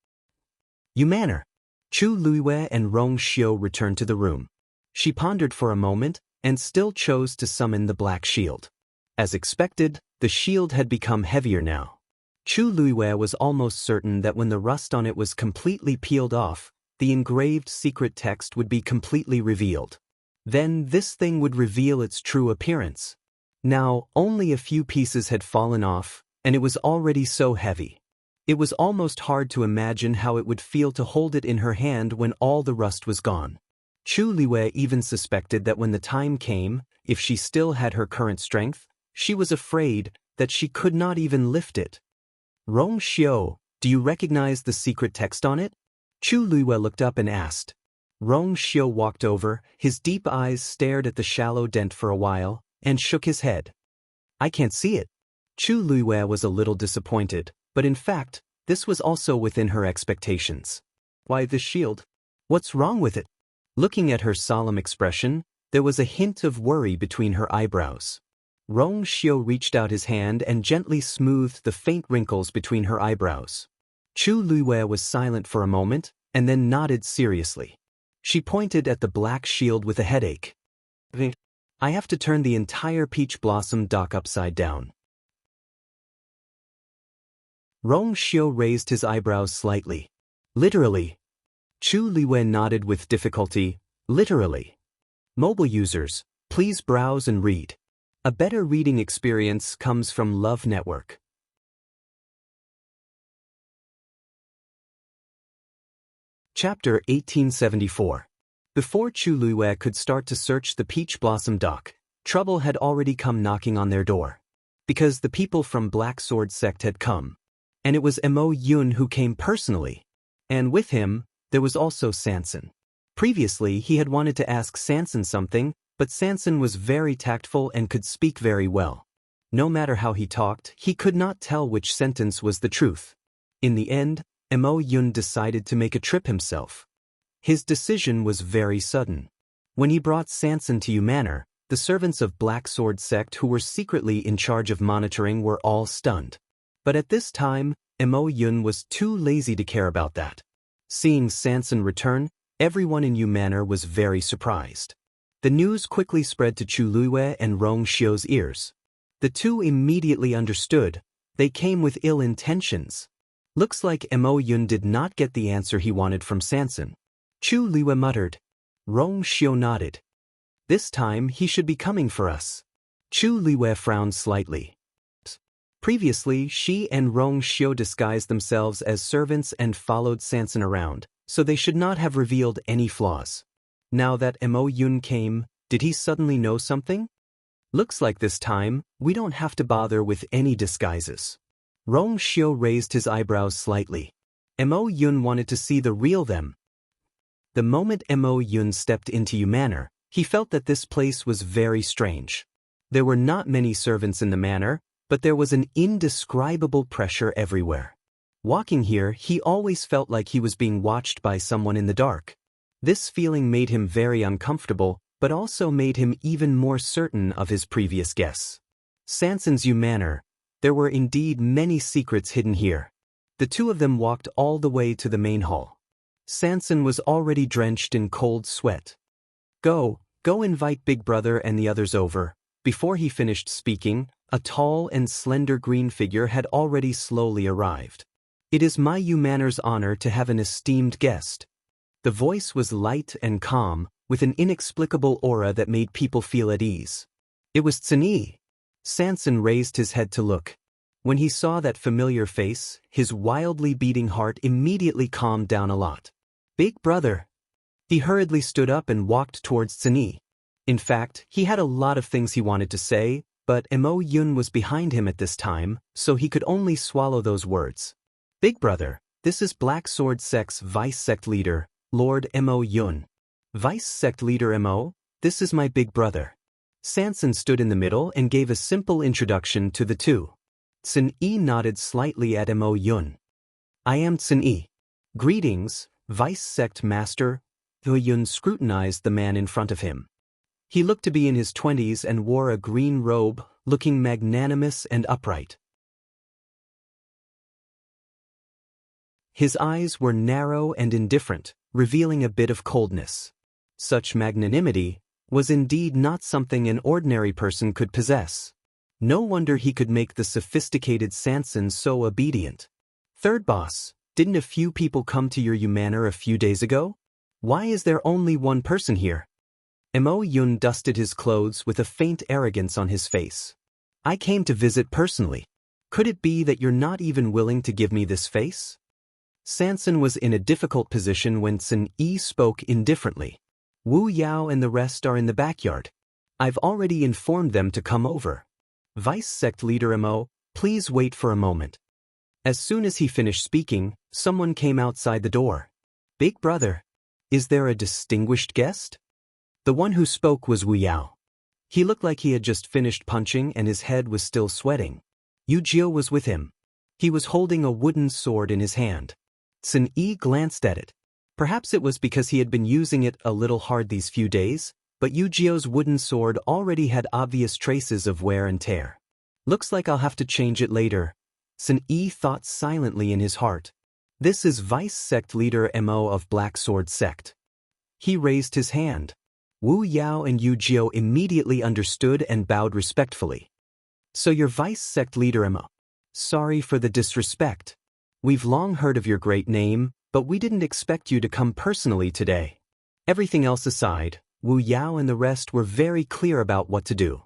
You manner. Chu Luiwei and Rong Xiu returned to the room. She pondered for a moment, and still chose to summon the black shield. As expected, the shield had become heavier now. Chu Luiwei was almost certain that when the rust on it was completely peeled off, the engraved secret text would be completely revealed. Then this thing would reveal its true appearance. Now, only a few pieces had fallen off, and it was already so heavy. It was almost hard to imagine how it would feel to hold it in her hand when all the rust was gone. Chu Luiwei even suspected that when the time came, if she still had her current strength, she was afraid that she could not even lift it. Rong Xiu, do you recognize the secret text on it? Chu Luiwei looked up and asked. Rong Xiu walked over, his deep eyes stared at the shallow dent for a while, and shook his head. I can't see it. Chu Luiwei was a little disappointed, but in fact, this was also within her expectations. Why the shield? What's wrong with it? Looking at her solemn expression, there was a hint of worry between her eyebrows. Rong Xiu reached out his hand and gently smoothed the faint wrinkles between her eyebrows. Chu Luiwei was silent for a moment, and then nodded seriously. She pointed at the black shield with a headache. I have to turn the entire peach blossom dock upside down. Rong Xiu raised his eyebrows slightly. Literally. Chu Luiwei nodded with difficulty. Literally. Mobile users, please browse and read. A better reading experience comes from Love Network. Chapter 1874. Before Chu Luiwei could start to search the Peach Blossom dock, trouble had already come knocking on their door. Because the people from Black Sword Sect had come. And it was Mo Yun who came personally. And with him, there was also Sanson. Previously, he had wanted to ask Sanson something, but Sanson was very tactful and could speak very well. No matter how he talked, he could not tell which sentence was the truth. In the end, Mo Yun decided to make a trip himself. His decision was very sudden. When he brought Sanson to Yu Manor, the servants of Black Sword Sect who were secretly in charge of monitoring were all stunned. But at this time, Mo Yun was too lazy to care about that. Seeing Sanson return, everyone in Yu Manor was very surprised. The news quickly spread to Chu Luiwei and Rong Xiu's ears. The two immediately understood. They came with ill intentions. Looks like Mo Yun did not get the answer he wanted from Sanson. Chu Luiwei muttered. Rong Xiu nodded. This time he should be coming for us. Chu Luiwei frowned slightly. Previously, she and Rong Xiu disguised themselves as servants and followed Sanson around, so they should not have revealed any flaws. Now that Mo Yun came, did he suddenly know something? Looks like this time, we don't have to bother with any disguises. Rong Xiu raised his eyebrows slightly. Mo Yun wanted to see the real them. The moment Mo Yun stepped into Yu Manor, he felt that this place was very strange. There were not many servants in the manor, but there was an indescribable pressure everywhere. Walking here, he always felt like he was being watched by someone in the dark. This feeling made him very uncomfortable, but also made him even more certain of his previous guess. Sanson's Yu Manor. There were indeed many secrets hidden here. The two of them walked all the way to the main hall. Sanson was already drenched in cold sweat. Go invite Big Brother and the others over. Before he finished speaking, a tall and slender green figure had already slowly arrived. It is my Yu Manor's honor to have an esteemed guest. The voice was light and calm, with an inexplicable aura that made people feel at ease. It was Cini. Sanson raised his head to look. When he saw that familiar face, his wildly beating heart immediately calmed down a lot. Big Brother. He hurriedly stood up and walked towards Cini. In fact, he had a lot of things he wanted to say, but Mo Yun was behind him at this time, so he could only swallow those words. Big Brother, this is Black Sword Sect's Vice Sect Leader, Lord Mo Yun. Vice Sect Leader Mo, this is my big brother. Sanson stood in the middle and gave a simple introduction to the two. Cin-Yi nodded slightly at Mo Yun. I am Cin-Yi. Greetings, Vice Sect Master. Yun scrutinized the man in front of him. He looked to be in his 20s and wore a green robe, looking magnanimous and upright. His eyes were narrow and indifferent, revealing a bit of coldness. Such magnanimity was indeed not something an ordinary person could possess. No wonder he could make the sophisticated Sanson so obedient. Third boss, didn't a few people come to your manor a few days ago? Why is there only one person here? Mo Yun dusted his clothes with a faint arrogance on his face. I came to visit personally. Could it be that you're not even willing to give me this face? Sanson was in a difficult position when Sun Yi spoke indifferently. Wu Yao and the rest are in the backyard. I've already informed them to come over. Vice Sect Leader Mo, please wait for a moment. As soon as he finished speaking, someone came outside the door. Big brother, is there a distinguished guest? The one who spoke was Wu Yao. He looked like he had just finished punching and his head was still sweating. Yu Jiu was with him. He was holding a wooden sword in his hand. Sun Yi glanced at it. Perhaps it was because he had been using it a little hard these few days, but Yu Jiu's wooden sword already had obvious traces of wear and tear. Looks like I'll have to change it later. Sun Yi thought silently in his heart. This is Vice Sect Leader Mo of Black Sword Sect. He raised his hand. Wu Yao and Yu Jiu immediately understood and bowed respectfully. So you're Vice Sect Leader Mo. Sorry for the disrespect. We've long heard of your great name, but we didn't expect you to come personally today. Everything else aside, Wu Yao and the rest were very clear about what to do.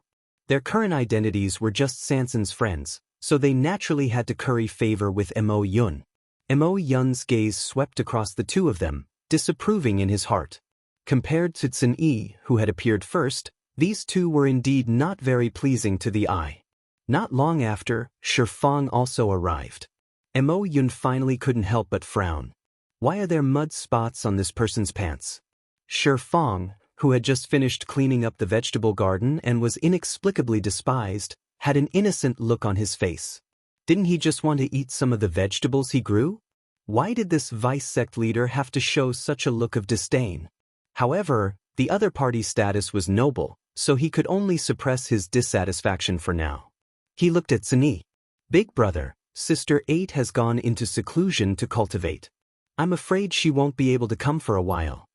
Their current identities were just Sanson's friends, so they naturally had to curry favor with Mo Yun. Mo Yun's gaze swept across the two of them, disapproving in his heart. Compared to Sun Yi, who had appeared first, these two were indeed not very pleasing to the eye. Not long after, Shifang also arrived. Mo Yun finally couldn't help but frown. Why are there mud spots on this person's pants? Shifang, who had just finished cleaning up the vegetable garden and was inexplicably despised, had an innocent look on his face. Didn't he just want to eat some of the vegetables he grew? Why did this vice sect leader have to show such a look of disdain? However, the other party's status was noble, so he could only suppress his dissatisfaction for now. He looked at Sun Yi. Big brother, Sister 8 has gone into seclusion to cultivate. I'm afraid she won't be able to come for a while.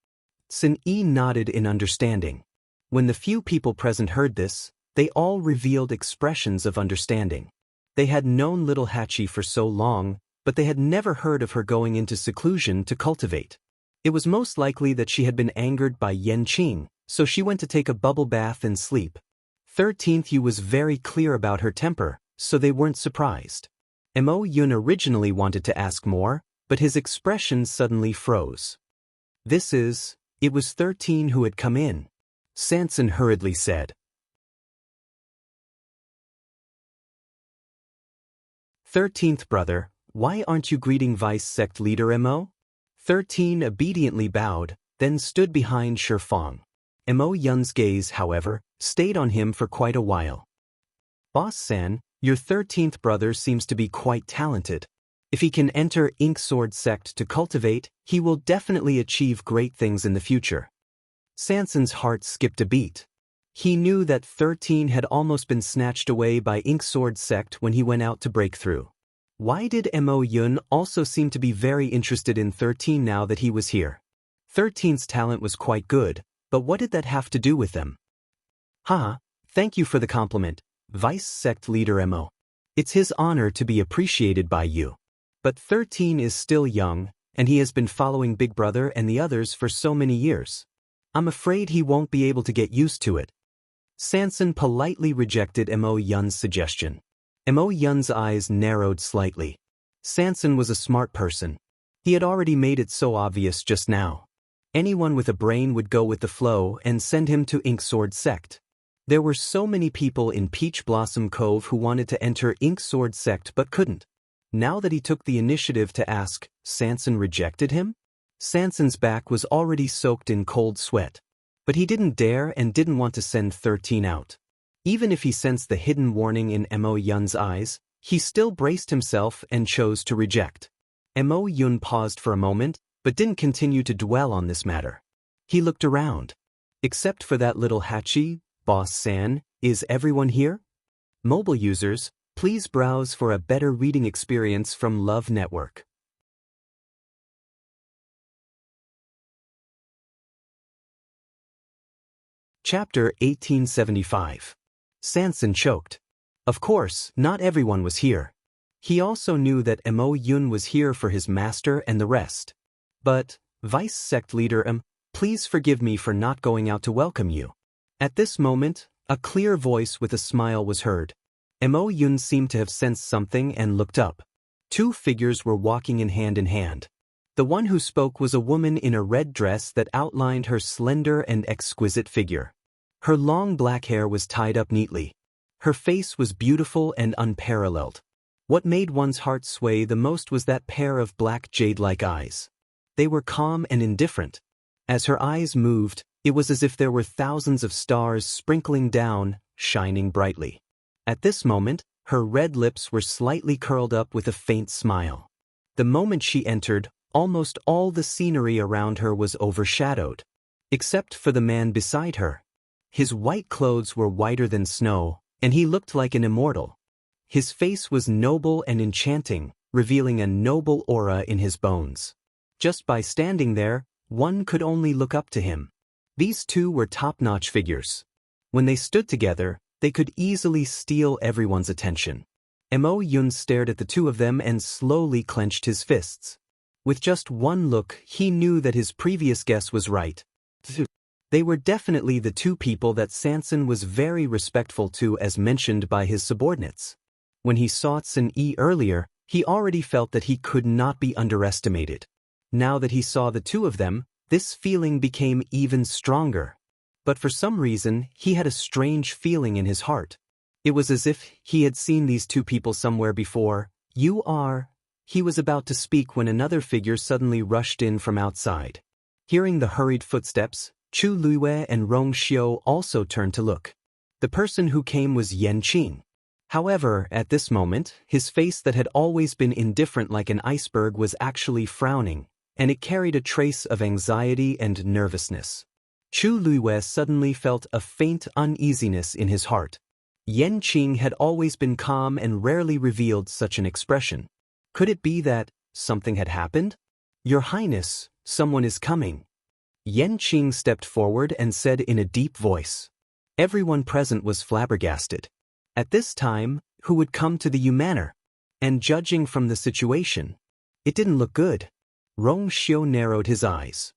Sun Yi nodded in understanding. When the few people present heard this, they all revealed expressions of understanding. They had known little Hachi for so long, but they had never heard of her going into seclusion to cultivate. It was most likely that she had been angered by Yan Qing, so she went to take a bubble bath and sleep. 13th Yu was very clear about her temper, so they weren't surprised. Mo Yun originally wanted to ask more, but his expression suddenly froze. It was 13 who had come in. Sanson hurriedly said. 13th brother, why aren't you greeting Vice Sect Leader Mo? 13 obediently bowed, then stood behind Shifang. Mo Yun's gaze, however, stayed on him for quite a while. Boss-san, your 13th brother seems to be quite talented. If he can enter Ink Sword Sect to cultivate, he will definitely achieve great things in the future. Sanson's heart skipped a beat. He knew that 13 had almost been snatched away by Ink Sword Sect when he went out to break through. Why did Mo Yun also seem to be very interested in 13 now that he was here? 13's talent was quite good, but what did that have to do with them? Thank you for the compliment, Vice Sect Leader Mo. It's his honor to be appreciated by you. But 13 is still young, and he has been following Big Brother and the others for so many years. I'm afraid he won't be able to get used to it. Sanson politely rejected Mo Yun's suggestion. Mo Yun's eyes narrowed slightly. Sanson was a smart person. He had already made it so obvious just now. Anyone with a brain would go with the flow and send him to Ink Sword Sect. There were so many people in Peach Blossom Cove who wanted to enter Ink Sword Sect but couldn't. Now that he took the initiative to ask, Sanson rejected him? Sanson's back was already soaked in cold sweat. But he didn't dare and didn't want to send 13 out. Even if he sensed the hidden warning in Mo Yun's eyes, he still braced himself and chose to reject. Mo Yun paused for a moment, but didn't continue to dwell on this matter. He looked around. Except for that little Hachi, Boss-san, is everyone here? Mobile users, please browse for a better reading experience from Love Network. Chapter 1875. Sanson choked. Of course, not everyone was here. He also knew that Mo Yun was here for his master and the rest. But, Vice Sect Leader please forgive me for not going out to welcome you. At this moment, a clear voice with a smile was heard. Mo Yun seemed to have sensed something and looked up. Two figures were walking in hand. The one who spoke was a woman in a red dress that outlined her slender and exquisite figure. Her long black hair was tied up neatly. Her face was beautiful and unparalleled. What made one's heart sway the most was that pair of black jade-like eyes. They were calm and indifferent. As her eyes moved, it was as if there were thousands of stars sprinkling down, shining brightly. At this moment, her red lips were slightly curled up with a faint smile. The moment she entered, almost all the scenery around her was overshadowed, except for the man beside her. His white clothes were whiter than snow, and he looked like an immortal. His face was noble and enchanting, revealing a noble aura in his bones. Just by standing there, one could only look up to him. These two were top-notch figures. When they stood together, they could easily steal everyone's attention. Mo Yun stared at the two of them and slowly clenched his fists. With just one look, he knew that his previous guess was right. They were definitely the two people that Sanson was very respectful to as mentioned by his subordinates. When he saw Sun Yi earlier, he already felt that he could not be underestimated. Now that he saw the two of them, this feeling became even stronger. But for some reason, he had a strange feeling in his heart. It was as if he had seen these two people somewhere before. You are... He was about to speak when another figure suddenly rushed in from outside. Hearing the hurried footsteps, Chu Luiwei and Rong Xiu also turned to look. The person who came was Yan Qing. However, at this moment, his face that had always been indifferent like an iceberg was actually frowning, and it carried a trace of anxiety and nervousness. Chu Luiwei suddenly felt a faint uneasiness in his heart. Yan Qing had always been calm and rarely revealed such an expression. Could it be that something had happened? Your Highness, someone is coming. Yan Qing stepped forward and said in a deep voice. Everyone present was flabbergasted. At this time, who would come to the Yu Manor? And judging from the situation, it didn't look good. Rong Xiu narrowed his eyes.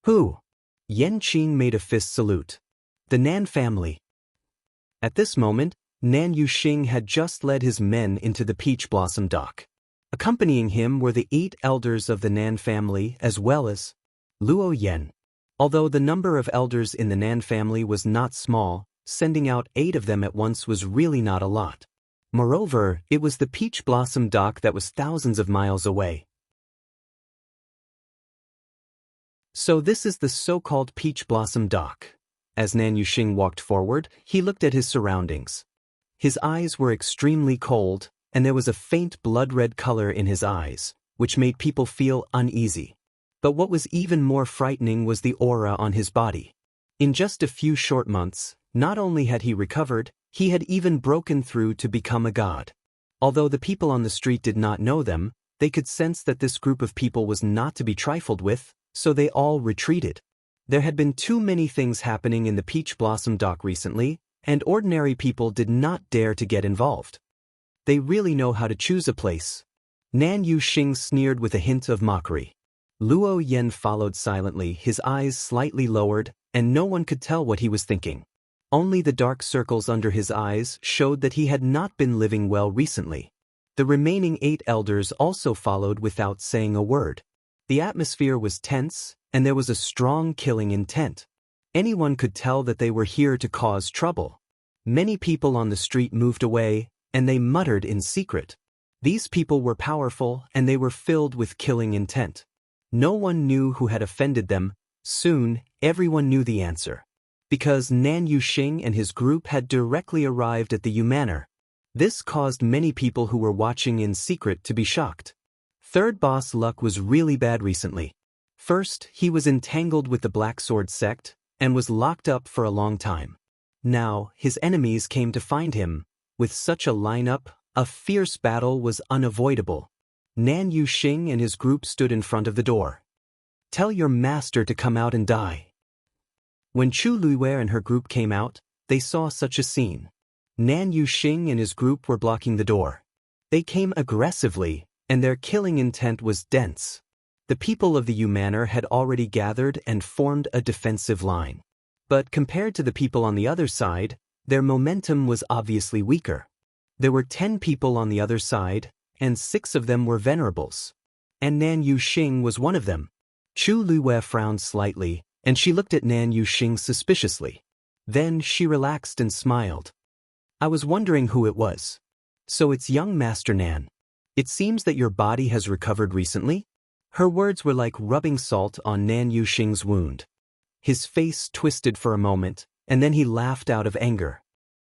Who? Yan Qing made a fist salute. The Nan family. At this moment, Nan Yuxing had just led his men into the Peach Blossom Dock. Accompanying him were the 8 elders of the Nan family as well as Luo Yen. Although the number of elders in the Nan family was not small, sending out 8 of them at once was really not a lot. Moreover, it was the Peach Blossom Dock that was thousands of miles away. So this is the so-called Peach Blossom Dock. As Nan Yuxing walked forward, he looked at his surroundings. His eyes were extremely cold, and there was a faint blood-red color in his eyes, which made people feel uneasy. But what was even more frightening was the aura on his body. In just a few short months, not only had he recovered, he had even broken through to become a god. Although the people on the street did not know them, they could sense that this group of people was not to be trifled with, so they all retreated. There had been too many things happening in the Peach Blossom Dock recently, and ordinary people did not dare to get involved. They really know how to choose a place. Nan Yuxing sneered with a hint of mockery. Luo Yen followed silently, his eyes slightly lowered, and no one could tell what he was thinking. Only the dark circles under his eyes showed that he had not been living well recently. The remaining 8 elders also followed without saying a word. The atmosphere was tense, and there was a strong killing intent. Anyone could tell that they were here to cause trouble. Many people on the street moved away, and they muttered in secret. These people were powerful, and they were filled with killing intent. No one knew who had offended them. Soon, everyone knew the answer. Because Nan Yuxing and his group had directly arrived at the Yu Manor. This caused many people who were watching in secret to be shocked. Third boss luck was really bad recently. First, he was entangled with the Black Sword sect, and was locked up for a long time. Now, his enemies came to find him. With such a lineup, a fierce battle was unavoidable. Nan Yuxing and his group stood in front of the door. Tell your master to come out and die. When Chu Luiwei and her group came out, they saw such a scene. Nan Yuxing and his group were blocking the door. They came aggressively, and their killing intent was dense. The people of the Yu Manor had already gathered and formed a defensive line. But compared to the people on the other side, their momentum was obviously weaker. There were 10 people on the other side, and 6 of them were venerables. And Nan Yuxing was one of them. Chu Luwei frowned slightly, and she looked at Nan Yuxing suspiciously. Then she relaxed and smiled. I was wondering who it was. So it's young Master Nan. It seems that your body has recovered recently? Her words were like rubbing salt on Nan Yuxing's wound. His face twisted for a moment, and then he laughed out of anger.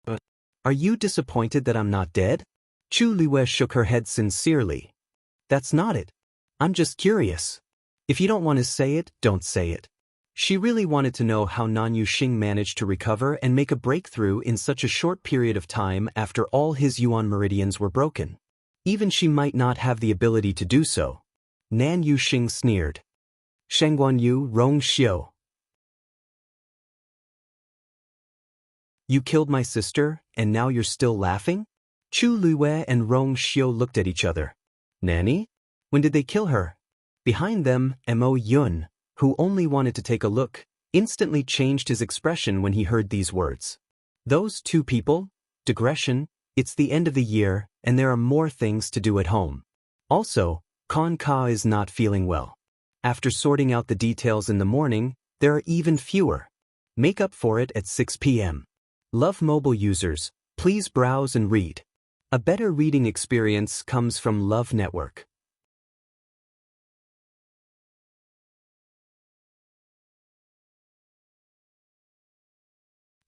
But are you disappointed that I'm not dead? Chu Luwei shook her head sincerely. That's not it. I'm just curious. If you don't want to say it, don't say it. She really wanted to know how Nan Yuxing managed to recover and make a breakthrough in such a short period of time after all his yuan meridians were broken. Even she might not have the ability to do so. Nan Yuxing sneered. Shangguan Yu Rong Xiu. You killed my sister, and now you're still laughing? Chu Luwei and Rong Xiu looked at each other. Nanny? When did they kill her? Behind them, Mo Yun, who only wanted to take a look, instantly changed his expression when he heard these words. Those 2 people? Digression, it's the end of the year, and there are more things to do at home. Also, Kon Ka is not feeling well. After sorting out the details in the morning, there are even fewer. Make up for it at 6 p.m. Love mobile users, please browse and read. A better reading experience comes from Love Network.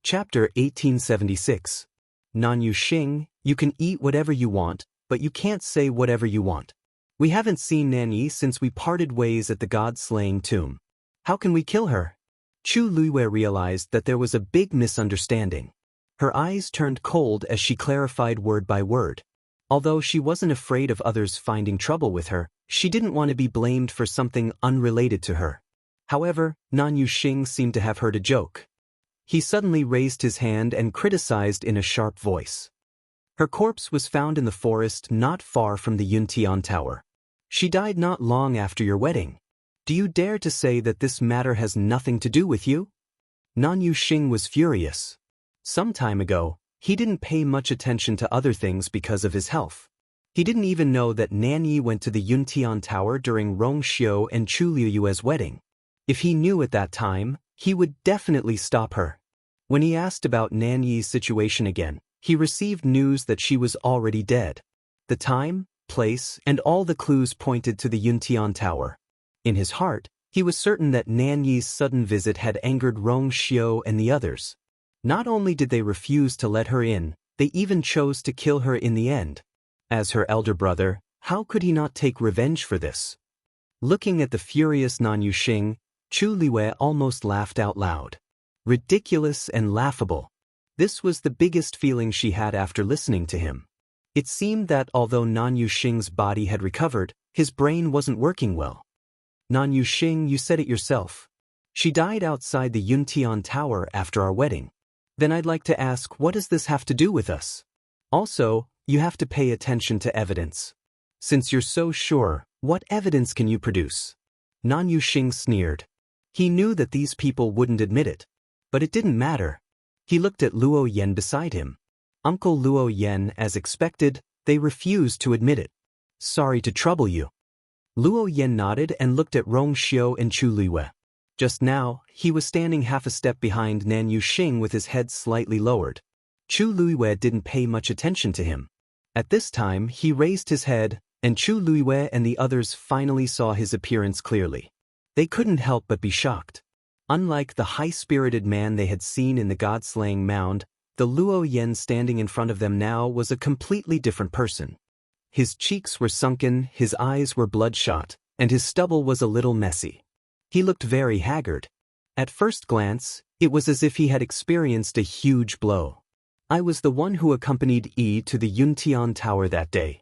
Chapter 1876. Nan Yuxing, you can eat whatever you want, but you can't say whatever you want. We haven't seen Nanyi since we parted ways at the god-slaying tomb. How can we kill her? Chu Luwei realized that there was a big misunderstanding. Her eyes turned cold as she clarified word by word. Although she wasn't afraid of others finding trouble with her, she didn't want to be blamed for something unrelated to her. However, Nan Yuxing seemed to have heard a joke. He suddenly raised his hand and criticized in a sharp voice. Her corpse was found in the forest not far from the Yuntian Tower. She died not long after your wedding. Do you dare to say that this matter has nothing to do with you? Nan Yuxing was furious. Some time ago, he didn't pay much attention to other things because of his health. He didn't even know that Nanyi went to the Yuntian Tower during Rong Xiu and Chu Liyue's wedding. If he knew at that time, he would definitely stop her. When he asked about Nanyi's situation again, he received news that she was already dead. The time, place, and all the clues pointed to the Yuntian Tower. In his heart, he was certain that Nanyi's sudden visit had angered Rong Xiu and the others. Not only did they refuse to let her in, they even chose to kill her in the end. As her elder brother, how could he not take revenge for this? Looking at the furious Nan Yuxing, Chu Luwei almost laughed out loud. Ridiculous and laughable. This was the biggest feeling she had after listening to him. It seemed that although Nan Yuxing's body had recovered, his brain wasn't working well. Nan Yuxing, you said it yourself. She died outside the Yuntian Tower after our wedding. Then I'd like to ask, what does this have to do with us? Also, you have to pay attention to evidence. Since you're so sure, what evidence can you produce? Nan Yuxing sneered. He knew that these people wouldn't admit it. But it didn't matter. He looked at Luo Yan beside him. Uncle Luo Yan, as expected, they refused to admit it. Sorry to trouble you. Luo Yan nodded and looked at Rong Xiu and Chu Luwei. Just now, he was standing half a step behind Nan Yuxing with his head slightly lowered. Chu Luwei didn't pay much attention to him. At this time, he raised his head, and Chu Luwei and the others finally saw his appearance clearly. They couldn't help but be shocked. Unlike the high-spirited man they had seen in the god-slaying mound, the Luo Yan standing in front of them now was a completely different person. His cheeks were sunken, his eyes were bloodshot, and his stubble was a little messy. He looked very haggard. At first glance, it was as if he had experienced a huge blow. I was the one who accompanied Yi to the Yuntian Tower that day.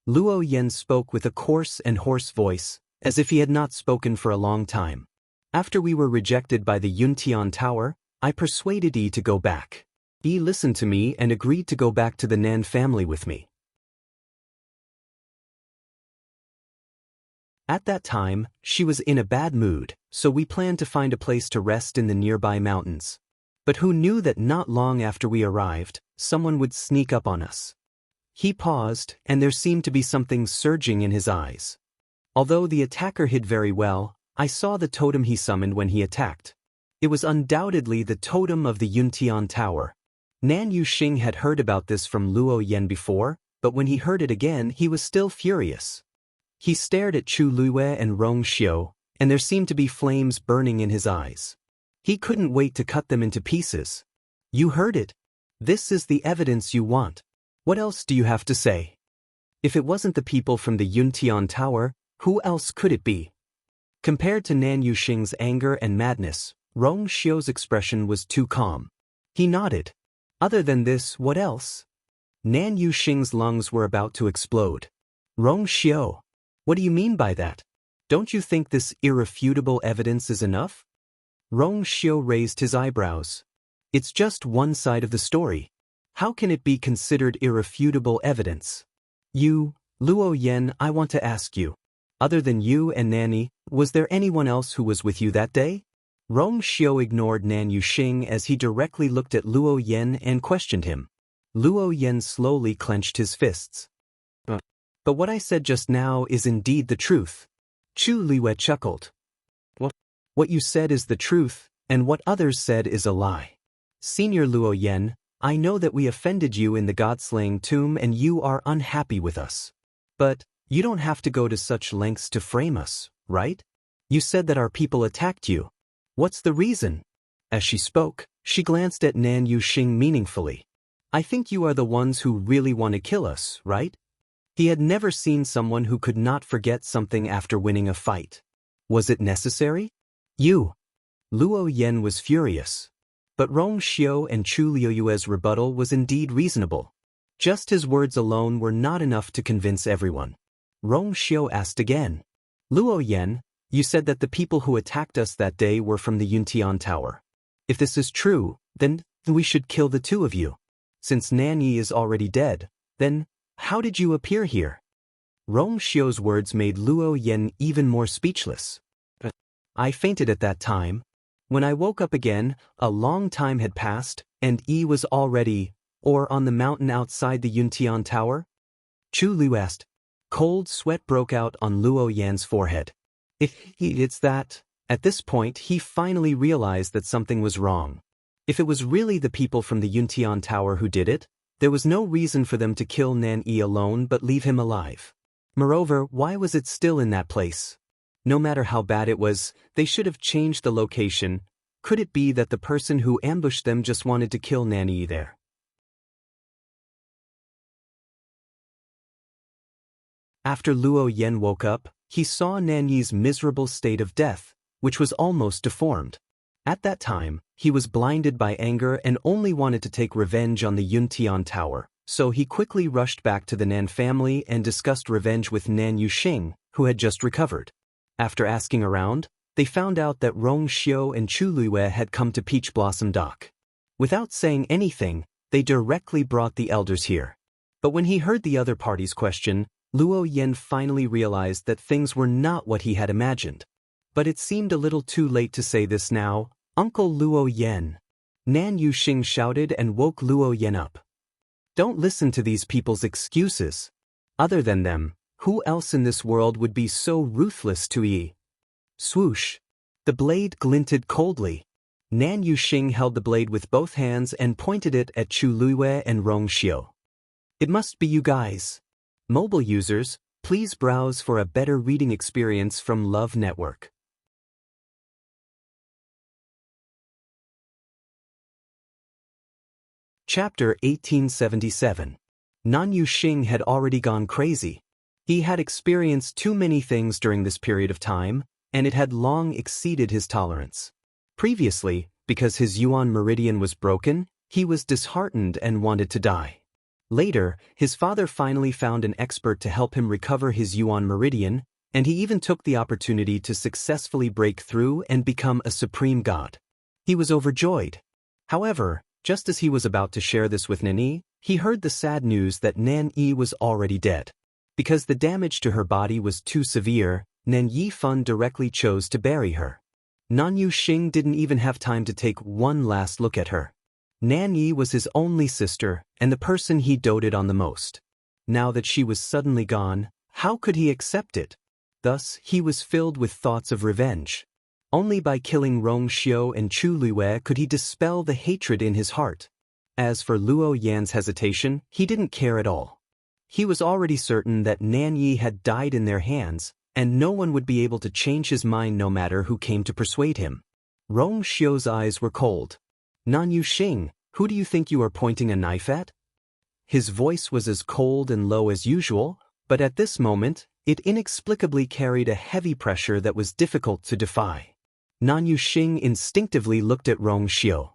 Luo Yan spoke with a coarse and hoarse voice, as if he had not spoken for a long time. After we were rejected by the Yuntian Tower, I persuaded Yi to go back. Yi listened to me and agreed to go back to the Nan family with me. At that time, she was in a bad mood, so we planned to find a place to rest in the nearby mountains. But who knew that not long after we arrived, someone would sneak up on us? He paused, and there seemed to be something surging in his eyes. Although the attacker hid very well, I saw the totem he summoned when he attacked. It was undoubtedly the totem of the Yuntian Tower. Nan Yuxing had heard about this from Luo Yan before, but when he heard it again he was still furious. He stared at Chu Luiyue and Rong Xiu, and there seemed to be flames burning in his eyes. He couldn't wait to cut them into pieces. You heard it. This is the evidence you want. What else do you have to say? If it wasn't the people from the Yuntian Tower, who else could it be? Compared to Nan Yuxing's anger and madness, Rong Xiu's expression was too calm. He nodded. Other than this, what else? Nan Yuxing's lungs were about to explode. Rong Xiu, what do you mean by that? Don't you think this irrefutable evidence is enough? Rong Xiu raised his eyebrows. It's just one side of the story. How can it be considered irrefutable evidence? You, Luo Yan, I want to ask you. Other than you and Nanny, was there anyone else who was with you that day? Rong Xiu ignored Nan Yuxing as he directly looked at Luo Yan and questioned him. Luo Yan slowly clenched his fists. But what I said just now is indeed the truth. Chu Luiyue chuckled. What you said is the truth, and what others said is a lie. Senior Luo Yan, I know that we offended you in the God-slaying tomb and you are unhappy with us. But you don't have to go to such lengths to frame us, right? You said that our people attacked you. What's the reason? As she spoke, she glanced at Nan Yuxing meaningfully. I think you are the ones who really want to kill us, right? He had never seen someone who could not forget something after winning a fight. Was it necessary? You. Luo Yan was furious. But Rong Xiu and Chu Luiyue's rebuttal was indeed reasonable. Just his words alone were not enough to convince everyone. Rong Xiu asked again. Luo Yan, you said that the people who attacked us that day were from the Yuntian Tower. If this is true, then we should kill the two of you. Since Nanyi is already dead, then how did you appear here? Rong Xiu's words made Luo Yan even more speechless. I fainted at that time. When I woke up again, a long time had passed, and Yi was already, or on the mountain outside the Yuntian Tower? Chu Lu asked. Cold sweat broke out on Luo Yan's forehead. It's that. At this point he finally realized that something was wrong. If it was really the people from the Yuntian Tower who did it, there was no reason for them to kill Nan Yi alone but leave him alive. Moreover, why was it still in that place? No matter how bad it was, they should have changed the location. Could it be that the person who ambushed them just wanted to kill Nan Yi there? After Luo Yan woke up, he saw Nan Yi's miserable state of death, which was almost deformed. At that time, he was blinded by anger and only wanted to take revenge on the Yuntian Tower, so he quickly rushed back to the Nan family and discussed revenge with Nan Yuxing, who had just recovered. After asking around, they found out that Rong Xiu and Chu Luiyue had come to Peach Blossom Dock. Without saying anything, they directly brought the elders here. But when he heard the other party's question, Luo Yan finally realized that things were not what he had imagined. But it seemed a little too late to say this now. Uncle Luo Yan. Nan Yuxing shouted and woke Luo Yan up. Don't listen to these people's excuses. Other than them, who else in this world would be so ruthless to Yi? Swoosh. The blade glinted coldly. Nan Yuxing held the blade with both hands and pointed it at Chu Luiyue and Rong Xiu. It must be you guys. Mobile users, please browse for a better reading experience from Love Network. Chapter 1877. Nan Yuxing had already gone crazy. He had experienced too many things during this period of time, and it had long exceeded his tolerance. Previously, because his Yuan meridian was broken, he was disheartened and wanted to die. Later, his father finally found an expert to help him recover his Yuan meridian, and he even took the opportunity to successfully break through and become a supreme god. He was overjoyed. However, Just as he was about to share this with Nan, he heard the sad news that Nan Yi was already dead. Because the damage to her body was too severe, Nan Yifan directly chose to bury her. Nan Yuxing didn't even have time to take one last look at her. Nan Yi was his only sister and the person he doted on the most. Now that she was suddenly gone, how could he accept it? Thus, he was filled with thoughts of revenge. Only by killing Rong Xiu and Chu Luiyue could he dispel the hatred in his heart. As for Luo Yan's hesitation, he didn't care at all. He was already certain that Nan Yi had died in their hands, and no one would be able to change his mind no matter who came to persuade him. Rong Xiu's eyes were cold. Nan Yuxing, who do you think you are pointing a knife at? His voice was as cold and low as usual, but at this moment, it inexplicably carried a heavy pressure that was difficult to defy. Nan Yuxing instinctively looked at Rong Xiu.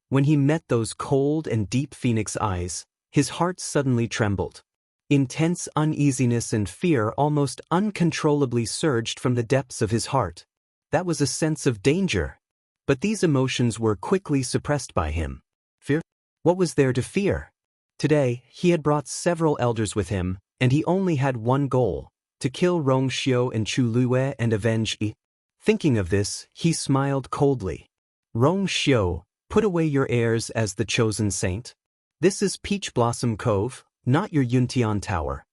When he met those cold and deep phoenix eyes, his heart suddenly trembled. Intense uneasiness and fear almost uncontrollably surged from the depths of his heart. That was a sense of danger. But these emotions were quickly suppressed by him. Fear? What was there to fear? Today, he had brought several elders with him, and he only had one goal: to kill Rong Xiu and Chu Luiyue and avenge Yi. Thinking of this, he smiled coldly. Rong Xiu, put away your airs as the chosen saint. This is Peach Blossom Cove, not your Yuntian Tower.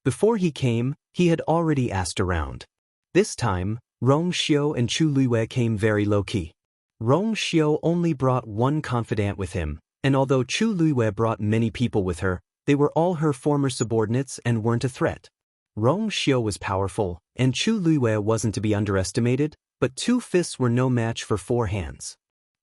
Before he came, he had already asked around. This time, Rong Xiu and Chu Luiyue came very low-key. Rong Xiu only brought one confidant with him, and although Chu Luiyue brought many people with her, they were all her former subordinates and weren't a threat. Rong Xiu was powerful, and Chu Luiyue wasn't to be underestimated, but 2 fists were no match for 4 hands.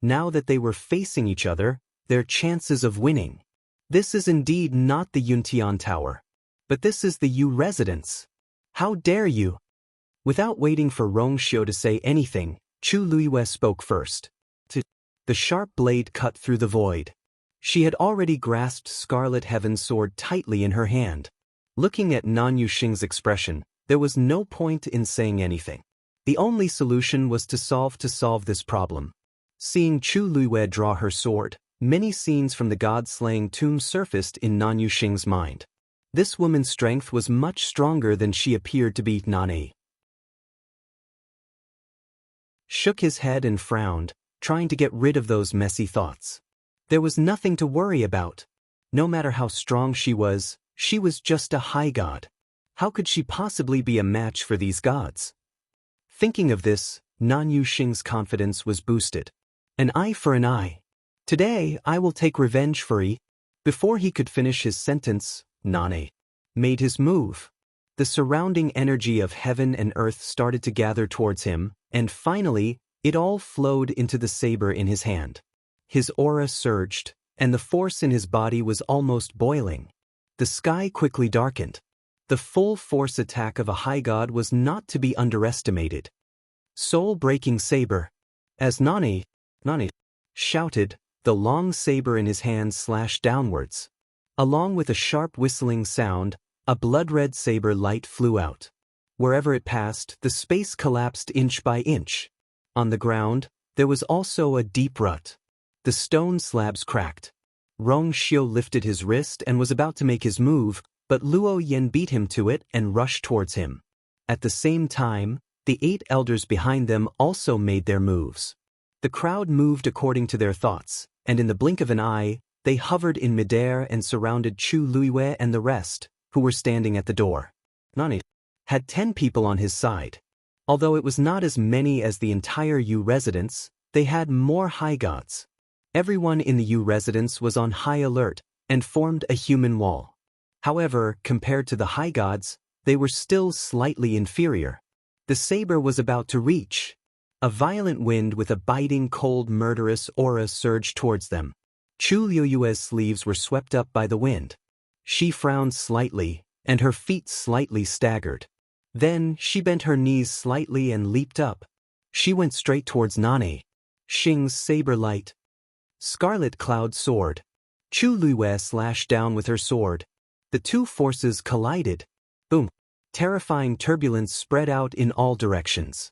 Now that they were facing each other, their chances of winning. This is indeed not the Yuntian Tower. But this is the Yu residence. How dare you? Without waiting for Rong Xiu to say anything, Chu Luiyue spoke first. The sharp blade cut through the void. She had already grasped Scarlet Heaven's sword tightly in her hand. Looking at Nan Yuxing's expression, there was no point in saying anything. The only solution was to solve this problem. Seeing Chu Luiyue draw her sword, many scenes from the god-slaying tomb surfaced in Nan Yuxing's mind. This woman's strength was much stronger than she appeared to be. Nan shook his head and frowned, trying to get rid of those messy thoughts. There was nothing to worry about. No matter how strong she was just a high god. How could she possibly be a match for these gods? Thinking of this, Nan Yuxing's confidence was boosted. An eye for an eye. Today, I will take revenge for Yi. Before he could finish his sentence, Nan made his move. The surrounding energy of heaven and earth started to gather towards him, and finally, it all flowed into the saber in his hand. His aura surged, and the force in his body was almost boiling. The sky quickly darkened. The full force attack of a high god was not to be underestimated. Soul-breaking saber. As Nan shouted, the long saber in his hand slashed downwards. Along with a sharp whistling sound, a blood-red saber light flew out. Wherever it passed, the space collapsed inch by inch. On the ground, there was also a deep rut. The stone slabs cracked. Rong Xiu lifted his wrist and was about to make his move, but Luo Yan beat him to it and rushed towards him. At the same time, the 8 elders behind them also made their moves. The crowd moved according to their thoughts, and in the blink of an eye, they hovered in midair and surrounded Chu Luiyue and the rest, who were standing at the door. Nan had 10 people on his side. Although it was not as many as the entire Yu residence, they had more high gods. Everyone in the Yu residence was on high alert and formed a human wall. However, compared to the high gods, they were still slightly inferior. The saber was about to reach. A violent wind with a biting, cold, murderous aura surged towards them. Chu Luiyue's sleeves were swept up by the wind. She frowned slightly, and her feet slightly staggered. Then, she bent her knees slightly and leaped up. She went straight towards Nan Xing's saber light. Scarlet cloud soared. Chu Luiyue slashed down with her sword. The 2 forces collided. Boom! Terrifying turbulence spread out in all directions.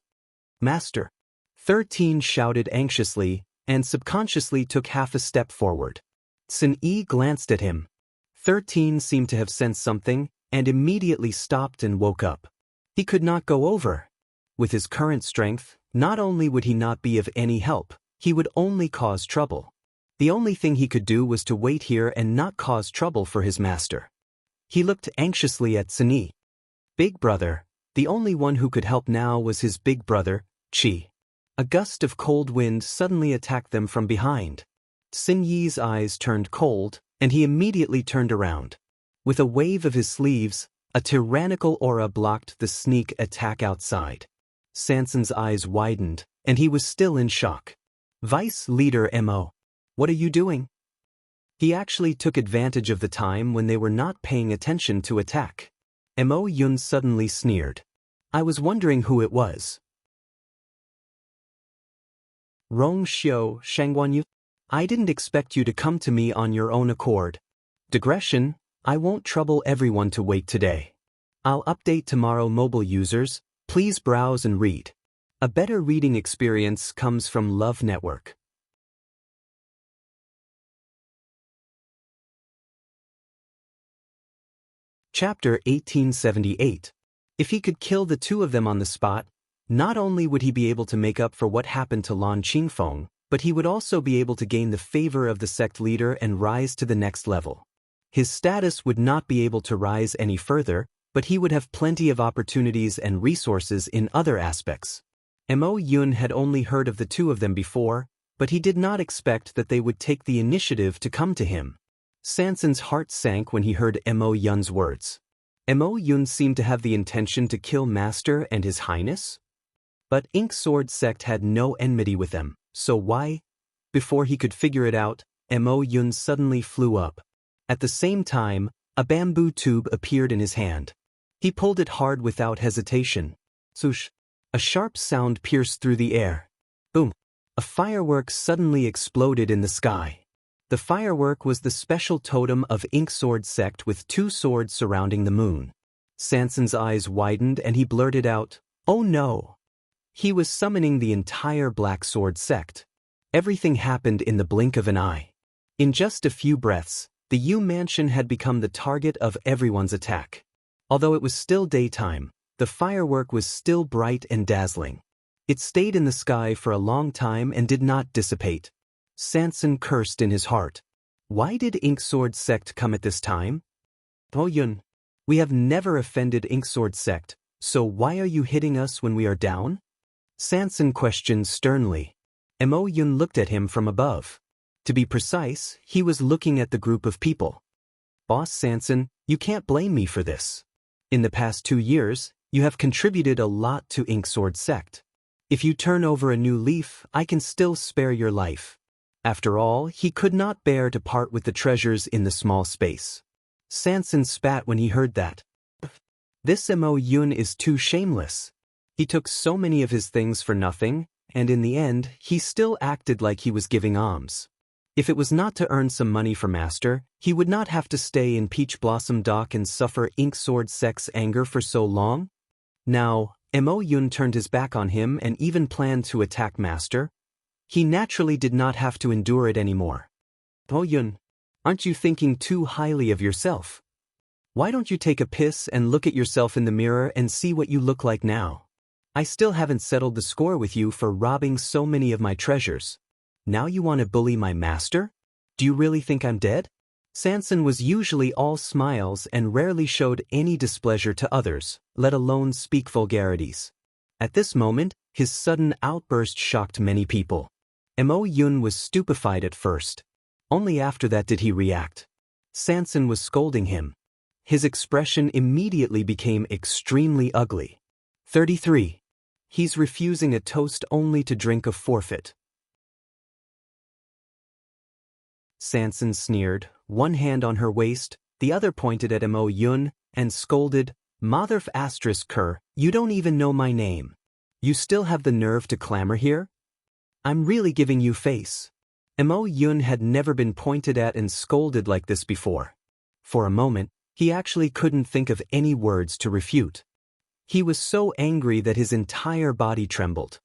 Master! 13 shouted anxiously, and subconsciously took half a step forward. Sun Yi glanced at him. 13 seemed to have sensed something, and immediately stopped and woke up. He could not go over. With his current strength, not only would he not be of any help, he would only cause trouble. The only thing he could do was to wait here and not cause trouble for his master. He looked anxiously at Sun Yi. Big brother. The only one who could help now was his big brother, Qi. A gust of cold wind suddenly attacked them from behind. Sun Yi's eyes turned cold, and he immediately turned around. With a wave of his sleeves, a tyrannical aura blocked the sneak attack outside. Sansun's eyes widened, and he was still in shock. Vice Leader Mo. What are you doing? He actually took advantage of the time when they were not paying attention to attack. Mo Yun suddenly sneered. I was wondering who it was. Rong Xiao Shangguanyu. I didn't expect you to come to me on your own accord. Digression, I won't trouble everyone to wait today. I'll update tomorrow. Mobile users, please browse and read. A better reading experience comes from Love Network. Chapter 1878. If he could kill the two of them on the spot, not only would he be able to make up for what happened to Lan Qingfeng, but he would also be able to gain the favor of the sect leader and rise to the next level. His status would not be able to rise any further, but he would have plenty of opportunities and resources in other aspects. Mo Yun had only heard of the two of them before, but he did not expect that they would take the initiative to come to him. Sansun's heart sank when he heard Mo Yun's words. Mo Yun seemed to have the intention to kill Master and His Highness? But Ink Sword sect had no enmity with them, so why? Before he could figure it out, Mo Yun suddenly flew up. At the same time, a bamboo tube appeared in his hand. He pulled it hard without hesitation. Swoosh! A sharp sound pierced through the air. Boom! A firework suddenly exploded in the sky. The firework was the special totem of Ink Sword sect with two swords surrounding the moon. Sansun's eyes widened and he blurted out, "Oh no!" He was summoning the entire Black Sword sect. Everything happened in the blink of an eye. In just a few breaths, the Yu Mansion had become the target of everyone's attack. Although it was still daytime, the firework was still bright and dazzling. It stayed in the sky for a long time and did not dissipate. Sansun cursed in his heart. Why did Ink Sword sect come at this time? Oh Yun, we have never offended Ink Sword sect, so why are you hitting us when we are down? Sansun questioned sternly. Mo Yun looked at him from above. To be precise, he was looking at the group of people. Boss Sansun, you can't blame me for this. In the past 2 years, you have contributed a lot to Ink Sword sect. If you turn over a new leaf, I can still spare your life. After all, he could not bear to part with the treasures in the small space. Sansun spat when he heard that. This Mo Yun is too shameless. He took so many of his things for nothing, and in the end, he still acted like he was giving alms. If it was not to earn some money for Master, he would not have to stay in Peach Blossom Dock and suffer Ink Sword sect's anger for so long. Now, Mo Yun turned his back on him and even planned to attack Master. He naturally did not have to endure it anymore. Oh Yun, aren't you thinking too highly of yourself? Why don't you take a piss and look at yourself in the mirror and see what you look like now? I still haven't settled the score with you for robbing so many of my treasures. Now you want to bully my master? Do you really think I'm dead? Sansun was usually all smiles and rarely showed any displeasure to others, let alone speak vulgarities. At this moment, his sudden outburst shocked many people. Mo Yun was stupefied at first. Only after that did he react. Sansun was scolding him. His expression immediately became extremely ugly. 33. He's refusing a toast only to drink a forfeit. Sansun sneered, one hand on her waist, the other pointed at Mo Yun, and scolded, "Motherf asterisk cur, you don't even know my name. You still have the nerve to clamor here? I'm really giving you face." Mo Yun had never been pointed at and scolded like this before. For a moment, he actually couldn't think of any words to refute. He was so angry that his entire body trembled.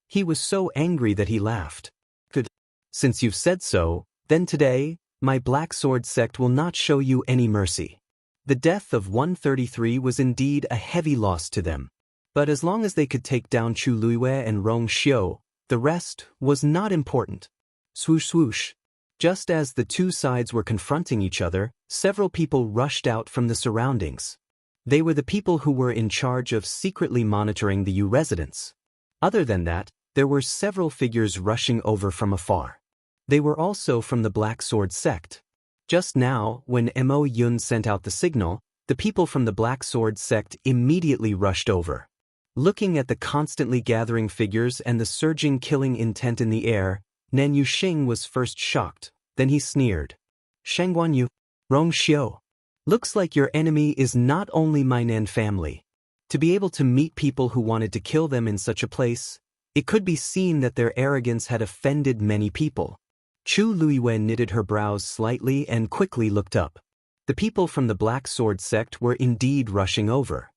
He was so angry that he laughed. Good. Since you've said so, then today, my Black Sword sect will not show you any mercy. The death of 133 was indeed a heavy loss to them. But as long as they could take down Chu Luiyue and Rong Xiu, the rest was not important. Swoosh swoosh. Just as the two sides were confronting each other, several people rushed out from the surroundings. They were the people who were in charge of secretly monitoring the Yu residents. Other than that, there were several figures rushing over from afar. They were also from the Black Sword sect. Just now, when Mo Yun sent out the signal, the people from the Black Sword sect immediately rushed over. Looking at the constantly gathering figures and the surging killing intent in the air, Nan Yuxing was first shocked, then he sneered. Shangguan Yu, Rong Xiu. Looks like your enemy is not only my Nan family. To be able to meet people who wanted to kill them in such a place, it could be seen that their arrogance had offended many people. Chu Luiyue knitted her brows slightly and quickly looked up. The people from the Black Sword sect were indeed rushing over.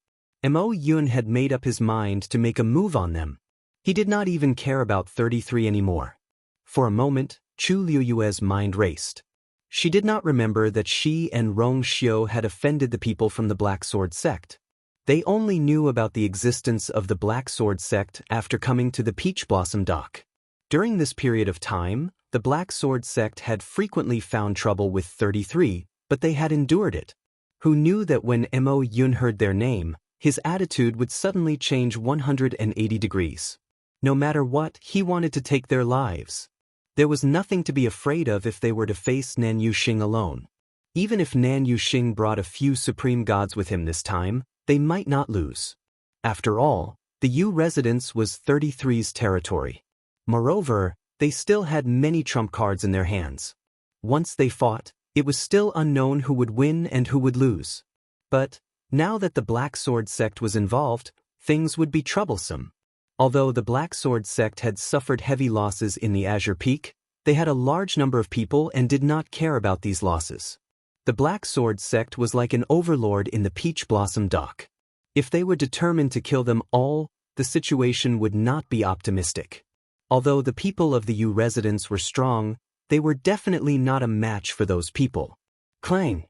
Mo Yun had made up his mind to make a move on them. He did not even care about 33 anymore. For a moment, Chu Luiyue's mind raced. She did not remember that she and Rong Xiu had offended the people from the Black Sword sect. They only knew about the existence of the Black Sword sect after coming to the Peach Blossom Dock. During this period of time, the Black Sword sect had frequently found trouble with 33, but they had endured it. Who knew that when Mo Yun heard their name, his attitude would suddenly change 180 degrees. No matter what, he wanted to take their lives. There was nothing to be afraid of if they were to face Nan Yuxing alone. Even if Nan Yuxing brought a few supreme gods with him this time, they might not lose. After all, the Yu residence was 33's territory. Moreover, they still had many trump cards in their hands. Once they fought, it was still unknown who would win and who would lose. But, now that the Black Sword sect was involved, things would be troublesome. Although the Black Sword sect had suffered heavy losses in the Azure Peak, they had a large number of people and did not care about these losses. The Black Sword sect was like an overlord in the Peach Blossom Dock. If they were determined to kill them all, the situation would not be optimistic. Although the people of the Yu residence were strong, they were definitely not a match for those people. Clang!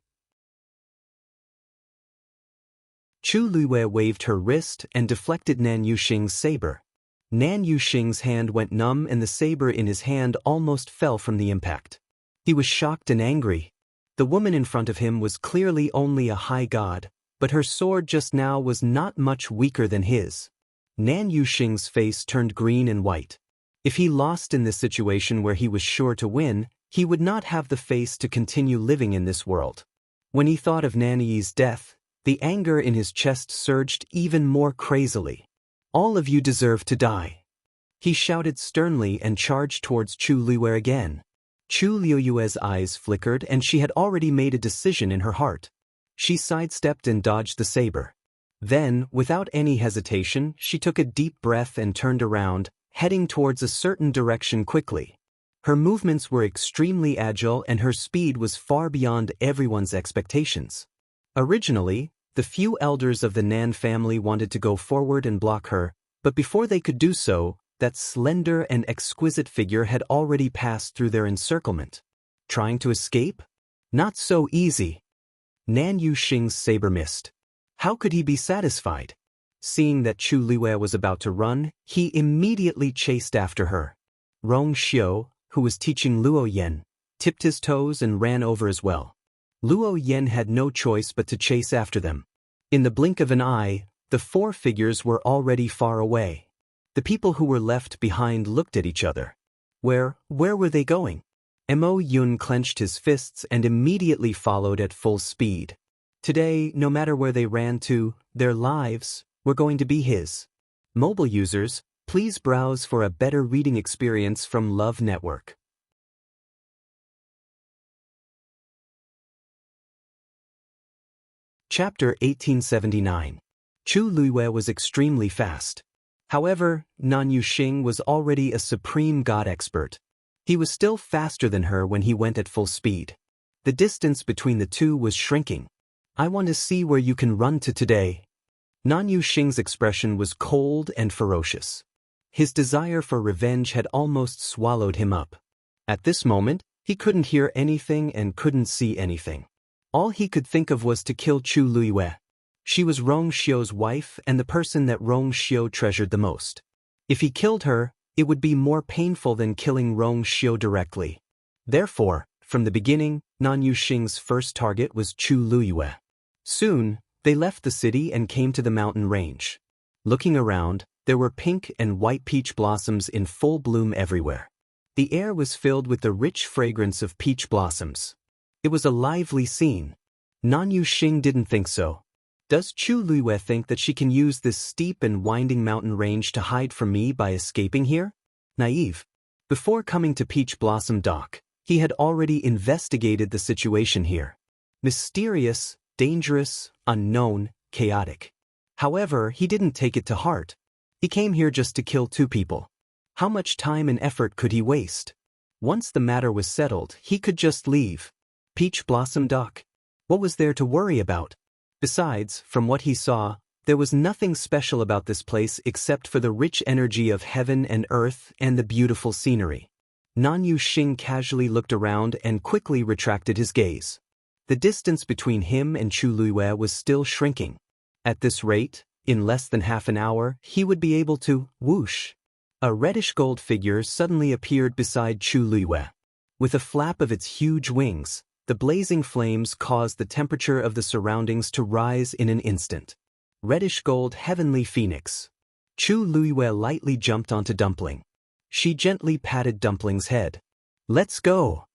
Chu Luiyue waved her wrist and deflected Nan Yuxing's saber. Nan Yuxing's hand went numb and the saber in his hand almost fell from the impact. He was shocked and angry. The woman in front of him was clearly only a high god, but her sword just now was not much weaker than his. Nan Yuxing's face turned green and white. If he lost in this situation where he was sure to win, he would not have the face to continue living in this world. When he thought of Nan Yi's death, the anger in his chest surged even more crazily. All of you deserve to die. He shouted sternly and charged towards Chu Luiyue again. Chu Luiyue's eyes flickered and she had already made a decision in her heart. She sidestepped and dodged the saber. Then, without any hesitation, she took a deep breath and turned around, heading towards a certain direction quickly. Her movements were extremely agile and her speed was far beyond everyone's expectations. Originally, the few elders of the Nan family wanted to go forward and block her, but before they could do so, that slender and exquisite figure had already passed through their encirclement. Trying to escape? Not so easy. Nan Yuxing's saber missed. How could he be satisfied? Seeing that Chu Luiyue was about to run, he immediately chased after her. Rong Xiu, who was teaching Luo Yan, tipped his toes and ran over as well. Luo Yan had no choice but to chase after them. In the blink of an eye, the four figures were already far away. The people who were left behind looked at each other. Where were they going? Mo Yun clenched his fists and immediately followed at full speed. Today, no matter where they ran to, their lives were going to be his. Mobile users, please browse for a better reading experience from Love Network. Chapter 1879. Chu Luiyue was extremely fast. However, Nan Yuxing was already a supreme god expert. He was still faster than her when he went at full speed. The distance between the two was shrinking. I want to see where you can run to today. Nan Yuxing's expression was cold and ferocious. His desire for revenge had almost swallowed him up. At this moment, he couldn't hear anything and couldn't see anything. All he could think of was to kill Chu Luiyue. She was Rong Xiu's wife and the person that Rong Xiu treasured the most. If he killed her, it would be more painful than killing Rong Xiu directly. Therefore, from the beginning, Nan Yuxing's first target was Chu Luiyue. Soon, they left the city and came to the mountain range. Looking around, there were pink and white peach blossoms in full bloom everywhere. The air was filled with the rich fragrance of peach blossoms. It was a lively scene. Nan Yuxing didn't think so. Does Chu Luiyue think that she can use this steep and winding mountain range to hide from me by escaping here? Naive. Before coming to Peach Blossom Dock, he had already investigated the situation here. Mysterious, dangerous, unknown, chaotic. However, he didn't take it to heart. He came here just to kill 2 people. How much time and effort could he waste? Once the matter was settled, he could just leave. Peach Blossom Dock. What was there to worry about? Besides, from what he saw, there was nothing special about this place except for the rich energy of heaven and earth and the beautiful scenery. Nan Yuxing casually looked around and quickly retracted his gaze. The distance between him and Chu Luiyue was still shrinking. At this rate, in less than half an hour, he would be able to whoosh. A reddish-gold figure suddenly appeared beside Chu Luiyue. With a flap of its huge wings, the blazing flames caused the temperature of the surroundings to rise in an instant. Reddish-gold heavenly phoenix. Chu Luiyue lightly jumped onto Dumpling. She gently patted Dumpling's head. "Let's go!"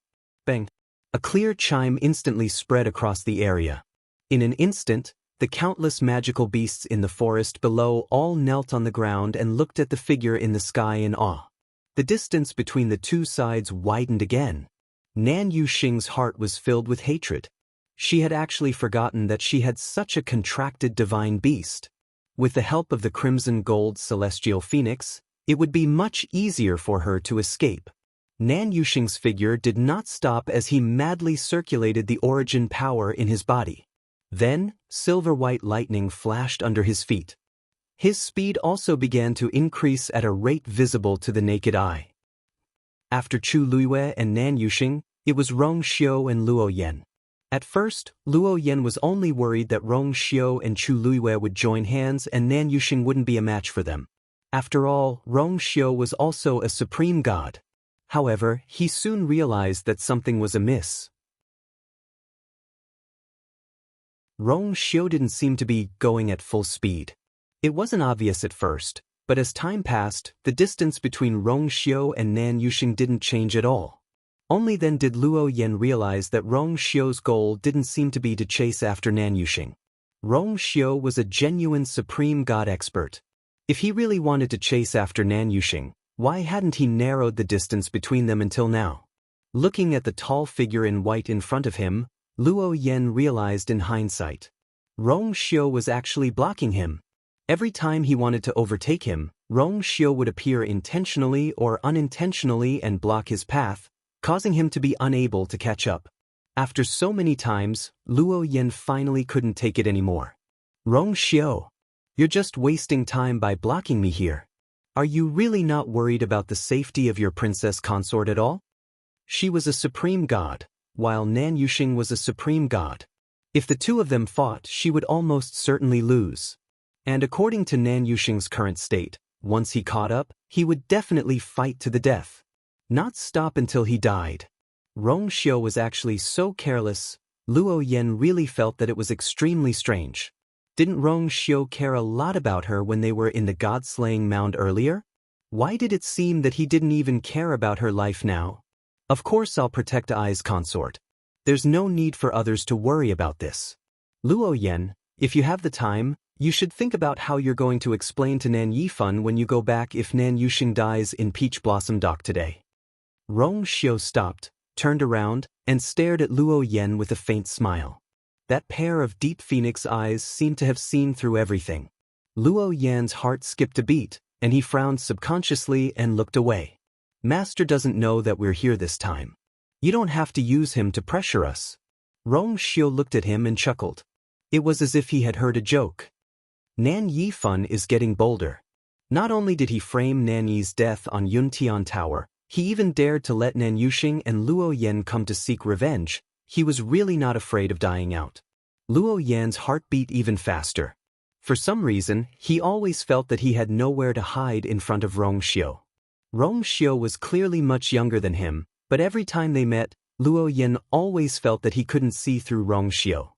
Bang! A clear chime instantly spread across the area. In an instant, the countless magical beasts in the forest below all knelt on the ground and looked at the figure in the sky in awe. The distance between the 2 sides widened again. Nan Yuxing's heart was filled with hatred. She had actually forgotten that she had such a contracted divine beast. With the help of the crimson gold celestial phoenix, it would be much easier for her to escape. Nan Yuxing's figure did not stop as he madly circulated the origin power in his body. Then, silver-white lightning flashed under his feet. His speed also began to increase at a rate visible to the naked eye. After Chu Luiyue and Nan Yuxing, it was Rong Xiu and Luo Yan. At first, Luo Yan was only worried that Rong Xiu and Chu Luiyue would join hands and Nan Yuxing wouldn't be a match for them. After all, Rong Xiu was also a supreme god. However, he soon realized that something was amiss. Rong Xiu didn't seem to be going at full speed. It wasn't obvious at first, but as time passed, the distance between Rong Xiu and Nan Yuxing didn't change at all. Only then did Luo Yan realize that Rong Xiu's goal didn't seem to be to chase after Nan Yuxing. Rong Xiu was a genuine supreme god expert. If he really wanted to chase after Nan Yuxing, why hadn't he narrowed the distance between them until now? Looking at the tall figure in white in front of him, Luo Yan realized in hindsight. Rong Xiu was actually blocking him. Every time he wanted to overtake him, Rong Xiu would appear intentionally or unintentionally and block his path, causing him to be unable to catch up. After so many times, Luo Yan finally couldn't take it anymore. "Rong Xiu, you're just wasting time by blocking me here. Are you really not worried about the safety of your princess consort at all?" She was a supreme god, while Nan Yuxing was a supreme god. If the 2 of them fought, she would almost certainly lose. And according to Nan Yuxing's current state, once he caught up, he would definitely fight to the death. Not stop until he died. Rong Xiu was actually so careless, Luo Yan really felt that it was extremely strange. Didn't Rong Xiu care a lot about her when they were in the god-slaying mound earlier? Why did it seem that he didn't even care about her life now? "Of course I'll protect Ai's consort. There's no need for others to worry about this. Luo Yan, if you have the time, you should think about how you're going to explain to Nan Yifan when you go back if Nan Yuxing dies in Peach Blossom Dock today." Rong Xiu stopped, turned around, and stared at Luo Yan with a faint smile. That pair of deep phoenix eyes seemed to have seen through everything. Luo Yan's heart skipped a beat, and he frowned subconsciously and looked away. "Master doesn't know that we're here this time. You don't have to use him to pressure us." Rong Xiu looked at him and chuckled. It was as if he had heard a joke. "Nan Yifan is getting bolder. Not only did he frame Nan Yi's death on Yuntian Tower, he even dared to let Nan Yuxing and Luo Yan come to seek revenge. He was really not afraid of dying out. Luo Yan's heart beat even faster. For some reason, he always felt that he had nowhere to hide in front of Rong Xiu. Rong Xiu was clearly much younger than him, but every time they met, Luo Yan always felt that he couldn't see through Rong Xiu.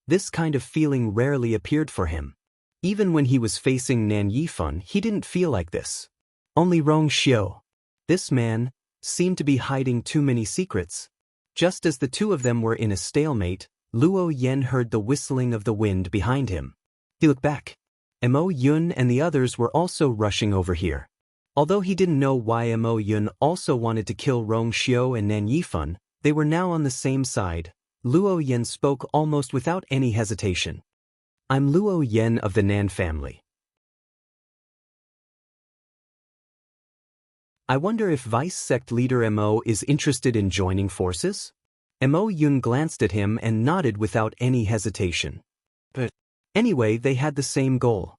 This kind of feeling rarely appeared for him. Even when he was facing Nan Yifan, he didn't feel like this. Only Rong Xiu. This man seemed to be hiding too many secrets. Just as the two of them were in a stalemate, Luo Yan heard the whistling of the wind behind him. He looked back. Mo Yun and the others were also rushing over here. Although he didn't know why Mo Yun also wanted to kill Rong Xiu and Nan Yifan, they were now on the same side. Luo Yan spoke almost without any hesitation. I'm Luo Yan of the Nan family. I wonder if Vice Sect leader Mo is interested in joining forces? Mo Yun glanced at him and nodded without any hesitation. But anyway, they had the same goal.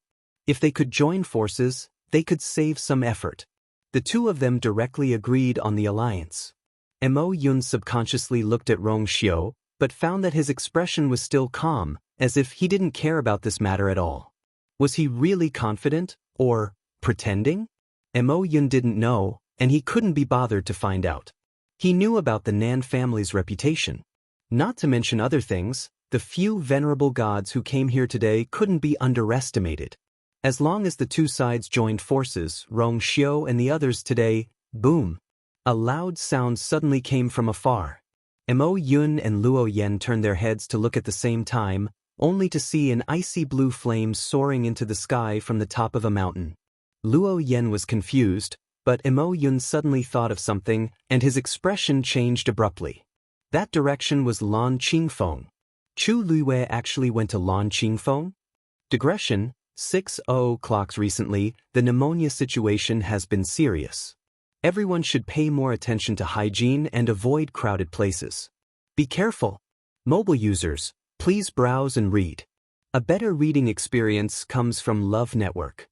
If they could join forces, they could save some effort. The two of them directly agreed on the alliance. Mo Yun subconsciously looked at Rong Xiu, but found that his expression was still calm, as if he didn't care about this matter at all. Was he really confident, or pretending? Mo Yun didn't know, and he couldn't be bothered to find out. He knew about the Nan family's reputation. Not to mention other things, the few venerable gods who came here today couldn't be underestimated. As long as the two sides joined forces, Rong Xiu and the others today, boom! A loud sound suddenly came from afar. Mo Yun and Luo Yan turned their heads to look at the same time, only to see an icy blue flame soaring into the sky from the top of a mountain. Luo Yan was confused, but Mo Yun suddenly thought of something, and his expression changed abruptly. That direction was Lan Qingfeng. Chu Luiwei actually went to Lan Qingfeng? Digression, 6:00 clocks recently, the pneumonia situation has been serious. Everyone should pay more attention to hygiene and avoid crowded places. Be careful. Mobile users, please browse and read. A better reading experience comes from Love Network.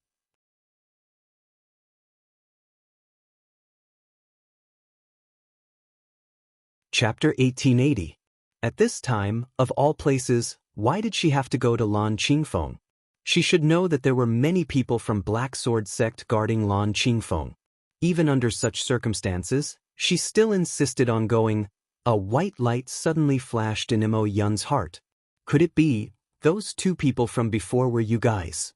Chapter 1880. At this time, of all places, why did she have to go to Lan Qingfeng? She should know that there were many people from Black Sword sect guarding Lan Qingfeng. Even under such circumstances, she still insisted on going. A white light suddenly flashed in Mo Yun's heart. Could it be, those two people from before were you guys?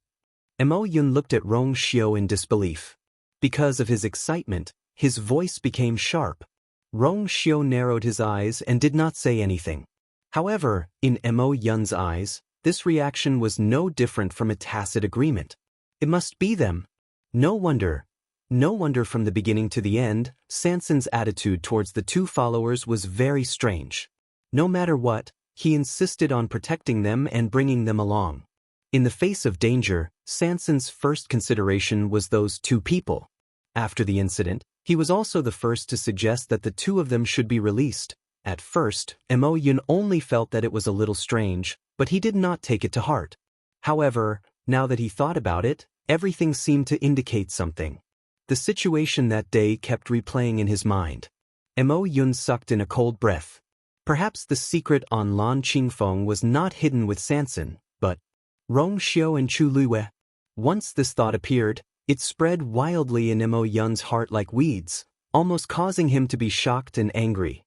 Mo Yun looked at Rong Xiu in disbelief. Because of his excitement, his voice became sharp. Rong Xiu narrowed his eyes and did not say anything. However, in Mo Yun's eyes, this reaction was no different from a tacit agreement. It must be them. No wonder from the beginning to the end, Sansan's attitude towards the two followers was very strange. No matter what, he insisted on protecting them and bringing them along. In the face of danger, Sansan's first consideration was those two people. After the incident, he was also the first to suggest that the two of them should be released. At first, Mo Yun only felt that it was a little strange, but he did not take it to heart. However, now that he thought about it, everything seemed to indicate something. The situation that day kept replaying in his mind. Mo Yun sucked in a cold breath. Perhaps the secret on Lan Qingfeng was not hidden with Sansan, but Rong Xiu and Chu Luiwei. Once this thought appeared, it spread wildly in Mo Yun's heart like weeds, almost causing him to be shocked and angry.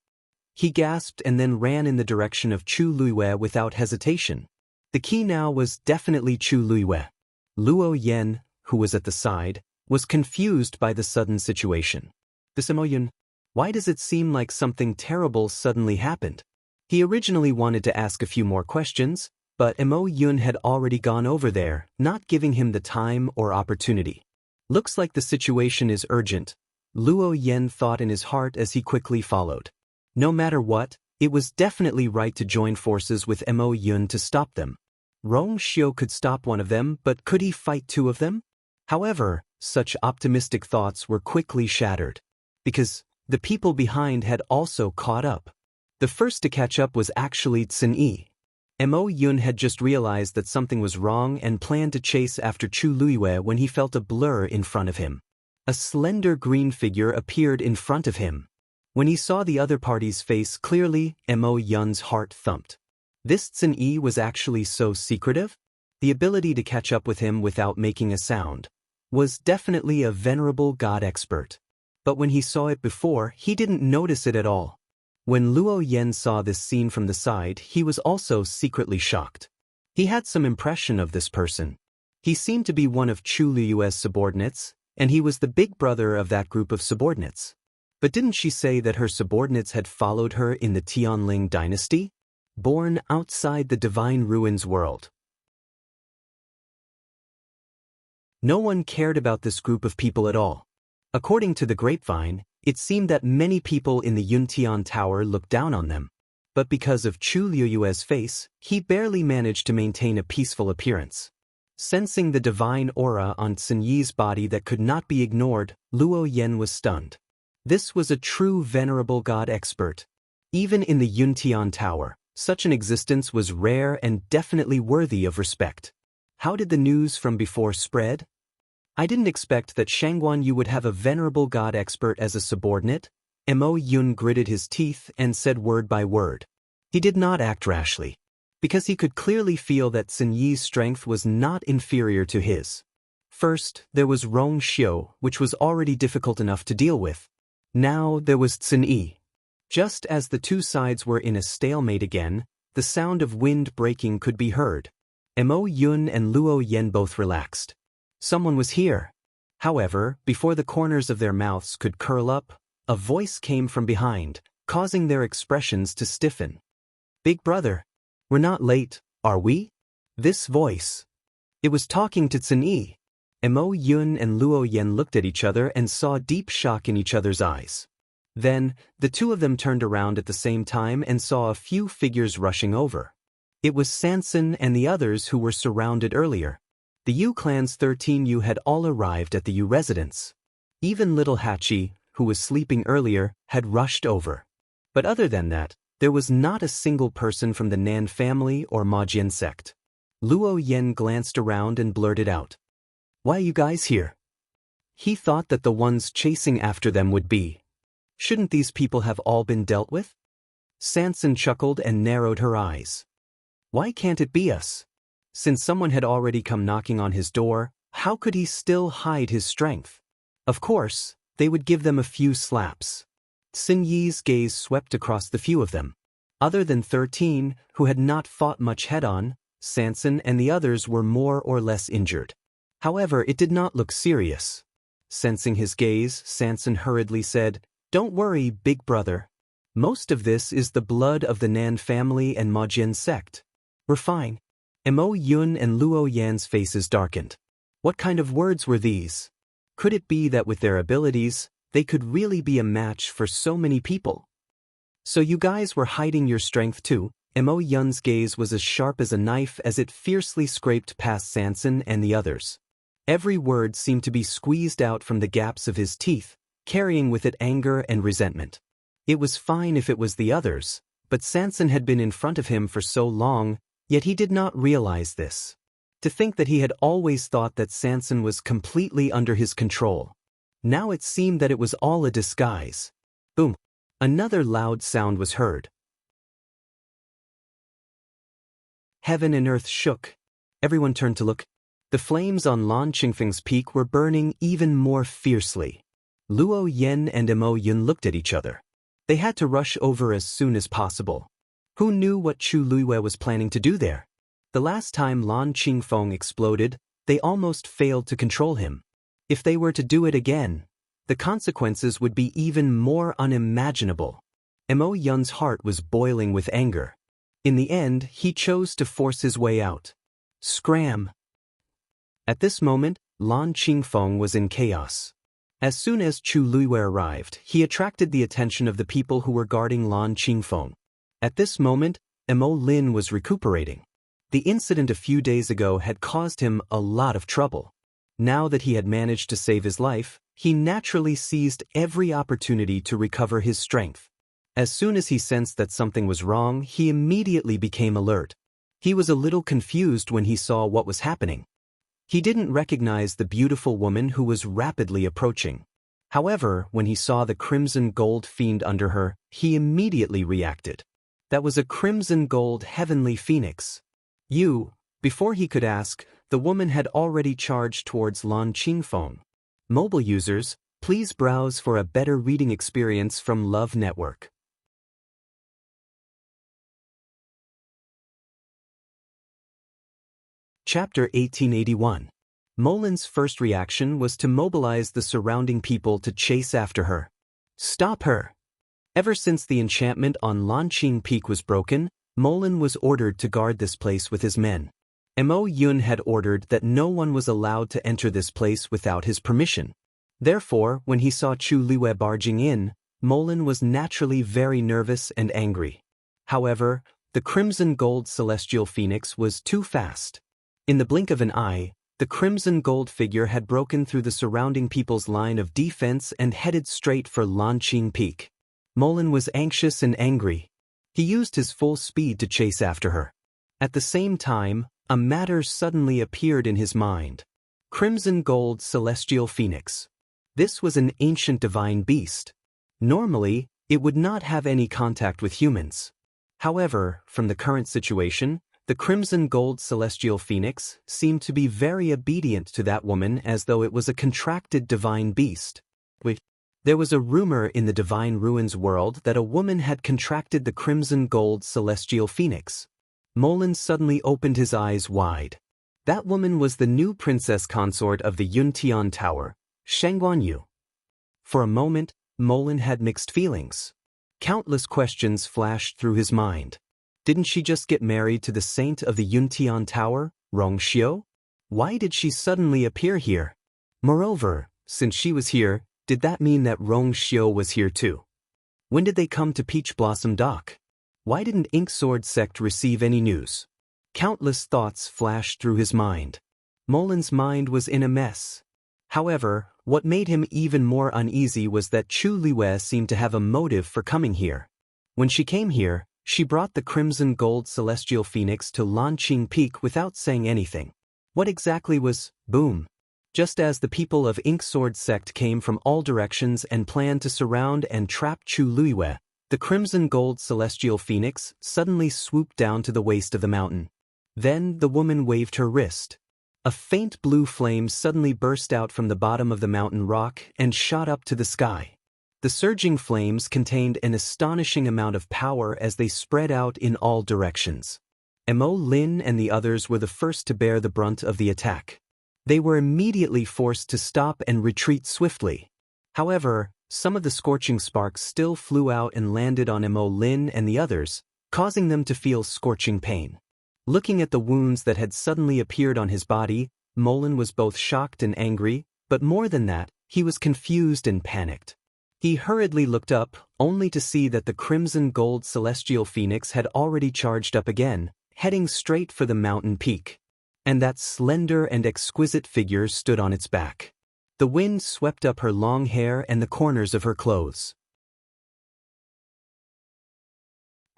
He gasped and then ran in the direction of Chu Luiwei without hesitation. The key now was definitely Chu Luiwei. Luo Yan, who was at the side, was confused by the sudden situation. This Mo Yun, why does it seem like something terrible suddenly happened? He originally wanted to ask a few more questions, but Mo Yun had already gone over there, not giving him the time or opportunity. Looks like the situation is urgent, Luo Yan thought in his heart as he quickly followed. No matter what, it was definitely right to join forces with Mo Yun to stop them. Rong Xiu could stop one of them, but could he fight two of them? However, such optimistic thoughts were quickly shattered. Because the people behind had also caught up. The first to catch up was actually Tsin Yi. Mo Yun had just realized that something was wrong and planned to chase after Chu Luiyue when he felt a blur in front of him. A slender green figure appeared in front of him. When he saw the other party's face clearly, Mo Yun's heart thumped. This Xin Yi was actually so secretive? The ability to catch up with him without making a sound was definitely a venerable god expert. But when he saw it before, he didn't notice it at all. When Luo Yan saw this scene from the side, he was also secretly shocked. He had some impression of this person. He seemed to be one of Chu Liyue's subordinates, and he was the big brother of that group of subordinates. But didn't she say that her subordinates had followed her in the Tianling dynasty? Born outside the divine ruins world. No one cared about this group of people at all. According to the grapevine, it seemed that many people in the Yuntian Tower looked down on them. But because of Chu Liyue's face, he barely managed to maintain a peaceful appearance. Sensing the divine aura on Xin Yi's body that could not be ignored, Luo Yan was stunned. This was a true venerable god expert. Even in the Yuntian Tower, such an existence was rare and definitely worthy of respect. How did the news from before spread? I didn't expect that Shangguan Yu would have a venerable god expert as a subordinate. Mo Yun gritted his teeth and said word by word. He did not act rashly, because he could clearly feel that Xin Yi's strength was not inferior to his. First, there was Rong Xiu, which was already difficult enough to deal with. Now there was Xin Yi. Just as the two sides were in a stalemate again, the sound of wind breaking could be heard. Mo Yun and Luo Yan both relaxed. Someone was here. However, before the corners of their mouths could curl up, a voice came from behind, causing their expressions to stiffen. Big brother, we're not late, are we? This voice. It was talking to Xin Yi. Mo Yun and Luo Yan looked at each other and saw deep shock in each other's eyes. Then, the two of them turned around at the same time and saw a few figures rushing over. It was Sanson and the others who were surrounded earlier. The Yu clan's 13 Yu had all arrived at the Yu residence. Even little Hachi, who was sleeping earlier, had rushed over. But other than that, there was not a single person from the Nan family or Majian sect. Luo Yan glanced around and blurted out, "Why are you guys here?" He thought that the ones chasing after them would be. Shouldn't these people have all been dealt with? Sanson chuckled and narrowed her eyes. Why can't it be us? Since someone had already come knocking on his door, how could he still hide his strength? Of course, they would give them a few slaps. Xin Yi's gaze swept across the few of them. Other than 13, who had not fought much head-on, Sanson and the others were more or less injured. However, it did not look serious. Sensing his gaze, Sanson hurriedly said, "Don't worry, big brother. Most of this is the blood of the Nan family and Majian sect. We're fine." Mo Yun and Luo Yan's faces darkened. What kind of words were these? Could it be that with their abilities, they could really be a match for so many people? So you guys were hiding your strength too? Mo Yun's gaze was as sharp as a knife as it fiercely scraped past Sanson and the others. Every word seemed to be squeezed out from the gaps of his teeth, carrying with it anger and resentment. It was fine if it was the others, but Sanson had been in front of him for so long, yet he did not realize this. To think that he had always thought that Sanson was completely under his control. Now it seemed that it was all a disguise. Boom! Another loud sound was heard. Heaven and earth shook. Everyone turned to look. The flames on Lan Qingfeng's peak were burning even more fiercely. Luo Yan and Mo Yun looked at each other. They had to rush over as soon as possible. Who knew what Chu Luiyue was planning to do there? The last time Lan Qingfeng exploded, they almost failed to control him. If they were to do it again, the consequences would be even more unimaginable. Mo Yun's heart was boiling with anger. In the end, he chose to force his way out. Scram! At this moment, Lan Qingfeng was in chaos. As soon as Chu Luiyue arrived, he attracted the attention of the people who were guarding Lan Qingfeng. At this moment, Mo Lin was recuperating. The incident a few days ago had caused him a lot of trouble. Now that he had managed to save his life, he naturally seized every opportunity to recover his strength. As soon as he sensed that something was wrong, he immediately became alert. He was a little confused when he saw what was happening. He didn't recognize the beautiful woman who was rapidly approaching. However, when he saw the crimson gold fiend under her, he immediately reacted. That was a crimson gold heavenly phoenix. Before he could ask, the woman had already charged towards Lan Qingfeng. Mobile users, please browse for a better reading experience from Love Network. Chapter 1881. Molin's first reaction was to mobilize the surrounding people to chase after her. Stop her! Ever since the enchantment on Lanqing Peak was broken, Molin was ordered to guard this place with his men. Mo Yun had ordered that no one was allowed to enter this place without his permission. Therefore, when he saw Chu Liwei barging in, Molin was naturally very nervous and angry. However, the crimson gold celestial phoenix was too fast. In the blink of an eye, the crimson gold figure had broken through the surrounding people's line of defense and headed straight for Lanqing Peak. Molin was anxious and angry. He used his full speed to chase after her. At the same time, a matter suddenly appeared in his mind. Crimson gold celestial phoenix. This was an ancient divine beast. Normally, it would not have any contact with humans. However, from the current situation, the crimson gold celestial phoenix seemed to be very obedient to that woman as though it was a contracted divine beast. There was a rumor in the Divine Ruins world that a woman had contracted the crimson gold celestial phoenix. Molin suddenly opened his eyes wide. That woman was the new princess consort of the Yuntian Tower, Shangguanyu. For a moment, Molin had mixed feelings. Countless questions flashed through his mind. Didn't she just get married to the saint of the Yuntian Tower, Rongxiu? Why did she suddenly appear here? Moreover, since she was here, did that mean that Rongxiu was here too? When did they come to Peach Blossom Dock? Why didn't Inksword Sect receive any news? Countless thoughts flashed through his mind. Molin's mind was in a mess. However, what made him even more uneasy was that Chu Liwei seemed to have a motive for coming here. When she came here, she brought the crimson gold celestial phoenix to Lanqing Peak without saying anything. What exactly was, boom? Just as the people of Inksword Sect came from all directions and planned to surround and trap Chu Liwei, the crimson gold celestial phoenix suddenly swooped down to the waist of the mountain. Then the woman waved her wrist. A faint blue flame suddenly burst out from the bottom of the mountain rock and shot up to the sky. The surging flames contained an astonishing amount of power as they spread out in all directions. Mo Lin and the others were the first to bear the brunt of the attack. They were immediately forced to stop and retreat swiftly. However, some of the scorching sparks still flew out and landed on Mo Lin and the others, causing them to feel scorching pain. Looking at the wounds that had suddenly appeared on his body, Molin was both shocked and angry, but more than that, he was confused and panicked. He hurriedly looked up, only to see that the crimson gold celestial phoenix had already charged up again, heading straight for the mountain peak. And that slender and exquisite figure stood on its back. The wind swept up her long hair and the corners of her clothes.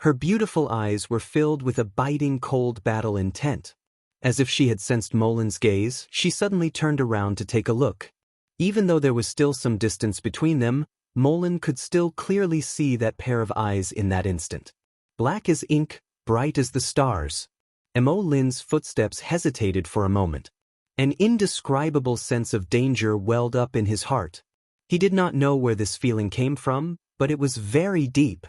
Her beautiful eyes were filled with a biting cold battle intent. As if she had sensed Molin's gaze, she suddenly turned around to take a look. Even though there was still some distance between them, Molin could still clearly see that pair of eyes in that instant. Black as ink, bright as the stars. Mo Lin's footsteps hesitated for a moment. An indescribable sense of danger welled up in his heart. He did not know where this feeling came from, but it was very deep.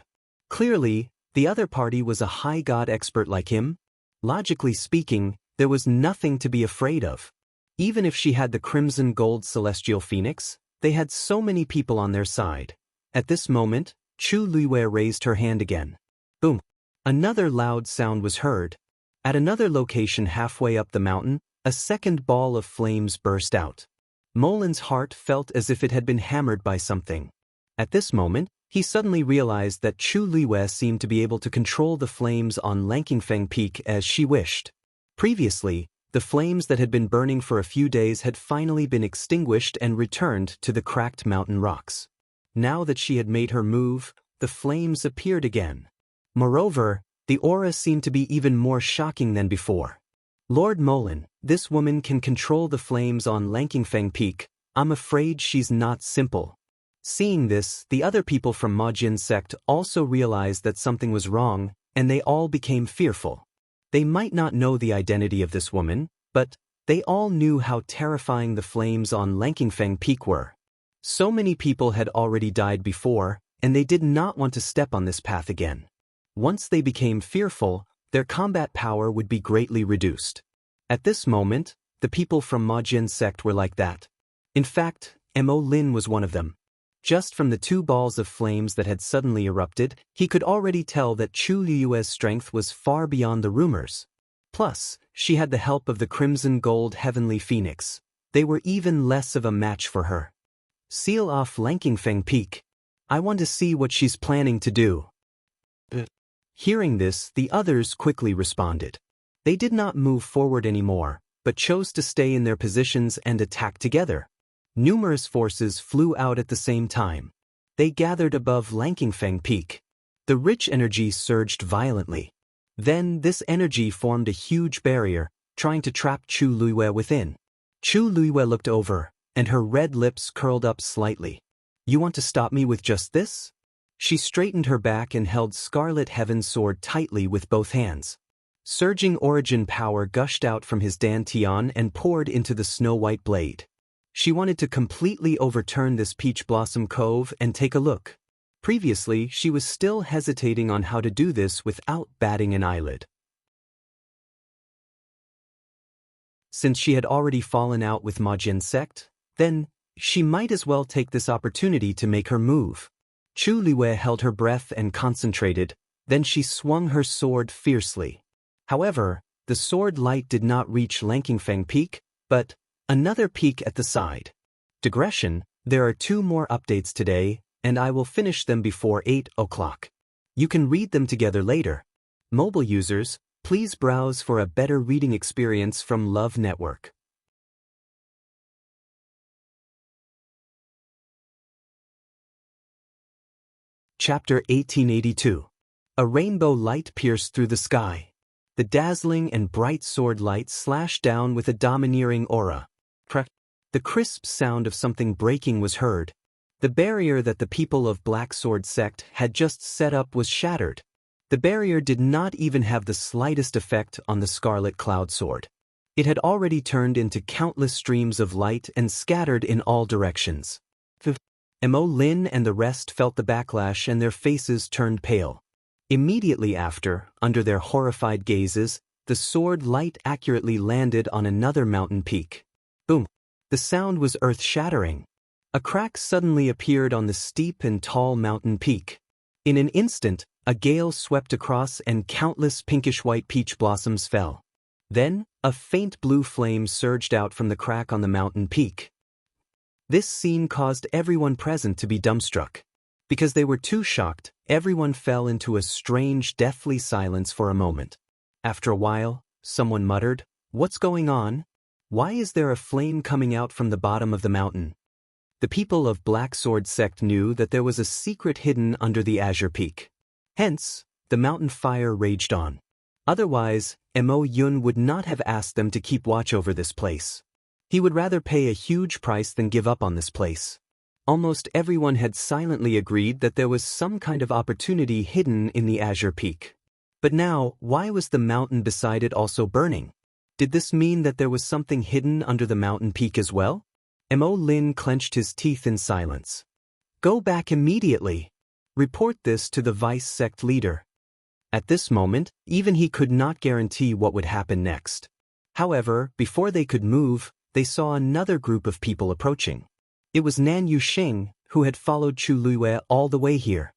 Clearly, the other party was a high god expert like him. Logically speaking, there was nothing to be afraid of. Even if she had the crimson gold celestial phoenix, they had so many people on their side. At this moment, Chu Liwei raised her hand again. Boom! Another loud sound was heard. At another location halfway up the mountain, a second ball of flames burst out. Molin's heart felt as if it had been hammered by something. At this moment, he suddenly realized that Chu Liwei seemed to be able to control the flames on Langqingfeng Peak as she wished. Previously, the flames that had been burning for a few days had finally been extinguished and returned to the cracked mountain rocks. Now that she had made her move, the flames appeared again. Moreover, The aura seemed to be even more shocking than before. Lord Molin, this woman can control the flames on Langfeng Peak. I'm afraid she's not simple. Seeing this, the other people from Ma Jin's sect also realized that something was wrong, and they all became fearful. They might not know the identity of this woman, but they all knew how terrifying the flames on Langfeng Peak were. So many people had already died before, and they did not want to step on this path again. Once they became fearful, their combat power would be greatly reduced. At this moment, the people from Ma Jin's sect were like that. In fact, Mo Lin was one of them. Just from the 2 balls of flames that had suddenly erupted, he could already tell that Chu Liyue's strength was far beyond the rumors. Plus, she had the help of the crimson gold heavenly phoenix. They were even less of a match for her. Seal off Langfeng Peak. I want to see what she's planning to do. Hearing this, the others quickly responded. They did not move forward anymore, but chose to stay in their positions and attack together. Numerous forces flew out at the same time. They gathered above Langfeng Peak. The rich energy surged violently. Then this energy formed a huge barrier, trying to trap Chu Liyue within. Chu Liyue looked over, and her red lips curled up slightly. You want to stop me with just this? She straightened her back and held Scarlet Heaven's sword tightly with both hands. Surging origin power gushed out from his dantian and poured into the snow-white blade. She wanted to completely overturn this peach blossom cove and take a look. Previously, she was still hesitating on how to do this without batting an eyelid. Since she had already fallen out with Ma Jin's sect, then she might as well take this opportunity to make her move. Chu Liyue held her breath and concentrated, then she swung her sword fiercely. However, the sword light did not reach Langfeng Peak, but another peak at the side. Digression, there are 2 more updates today, and I will finish them before 8 o'clock. You can read them together later. Mobile users, please browse for a better reading experience from Love Network. Chapter 1882. A rainbow light pierced through the sky. The dazzling and bright sword light slashed down with a domineering aura. The crisp sound of something breaking was heard. The barrier that the people of Black Sword Sect had just set up was shattered. The barrier did not even have the slightest effect on the Scarlet Cloud Sword. It had already turned into countless streams of light and scattered in all directions. Mo Lin and the rest felt the backlash and their faces turned pale. Immediately after, under their horrified gazes, the sword light accurately landed on another mountain peak. Boom! The sound was earth-shattering. A crack suddenly appeared on the steep and tall mountain peak. In an instant, a gale swept across and countless pinkish-white peach blossoms fell. Then, a faint blue flame surged out from the crack on the mountain peak. This scene caused everyone present to be dumbstruck. Because they were too shocked, everyone fell into a strange, deathly silence for a moment. After a while, someone muttered, "What's going on? Why is there a flame coming out from the bottom of the mountain?" The people of Black Sword Sect knew that there was a secret hidden under the Azure Peak. Hence, the mountain fire raged on. Otherwise, Mo Yun would not have asked them to keep watch over this place. He would rather pay a huge price than give up on this place. Almost everyone had silently agreed that there was some kind of opportunity hidden in the Azure Peak. But now, why was the mountain beside it also burning? Did this mean that there was something hidden under the mountain peak as well? Mo Lin clenched his teeth in silence. Go back immediately. Report this to the vice sect leader. At this moment, even he could not guarantee what would happen next. However, before they could move, they saw another group of people approaching. It was Nan Yuxing, who had followed Chu Liyue all the way here.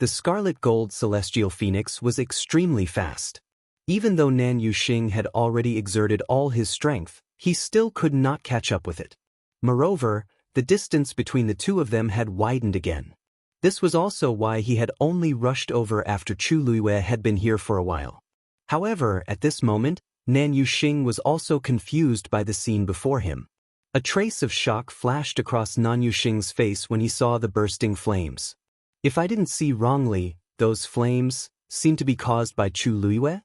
The scarlet gold celestial phoenix was extremely fast. Even though Nan Yuxing had already exerted all his strength, he still could not catch up with it. Moreover, the distance between the 2 of them had widened again. This was also why he had only rushed over after Chu Liyue had been here for a while. However, at this moment, Nan Yuxing was also confused by the scene before him. A trace of shock flashed across Nan Yuxing's face when he saw the bursting flames. If I didn't see wrongly, those flames seemed to be caused by Chu Luiyue?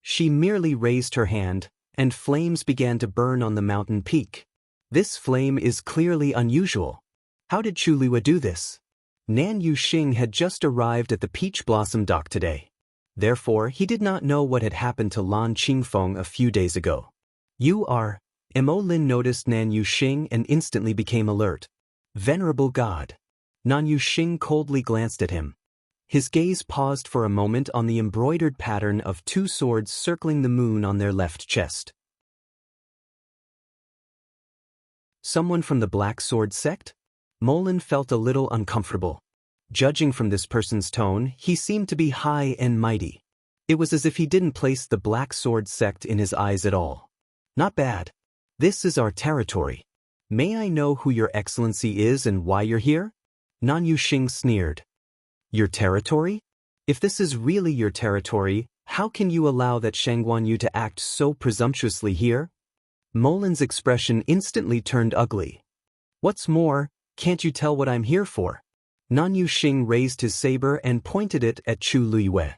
She merely raised her hand, and flames began to burn on the mountain peak. This flame is clearly unusual. How did Chu Luiyue do this? Nan Yuxing had just arrived at the Peach Blossom Dock today. Therefore, he did not know what had happened to Lan Qingfeng a few days ago. You are... Mo Lin noticed Nan Yuxing and instantly became alert. Venerable God. Nan Yuxing coldly glanced at him. His gaze paused for a moment on the embroidered pattern of two swords circling the moon on their left chest. Someone from the Black Sword sect? Mo Lin felt a little uncomfortable. Judging from this person's tone, he seemed to be high and mighty. It was as if he didn't place the Black Sword sect in his eyes at all. Not bad. This is our territory. May I know who your excellency is and why you're here? Nan Yuxing sneered. Your territory? If this is really your territory, how can you allow that Shangguanyu to act so presumptuously here? Mo Lin's expression instantly turned ugly. What's more, can't you tell what I'm here for? Nan Yuxing raised his saber and pointed it at Chu Luiyue.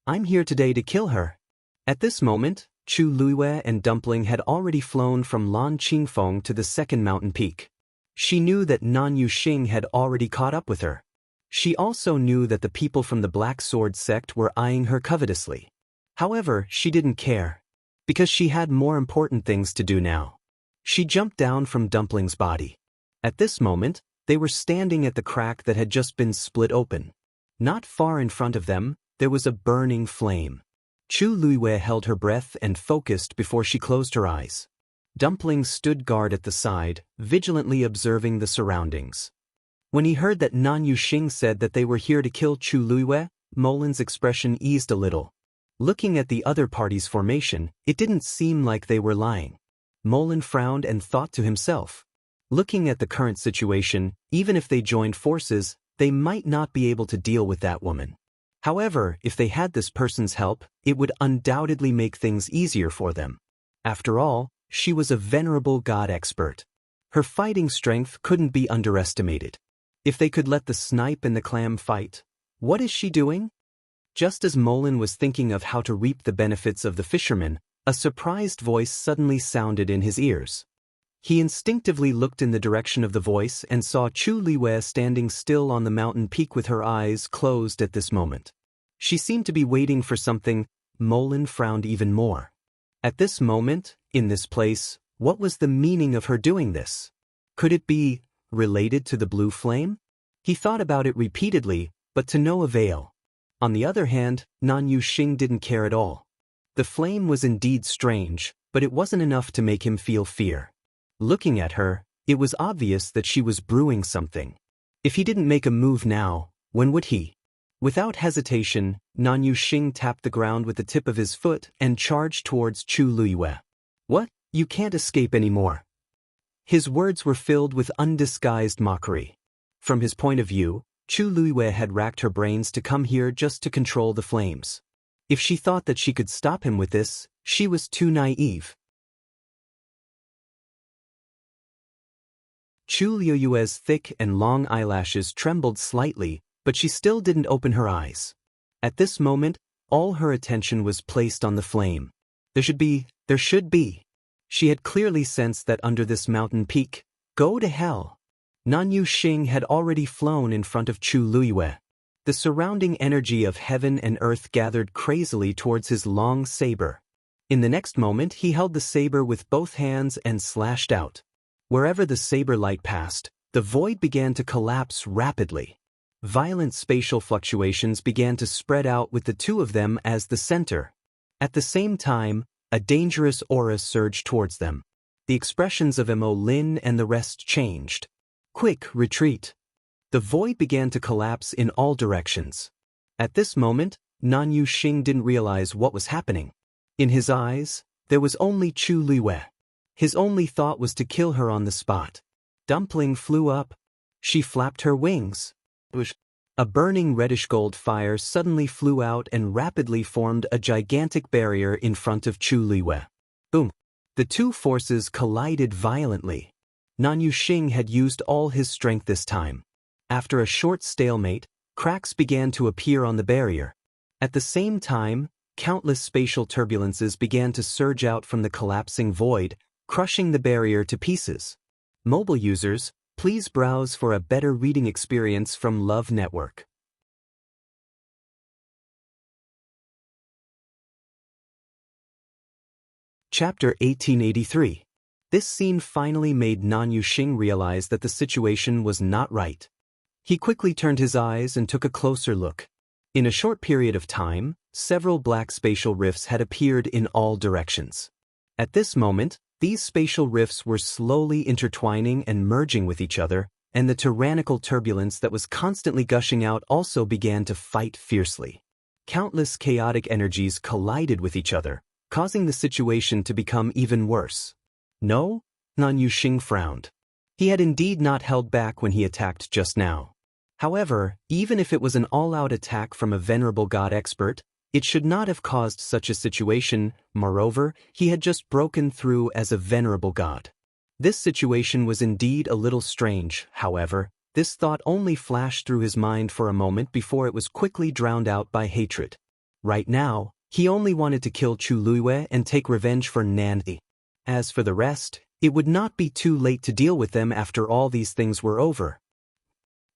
I'm here today to kill her. At this moment, Chu Luiyue and Dumpling had already flown from Lan Qingfeng to the second mountain peak. She knew that Nan Yuxing had already caught up with her. She also knew that the people from the Black Sword sect were eyeing her covetously. However, she didn't care, because she had more important things to do now. She jumped down from Dumpling's body. At this moment, they were standing at the crack that had just been split open. Not far in front of them, there was a burning flame. Chu Luiyue held her breath and focused before she closed her eyes. Dumpling stood guard at the side, vigilantly observing the surroundings. When he heard that Nan Yuxing said that they were here to kill Chu Luiyue, Mo Lin's expression eased a little. Looking at the other party's formation, it didn't seem like they were lying. Mo Lin frowned and thought to himself. Looking at the current situation, even if they joined forces, they might not be able to deal with that woman. However, if they had this person's help, it would undoubtedly make things easier for them. After all, she was a venerable god expert. Her fighting strength couldn't be underestimated. If they could let the snipe and the clam fight, what is she doing? Just as Mo Lin was thinking of how to reap the benefits of the fisherman, a surprised voice suddenly sounded in his ears. He instinctively looked in the direction of the voice and saw Chu Luiyue standing still on the mountain peak with her eyes closed at this moment. She seemed to be waiting for something. Mo Lin frowned even more. At this moment, in this place, what was the meaning of her doing this? Could it be related to the blue flame? He thought about it repeatedly, but to no avail. On the other hand, Nan Yuxing didn't care at all. The flame was indeed strange, but it wasn't enough to make him feel fear. Looking at her, it was obvious that she was brewing something. If he didn't make a move now, when would he? Without hesitation, Nan Yuxing tapped the ground with the tip of his foot and charged towards Chu Luiyue. What? You can't escape anymore. His words were filled with undisguised mockery. From his point of view, Chu Luiyue had racked her brains to come here just to control the flames. If she thought that she could stop him with this, she was too naive. Chu Luiyue's thick and long eyelashes trembled slightly, but she still didn't open her eyes. At this moment, all her attention was placed on the flame. There should be. She had clearly sensed that under this mountain peak, go to hell. Nan Yuxing had already flown in front of Chu Luiyue. The surrounding energy of heaven and earth gathered crazily towards his long saber. In the next moment, he held the saber with both hands and slashed out. Wherever the saber light passed, the void began to collapse rapidly. Violent spatial fluctuations began to spread out with the two of them as the center. At the same time, a dangerous aura surged towards them. The expressions of Mo Lin and the rest changed. Quick, retreat. The void began to collapse in all directions. At this moment, Nan Yuxing didn't realize what was happening. In his eyes, there was only Chu Luiyue. His only thought was to kill her on the spot. Dumpling flew up. She flapped her wings. A burning reddish-gold fire suddenly flew out and rapidly formed a gigantic barrier in front of Chu Luiyue. Boom! The two forces collided violently. Nan Yuxing had used all his strength this time. After a short stalemate, cracks began to appear on the barrier. At the same time, countless spatial turbulences began to surge out from the collapsing void, crushing the barrier to pieces. Mobile users, please browse for a better reading experience from Love Network. Chapter 1883. This scene finally made Nan Yuxing realize that the situation was not right. He quickly turned his eyes and took a closer look. In a short period of time, several black spatial rifts had appeared in all directions. At this moment, these spatial rifts were slowly intertwining and merging with each other, and the tyrannical turbulence that was constantly gushing out also began to fight fiercely. Countless chaotic energies collided with each other, causing the situation to become even worse. No? Nan Yuxing frowned. He had indeed not held back when he attacked just now. However, even if it was an all-out attack from a venerable god expert, it should not have caused such a situation. Moreover, he had just broken through as a venerable god. This situation was indeed a little strange. However, this thought only flashed through his mind for a moment before it was quickly drowned out by hatred. Right now, he only wanted to kill Chu Luiyue and take revenge for Nanti. As for the rest, it would not be too late to deal with them after all these things were over.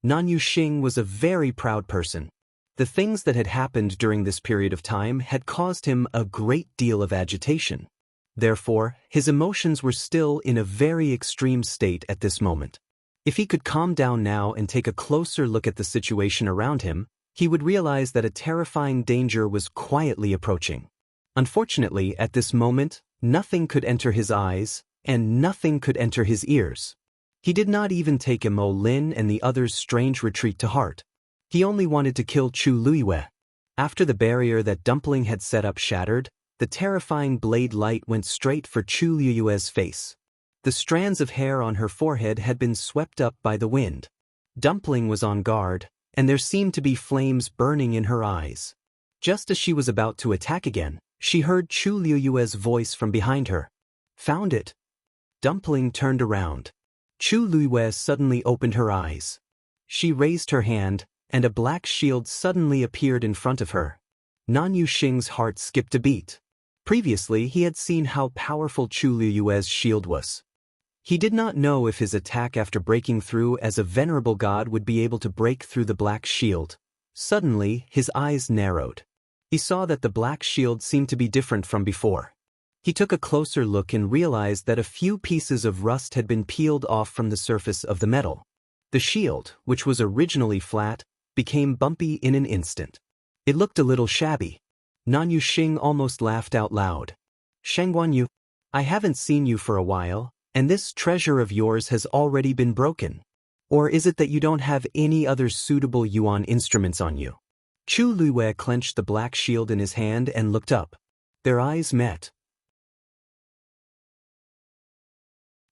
Nan Yuxing was a very proud person. The things that had happened during this period of time had caused him a great deal of agitation. Therefore, his emotions were still in a very extreme state at this moment. If he could calm down now and take a closer look at the situation around him, he would realize that a terrifying danger was quietly approaching. Unfortunately, at this moment, nothing could enter his eyes, and nothing could enter his ears. He did not even take Wang Lin and the others' strange retreat to heart. He only wanted to kill Chu Luiyue. After the barrier that Dumpling had set up shattered, the terrifying blade light went straight for Chu Luiyue's face. The strands of hair on her forehead had been swept up by the wind. Dumpling was on guard, and there seemed to be flames burning in her eyes. Just as she was about to attack again, she heard Chu Luiyue's voice from behind her. Found it. Dumpling turned around. Chu Luiyue suddenly opened her eyes. She raised her hand, and a black shield suddenly appeared in front of her. Nan Yuxing's heart skipped a beat. Previously, he had seen how powerful Chu Luiyue's shield was. He did not know if his attack after breaking through as a venerable god would be able to break through the black shield. Suddenly, his eyes narrowed. He saw that the black shield seemed to be different from before. He took a closer look and realized that a few pieces of rust had been peeled off from the surface of the metal. The shield, which was originally flat, became bumpy in an instant. It looked a little shabby. Nan Yuxing almost laughed out loud. Shengguanyu, I haven't seen you for a while, and this treasure of yours has already been broken. Or is it that you don't have any other suitable yuan instruments on you? Chu Luiyue clenched the black shield in his hand and looked up. Their eyes met.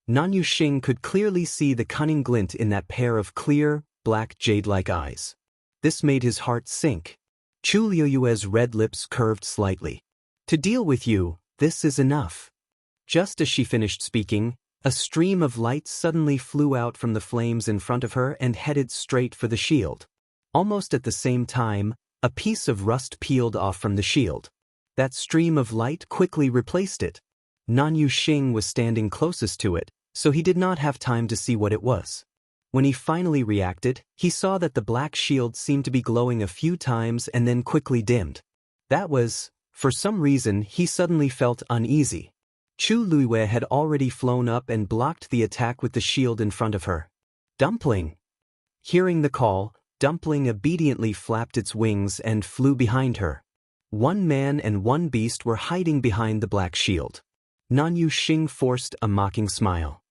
Nan Yuxing could clearly see the cunning glint in that pair of clear, black jade-like eyes. This made his heart sink. Chu Luiyue's red lips curved slightly. To deal with you, this is enough. Just as she finished speaking, a stream of light suddenly flew out from the flames in front of her and headed straight for the shield. Almost at the same time, a piece of rust peeled off from the shield. That stream of light quickly replaced it. Nan Yuxing was standing closest to it, so he did not have time to see what it was. When he finally reacted, he saw that the black shield seemed to be glowing a few times and then quickly dimmed. That was, for some reason, he suddenly felt uneasy. Chu Luiyue had already flown up and blocked the attack with the shield in front of her. Dumpling! Hearing the call, Dumpling obediently flapped its wings and flew behind her. One man and one beast were hiding behind the black shield. Nan Yuxing forced a mocking smile.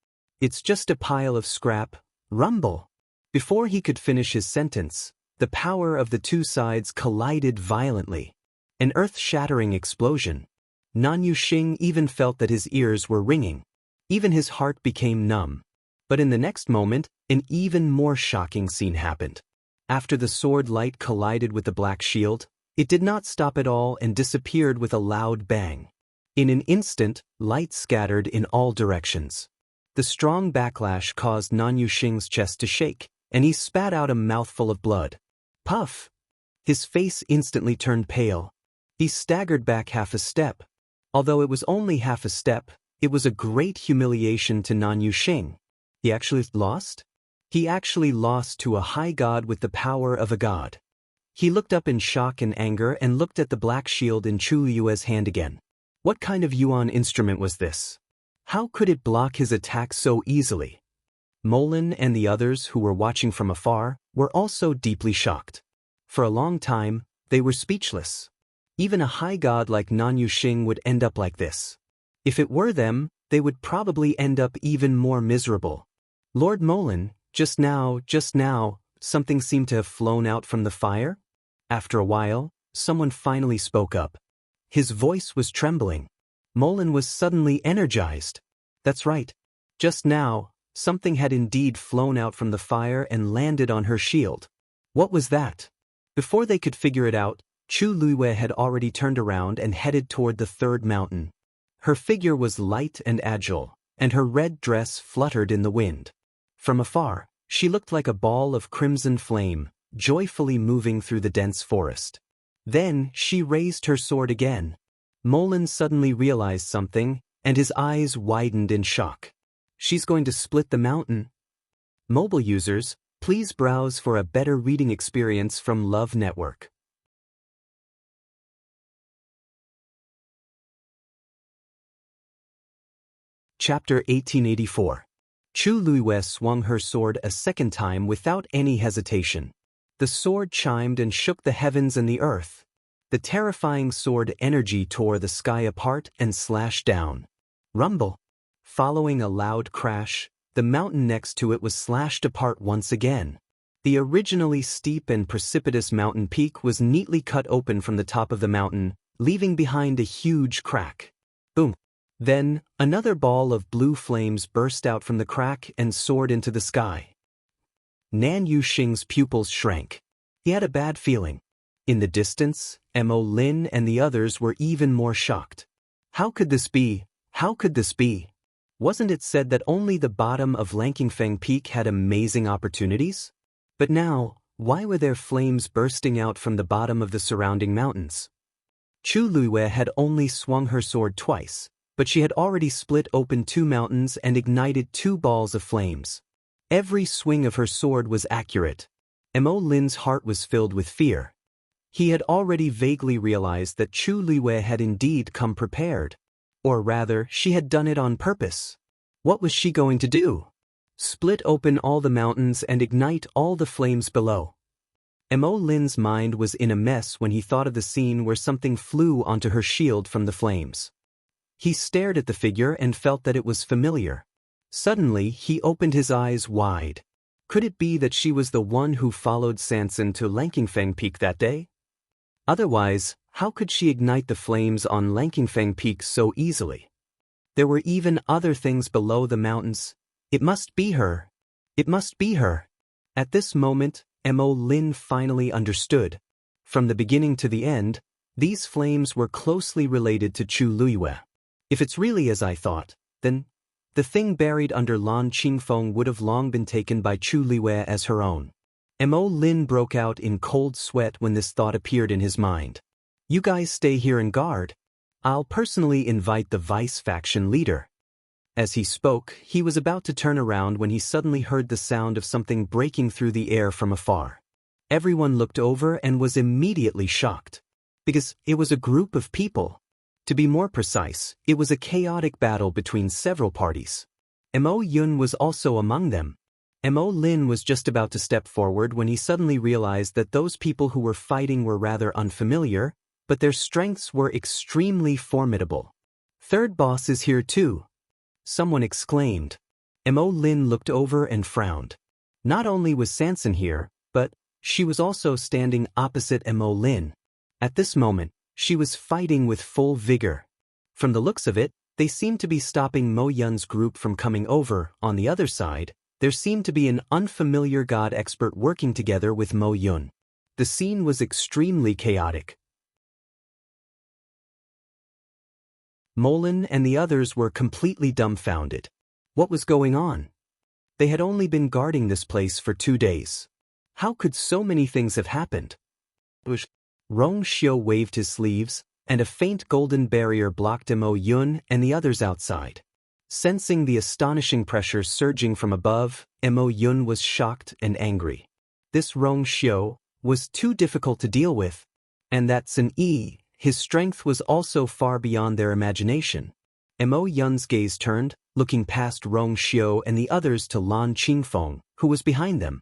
It's just a pile of scrap. Rumble! Before he could finish his sentence, the power of the two sides collided violently. An earth-shattering explosion. Nan Yuxing even felt that his ears were ringing. Even his heart became numb. But in the next moment, an even more shocking scene happened. After the sword light collided with the black shield, it did not stop at all and disappeared with a loud bang. In an instant, light scattered in all directions. The strong backlash caused Nan Yuxing's chest to shake, and he spat out a mouthful of blood. Puff! His face instantly turned pale. He staggered back half a step. Although it was only half a step, it was a great humiliation to Nan Yuxing. He actually lost? He actually lost to a high god with the power of a god. He looked up in shock and anger and looked at the black shield in Chu Yue's hand again. What kind of yuan instrument was this? How could it block his attack so easily? Lin and the others who were watching from afar were also deeply shocked. For a long time, they were speechless. Even a high god like Nan Yuxing would end up like this. If it were them, they would probably end up even more miserable. Lord Lin, just now, something seemed to have flown out from the fire? After a while, someone finally spoke up. His voice was trembling. Lin was suddenly energized. That's right. Just now, something had indeed flown out from the fire and landed on her shield. What was that? Before they could figure it out, Chu Liyue had already turned around and headed toward the third mountain. Her figure was light and agile, and her red dress fluttered in the wind. From afar, she looked like a ball of crimson flame, joyfully moving through the dense forest. Then she raised her sword again. Lin suddenly realized something, and his eyes widened in shock. She's going to split the mountain. Mobile users, please browse for a better reading experience from Love Network. Chapter 1884. Chu Liyue swung her sword a second time without any hesitation. The sword chimed and shook the heavens and the earth. The terrifying sword energy tore the sky apart and slashed down. Rumble. Following a loud crash, the mountain next to it was slashed apart once again. The originally steep and precipitous mountain peak was neatly cut open from the top of the mountain, leaving behind a huge crack. Boom. Then, another ball of blue flames burst out from the crack and soared into the sky. Nan Yuxing's pupils shrank. He had a bad feeling. In the distance, Lin and the others were even more shocked. How could this be? How could this be? Wasn't it said that only the bottom of Langfeng Peak had amazing opportunities? But now, why were there flames bursting out from the bottom of the surrounding mountains? Chu Liyue had only swung her sword twice, but she had already split open 2 mountains and ignited 2 balls of flames. Every swing of her sword was accurate. Lin's heart was filled with fear. He had already vaguely realized that Chu Liyue had indeed come prepared. Or rather, she had done it on purpose. What was she going to do? Split open all the mountains and ignite all the flames below. Lin's mind was in a mess when he thought of the scene where something flew onto her shield from the flames. He stared at the figure and felt that it was familiar. Suddenly, he opened his eyes wide. Could it be that she was the one who followed Sanson to Langfeng Peak that day? Otherwise, how could she ignite the flames on Langfeng Peak so easily? There were even other things below the mountains. It must be her. It must be her. At this moment, Lin finally understood. From the beginning to the end, these flames were closely related to Chu Liyue. If it's really as I thought, then the thing buried under Lan Qingfeng would have long been taken by Chu Liyue as her own. Lin broke out in cold sweat when this thought appeared in his mind. You guys stay here and guard. I'll personally invite the vice faction leader. As he spoke, he was about to turn around when he suddenly heard the sound of something breaking through the air from afar. Everyone looked over and was immediately shocked. Because it was a group of people. To be more precise, it was a chaotic battle between several parties. Mo Yun was also among them. Lin was just about to step forward when he suddenly realized that those people who were fighting were rather unfamiliar, but their strengths were extremely formidable. Third boss is here too. Someone exclaimed. Lin looked over and frowned. Not only was Sanson here, but she was also standing opposite Lin. At this moment, she was fighting with full vigor. From the looks of it, they seemed to be stopping Mo Yun's group from coming over. On the other side, there seemed to be an unfamiliar god expert working together with Mo Yun. The scene was extremely chaotic. Lin and the others were completely dumbfounded. What was going on? They had only been guarding this place for 2 days. How could so many things have happened? Rong Xiu waved his sleeves, and a faint golden barrier blocked Mo Yun and the others outside. Sensing the astonishing pressure surging from above, Mo Yun was shocked and angry. This Rong Xiu was too difficult to deal with, and that Sun Yi, his strength was also far beyond their imagination. Mo Yun's gaze turned, looking past Rong Xiu and the others to Lan Qingfeng, who was behind them.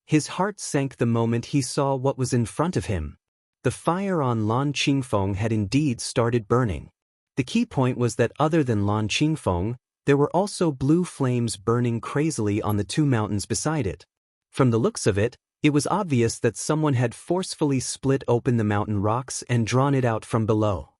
His heart sank the moment he saw what was in front of him. The fire on Lan Qingfeng had indeed started burning. The key point was that other than Lan Qingfeng, there were also blue flames burning crazily on the two mountains beside it. From the looks of it, it was obvious that someone had forcefully split open the mountain rocks and drawn it out from below.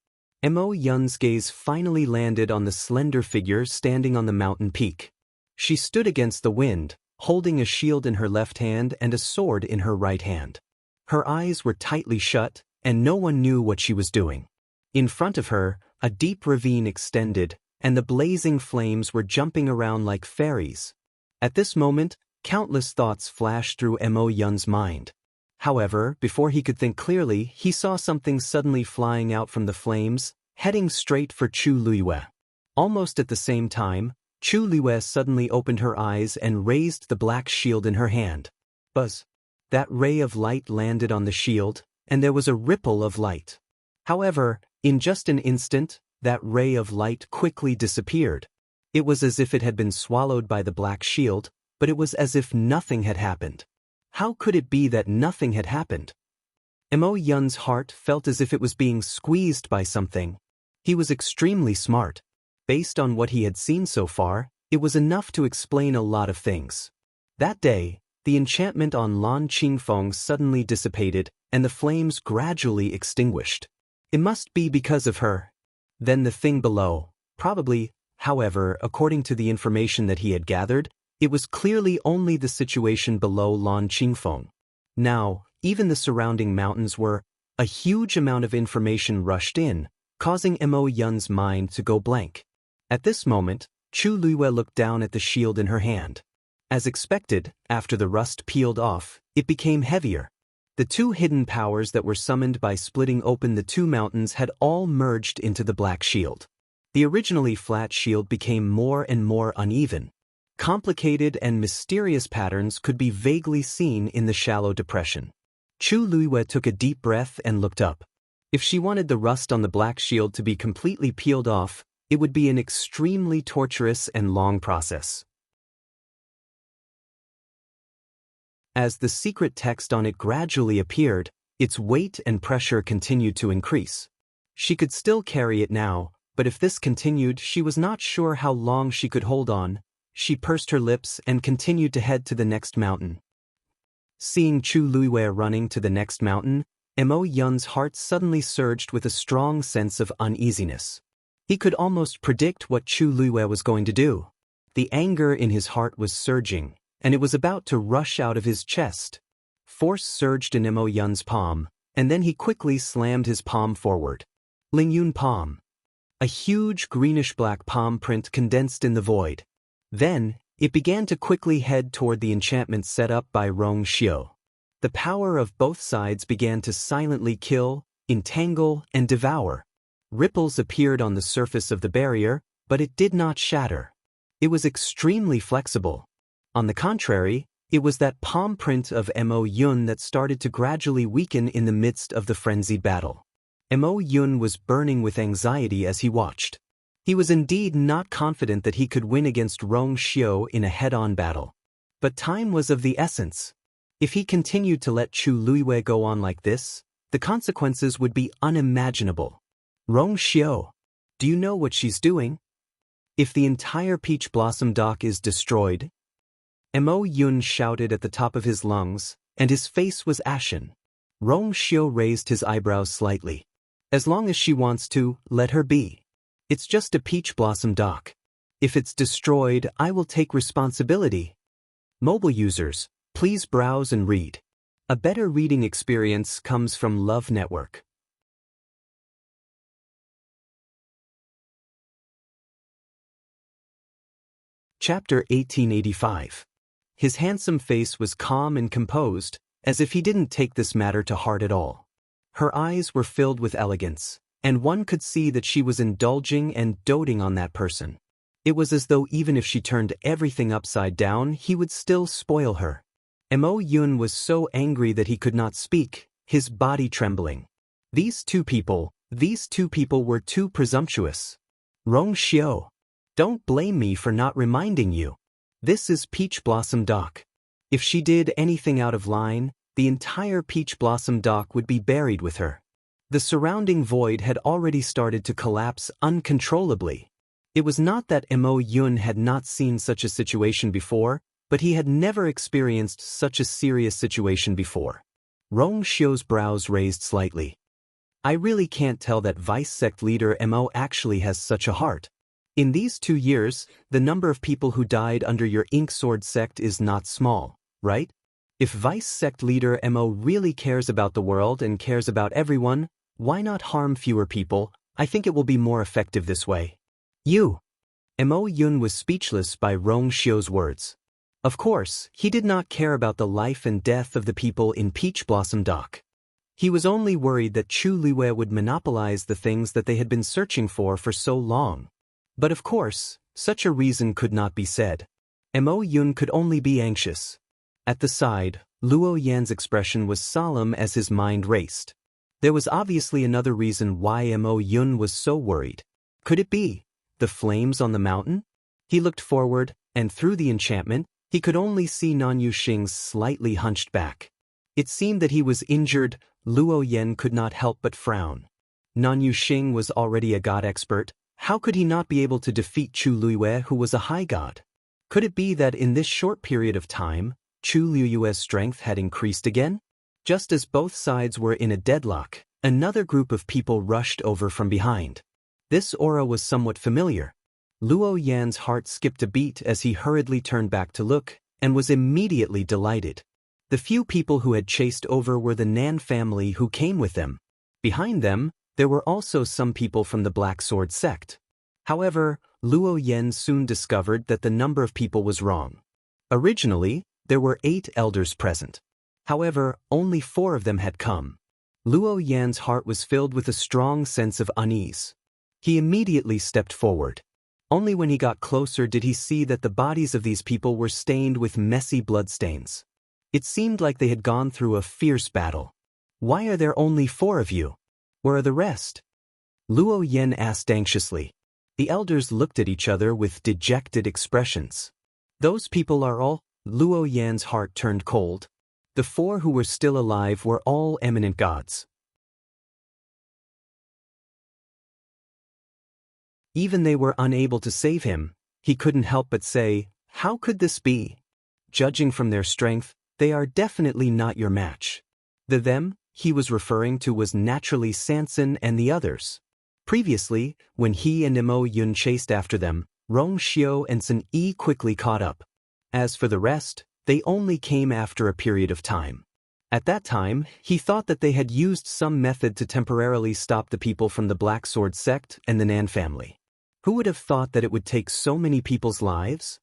Mo Yun's gaze finally landed on the slender figure standing on the mountain peak. She stood against the wind, holding a shield in her left hand and a sword in her right hand. Her eyes were tightly shut, and no one knew what she was doing. In front of her, a deep ravine extended, and the blazing flames were jumping around like fairies. At this moment, countless thoughts flashed through Mo Yun's mind. However, before he could think clearly, he saw something suddenly flying out from the flames, heading straight for Chu Luiyue. Almost at the same time, Chu Luiyue suddenly opened her eyes and raised the black shield in her hand. Buzz! That ray of light landed on the shield, and there was a ripple of light. However, in just an instant, that ray of light quickly disappeared. It was as if it had been swallowed by the black shield, but it was as if nothing had happened. How could it be that nothing had happened? Mo Yun's heart felt as if it was being squeezed by something. He was extremely smart. Based on what he had seen so far, it was enough to explain a lot of things. That day, the enchantment on Lan Qingfeng suddenly dissipated, and the flames gradually extinguished. It must be because of her. Then the thing below, probably, however, according to the information that he had gathered, it was clearly only the situation below Lan Qingfeng. Now, even the surrounding mountains were. A huge amount of information rushed in, causing Mo Yun's mind to go blank. At this moment, Chu Luiyue looked down at the shield in her hand. As expected, after the rust peeled off, it became heavier. The two hidden powers that were summoned by splitting open the two mountains had all merged into the black shield. The originally flat shield became more and more uneven. Complicated and mysterious patterns could be vaguely seen in the shallow depression. Chu Luiyue took a deep breath and looked up. If she wanted the rust on the black shield to be completely peeled off, it would be an extremely torturous and long process. As the secret text on it gradually appeared, its weight and pressure continued to increase. She could still carry it now, but if this continued, she was not sure how long she could hold on. She pursed her lips and continued to head to the next mountain. Seeing Chu Luiyue running to the next mountain, Mo Yun's heart suddenly surged with a strong sense of uneasiness. He could almost predict what Chu Luiyue was going to do. The anger in his heart was surging, and it was about to rush out of his chest. Force surged in Mo Yun's palm, and then he quickly slammed his palm forward. Lingyun palm. A huge greenish-black palm print condensed in the void. Then, it began to quickly head toward the enchantment set up by Rong Xiu. The power of both sides began to silently kill, entangle, and devour. Ripples appeared on the surface of the barrier, but it did not shatter. It was extremely flexible. On the contrary, it was that palm print of Mo Yun that started to gradually weaken in the midst of the frenzied battle. Mo Yun was burning with anxiety as he watched. He was indeed not confident that he could win against Rong Xiu in a head-on battle. But time was of the essence. If he continued to let Chu Luiyue go on like this, the consequences would be unimaginable. Rong Xiu, do you know what she's doing? If the entire peach blossom dock is destroyed, Mo Yun shouted at the top of his lungs, and his face was ashen. Rong Xiu raised his eyebrows slightly. As long as she wants to, let her be. It's just a peach blossom dock. If it's destroyed, I will take responsibility. Mobile users, please browse and read. A better reading experience comes from Love Network. Chapter 1885. His handsome face was calm and composed, as if he didn't take this matter to heart at all. Her eyes were filled with elegance, and one could see that she was indulging and doting on that person. It was as though even if she turned everything upside down, he would still spoil her. Mo Yun was so angry that he could not speak, his body trembling. These two people were too presumptuous. Rong Xiao. Don't blame me for not reminding you. This is Peach Blossom Dock. If she did anything out of line, the entire Peach Blossom Dock would be buried with her. The surrounding void had already started to collapse uncontrollably. It was not that Mo Yun had not seen such a situation before, but he had never experienced such a serious situation before. Rong Xiao's brows raised slightly. I really can't tell that vice sect leader Mo actually has such a heart. In these 2 years, the number of people who died under your Ink Sword sect is not small, right? If vice sect leader Mo really cares about the world and cares about everyone, why not harm fewer people? I think it will be more effective this way. You. Mo Yun was speechless by Rong Xiao's words. Of course, he did not care about the life and death of the people in Peach Blossom Dock. He was only worried that Chu Liwei would monopolize the things that they had been searching for so long. But of course, such a reason could not be said. Mo Yun could only be anxious. At the side, Luo Yan's expression was solemn as his mind raced. There was obviously another reason why Mo Yun was so worried. Could it be the flames on the mountain? He looked forward, and through the enchantment, he could only see Nan Yuxing's slightly hunched back. It seemed that he was injured. Luo Yan could not help but frown. Nan Yuxing was already a god expert. How could he not be able to defeat Chu Liwei, who was a high god? Could it be that in this short period of time, Chu Liwei's strength had increased again? Just as both sides were in a deadlock, another group of people rushed over from behind. This aura was somewhat familiar. Luo Yan's heart skipped a beat as he hurriedly turned back to look, and was immediately delighted. The few people who had chased over were the Nan family who came with them. Behind them, there were also some people from the Black Sword sect. However, Luo Yan soon discovered that the number of people was wrong. Originally, there were 8 elders present. However, only 4 of them had come. Luo Yan's heart was filled with a strong sense of unease. He immediately stepped forward. Only when he got closer did he see that the bodies of these people were stained with messy bloodstains. It seemed like they had gone through a fierce battle. Why are there only 4 of you? Where are the rest? Luo Yan asked anxiously. The elders looked at each other with dejected expressions. Those people are all. Luo Yan's heart turned cold. The 4 who were still alive were all eminent gods. Even they were unable to save him. He couldn't help but say, how could this be? Judging from their strength, they are definitely not your match. The them he was referring to was naturally Sanson and the others. Previously, when he and Mo Yun chased after them, Rong Xiao and Sun Yi quickly caught up. As for the rest, they only came after a period of time. At that time, he thought that they had used some method to temporarily stop the people from the Black Sword sect and the Nan family. Who would have thought that it would take so many people's lives?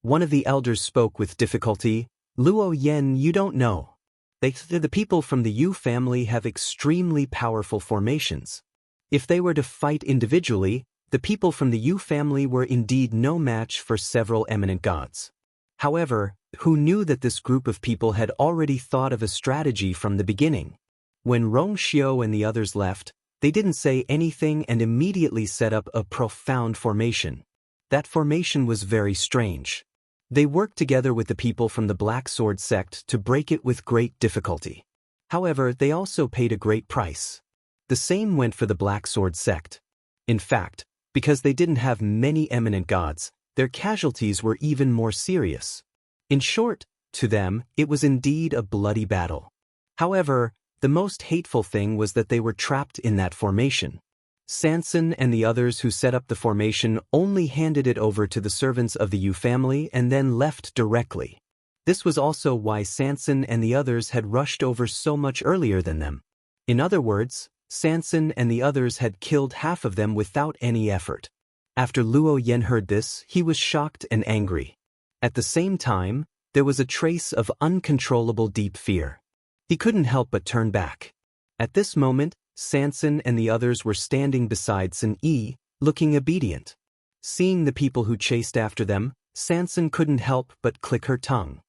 One of the elders spoke with difficulty. Luo Yan, you don't know. The people from the Yu family have extremely powerful formations. If they were to fight individually, the people from the Yu family were indeed no match for several eminent gods. However, who knew that this group of people had already thought of a strategy from the beginning? When Rong Xiao and the others left, they didn't say anything and immediately set up a profound formation. That formation was very strange. They worked together with the people from the Black Sword sect to break it with great difficulty. However, they also paid a great price. The same went for the Black Sword sect. In fact, because they didn't have many eminent gods, their casualties were even more serious. In short, to them, it was indeed a bloody battle. However, the most hateful thing was that they were trapped in that formation. Sanson and the others who set up the formation only handed it over to the servants of the Yu family and then left directly. This was also why Sanson and the others had rushed over so much earlier than them. In other words, Sanson and the others had killed half of them without any effort. After Luo Yan heard this, he was shocked and angry. At the same time, there was a trace of uncontrollable deep fear. He couldn't help but turn back. At this moment, Sanson and the others were standing beside Sun Yi, looking obedient. Seeing the people who chased after them, Sanson couldn't help but click her tongue.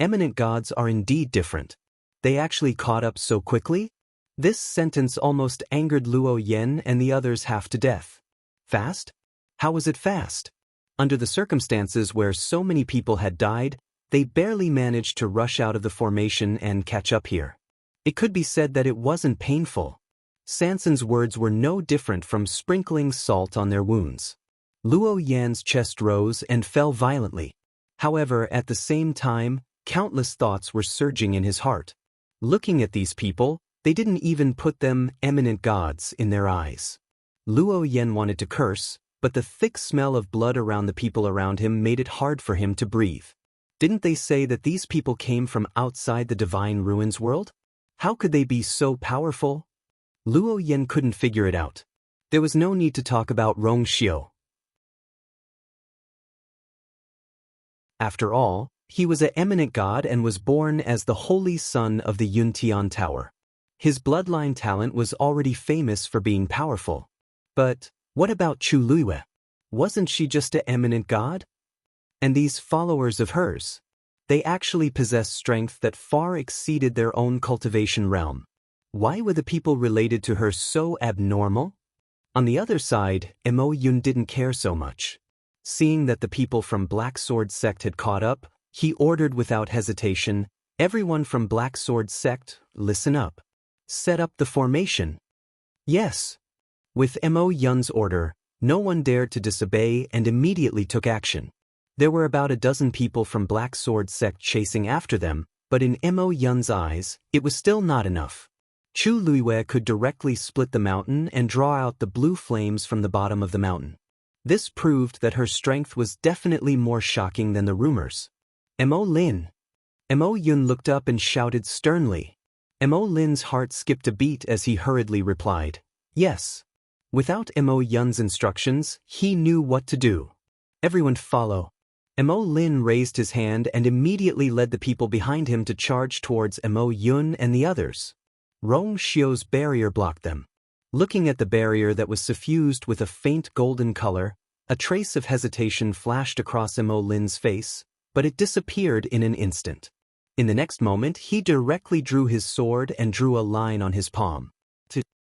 Eminent gods are indeed different. They actually caught up so quickly? This sentence almost angered Luo Yan and the others half to death. Fast? How was it fast? Under the circumstances where so many people had died, they barely managed to rush out of the formation and catch up here. It could be said that it wasn't painful. Sanson's words were no different from sprinkling salt on their wounds. Luo Yan's chest rose and fell violently. However, at the same time, countless thoughts were surging in his heart. Looking at these people, they didn't even put them eminent gods in their eyes. Luo Yan wanted to curse, but the thick smell of blood around the people around him made it hard for him to breathe. Didn't they say that these people came from outside the divine ruins world? How could they be so powerful? Luo Yan couldn't figure it out. There was no need to talk about Rongxiu. After all, he was an eminent god and was born as the holy son of the Yuntian Tower. His bloodline talent was already famous for being powerful. But what about Chu Luiwe? Wasn't she just an eminent god? And these followers of hers? They actually possessed strength that far exceeded their own cultivation realm. Why were the people related to her so abnormal? On the other side, Mo Yun didn't care so much. Seeing that the people from Black Sword Sect had caught up, he ordered without hesitation, "Everyone from Black Sword Sect, listen up. Set up the formation." Yes. With Mo Yun's order, no one dared to disobey and immediately took action. There were about a dozen people from Black Sword Sect chasing after them, but in Mo Yun's eyes, it was still not enough. Chu Luiwe could directly split the mountain and draw out the blue flames from the bottom of the mountain. This proved that her strength was definitely more shocking than the rumors. Mo Lin. Mo Yun looked up and shouted sternly. Mo Lin's heart skipped a beat as he hurriedly replied, "Yes." Without Mo Yun's instructions, he knew what to do. "Everyone follow." Mo Lin raised his hand and immediately led the people behind him to charge towards Mo Yun and the others. Rongxiu's barrier blocked them. Looking at the barrier that was suffused with a faint golden color, a trace of hesitation flashed across Mo Lin's face, but it disappeared in an instant. In the next moment, he directly drew his sword and drew a line on his palm.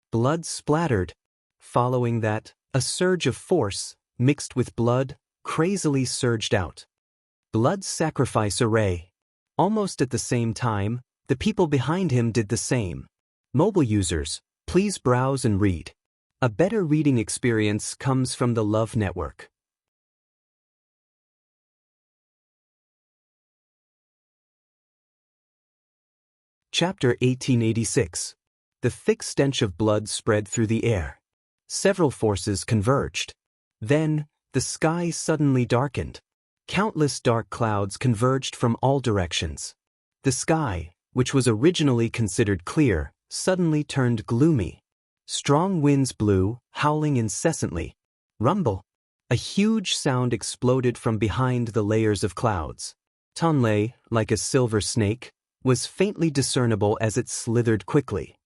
Blood splattered. Following that, a surge of force, mixed with blood, crazily surged out. Blood sacrifice array. Almost at the same time, the people behind him did the same. Mobile users, please browse and read. A better reading experience comes from the Love Network. Chapter 1886. The thick stench of blood spread through the air. Several forces converged. Then, the sky suddenly darkened. Countless dark clouds converged from all directions. The sky, which was originally considered clear, suddenly turned gloomy. Strong winds blew, howling incessantly. Rumble. A huge sound exploded from behind the layers of clouds. Tonlei, like a silver snake, was faintly discernible as it slithered quickly.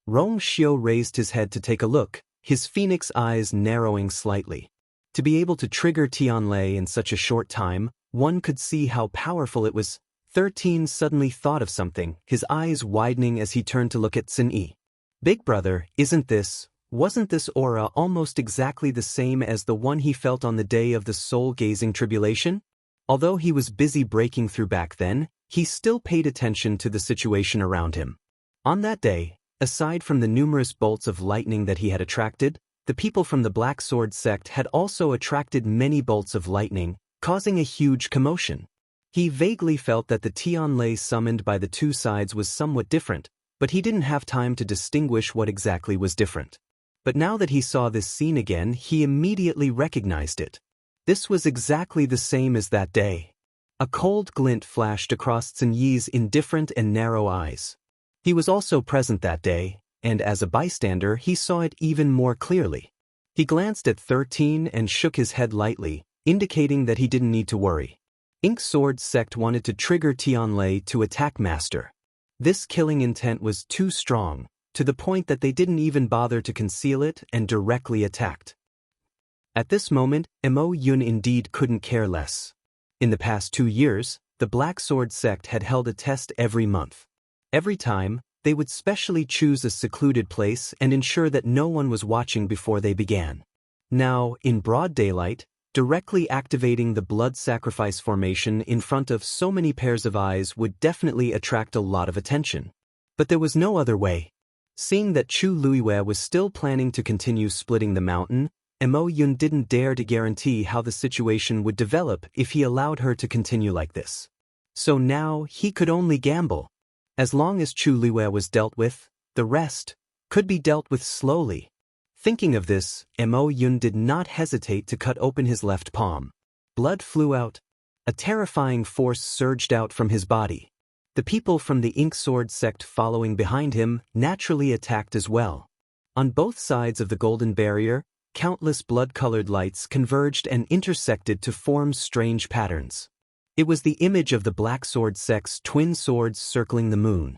Rongxiu raised his head to take a look, his phoenix eyes narrowing slightly. To be able to trigger Tianlei in such a short time, one could see how powerful it was. 13 suddenly thought of something, his eyes widening as he turned to look at Sun Yi. "Big brother, wasn't this aura almost exactly the same as the one he felt on the day of the soul-gazing tribulation?" Although he was busy breaking through back then, he still paid attention to the situation around him. On that day, aside from the numerous bolts of lightning that he had attracted, the people from the Black Sword Sect had also attracted many bolts of lightning, causing a huge commotion. He vaguely felt that the Tianlei summoned by the two sides was somewhat different, but he didn't have time to distinguish what exactly was different. But now that he saw this scene again, he immediately recognized it. This was exactly the same as that day. A cold glint flashed across Sun Yi's indifferent and narrow eyes. He was also present that day, and as a bystander he saw it even more clearly. He glanced at 13 and shook his head lightly, indicating that he didn't need to worry. Ink Sword Sect wanted to trigger Tianlei to attack Master. This killing intent was too strong, to the point that they didn't even bother to conceal it and directly attacked. At this moment, Mo Yun indeed couldn't care less. In the past 2 years, the Black Sword sect had held a test every month. Every time, they would specially choose a secluded place and ensure that no one was watching before they began. Now, in broad daylight, directly activating the blood sacrifice formation in front of so many pairs of eyes would definitely attract a lot of attention. But there was no other way. Seeing that Chu Luiwei was still planning to continue splitting the mountain, Mo Yun didn't dare to guarantee how the situation would develop if he allowed her to continue like this. So now he could only gamble. As long as Chu Luiwei was dealt with, the rest could be dealt with slowly. Thinking of this, Mo Yun did not hesitate to cut open his left palm. Blood flew out. A terrifying force surged out from his body. The people from the Ink Sword sect following behind him naturally attacked as well. On both sides of the golden barrier, countless blood-colored lights converged and intersected to form strange patterns. It was the image of the Black Sword sect's twin swords circling the moon.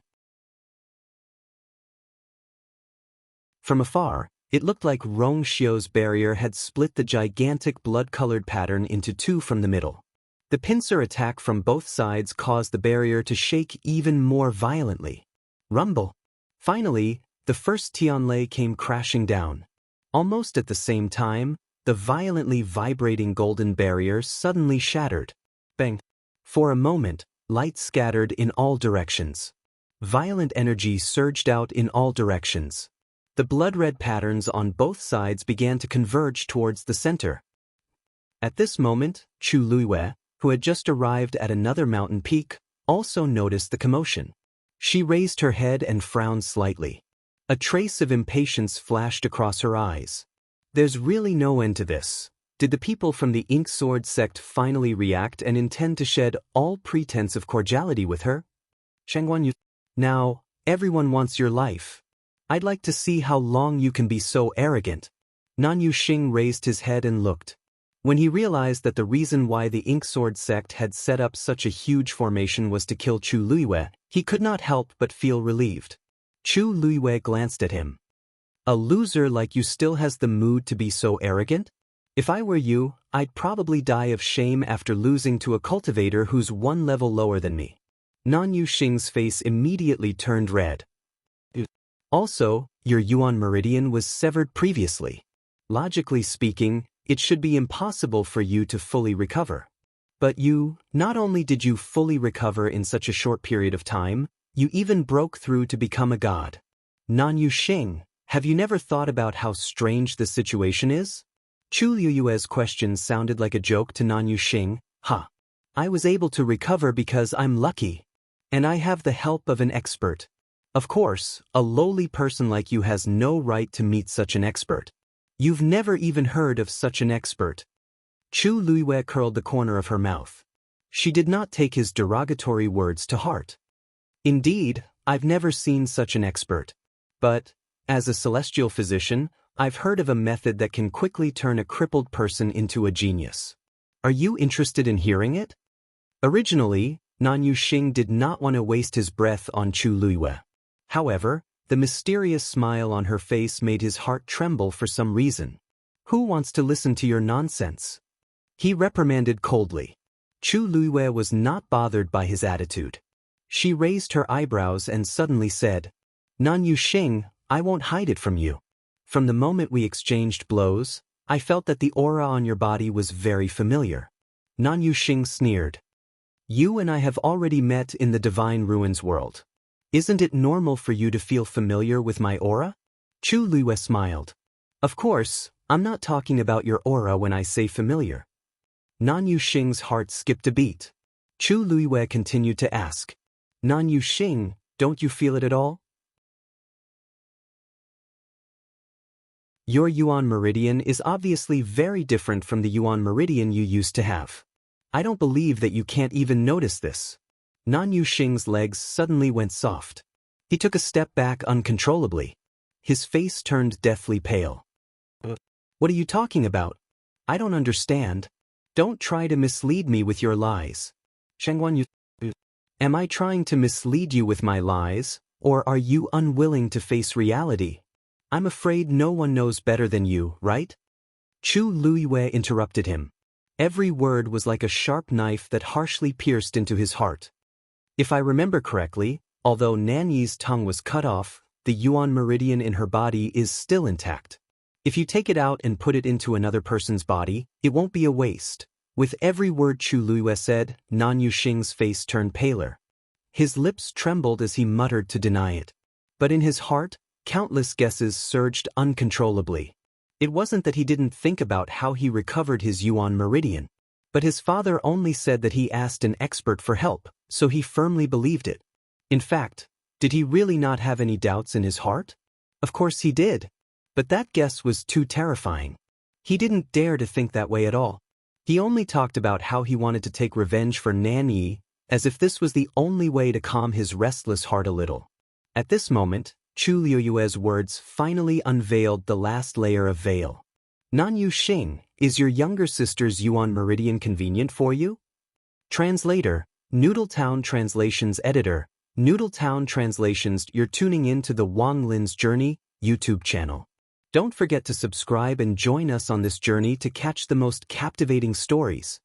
From afar, it looked like Rong Xiu's barrier had split the gigantic blood-colored pattern into two from the middle. The pincer attack from both sides caused the barrier to shake even more violently. Rumble! Finally, the first Tianlei came crashing down. Almost at the same time, the violently vibrating golden barrier suddenly shattered. Bang! For a moment, light scattered in all directions. Violent energy surged out in all directions. The blood-red patterns on both sides began to converge towards the center. At this moment, Chu Luiwei, who had just arrived at another mountain peak, also noticed the commotion. She raised her head and frowned slightly. A trace of impatience flashed across her eyes. There's really no end to this. Did the people from the Ink Sword sect finally react and intend to shed all pretense of cordiality with her? Shangguan Yu. Now, everyone wants your life. I'd like to see how long you can be so arrogant. Nan Yuxing raised his head and looked. When he realized that the reason why the Ink Sword sect had set up such a huge formation was to kill Chu Luiwei, he could not help but feel relieved. Chu Luiwei glanced at him. A loser like you still has the mood to be so arrogant? If I were you, I'd probably die of shame after losing to a cultivator who's one level lower than me. Nan Yuxing's face immediately turned red. Also, your Yuan meridian was severed previously. Logically speaking, it should be impossible for you to fully recover. But not only did you fully recover in such a short period of time, you even broke through to become a god. Nan Yuxing, have you never thought about how strange the situation is? Chu Luiwei's question sounded like a joke to Nan Yuxing. I was able to recover because I'm lucky. And I have the help of an expert. Of course, a lowly person like you has no right to meet such an expert. You've never even heard of such an expert. Chu Luiwei curled the corner of her mouth. She did not take his derogatory words to heart. Indeed, I've never seen such an expert. But, as a celestial physician, I've heard of a method that can quickly turn a crippled person into a genius. Are you interested in hearing it? Originally, Nan Yuxing did not want to waste his breath on Chu Luiwei. However, the mysterious smile on her face made his heart tremble for some reason. Who wants to listen to your nonsense? He reprimanded coldly. Chu Luiwei was not bothered by his attitude. She raised her eyebrows and suddenly said, Nan Yuxing, I won't hide it from you. From the moment we exchanged blows, I felt that the aura on your body was very familiar. Nan Yuxing sneered. You and I have already met in the Divine Ruins world. Isn't it normal for you to feel familiar with my aura? Chu Luiwei smiled. Of course, I'm not talking about your aura when I say familiar. Nan Yuxing's heart skipped a beat. Chu Luiwei continued to ask. Nan Yuxing, don't you feel it at all? Your Yuan meridian is obviously very different from the Yuan meridian you used to have. I don't believe that you can't even notice this. Nan Yuxing's legs suddenly went soft. He took a step back uncontrollably. His face turned deathly pale. What are you talking about? I don't understand. Don't try to mislead me with your lies. Shangguan Yu. Am I trying to mislead you with my lies? Or are you unwilling to face reality? I'm afraid no one knows better than you, right? Chu Luiyue interrupted him. Every word was like a sharp knife that harshly pierced into his heart. If I remember correctly, although Nanyi's tongue was cut off, the yuan meridian in her body is still intact. If you take it out and put it into another person's body, it won't be a waste. With every word Chu Luiyue said, Nan Yuxing's face turned paler. His lips trembled as he muttered to deny it. But in his heart, countless guesses surged uncontrollably. It wasn't that he didn't think about how he recovered his yuan meridian. But his father only said that he asked an expert for help, so he firmly believed it. In fact, did he really not have any doubts in his heart? Of course he did. But that guess was too terrifying. He didn't dare to think that way at all. He only talked about how he wanted to take revenge for Nanyi, as if this was the only way to calm his restless heart a little. At this moment, Chu Luiyue's words finally unveiled the last layer of veil. Nan Yuxing, is your younger sister's yuan meridian convenient for you? Translator, Noodletown Translations Editor, Noodletown Translations. You're tuning in to the Wang Lin's Journey YouTube channel. Don't forget to subscribe and join us on this journey to catch the most captivating stories.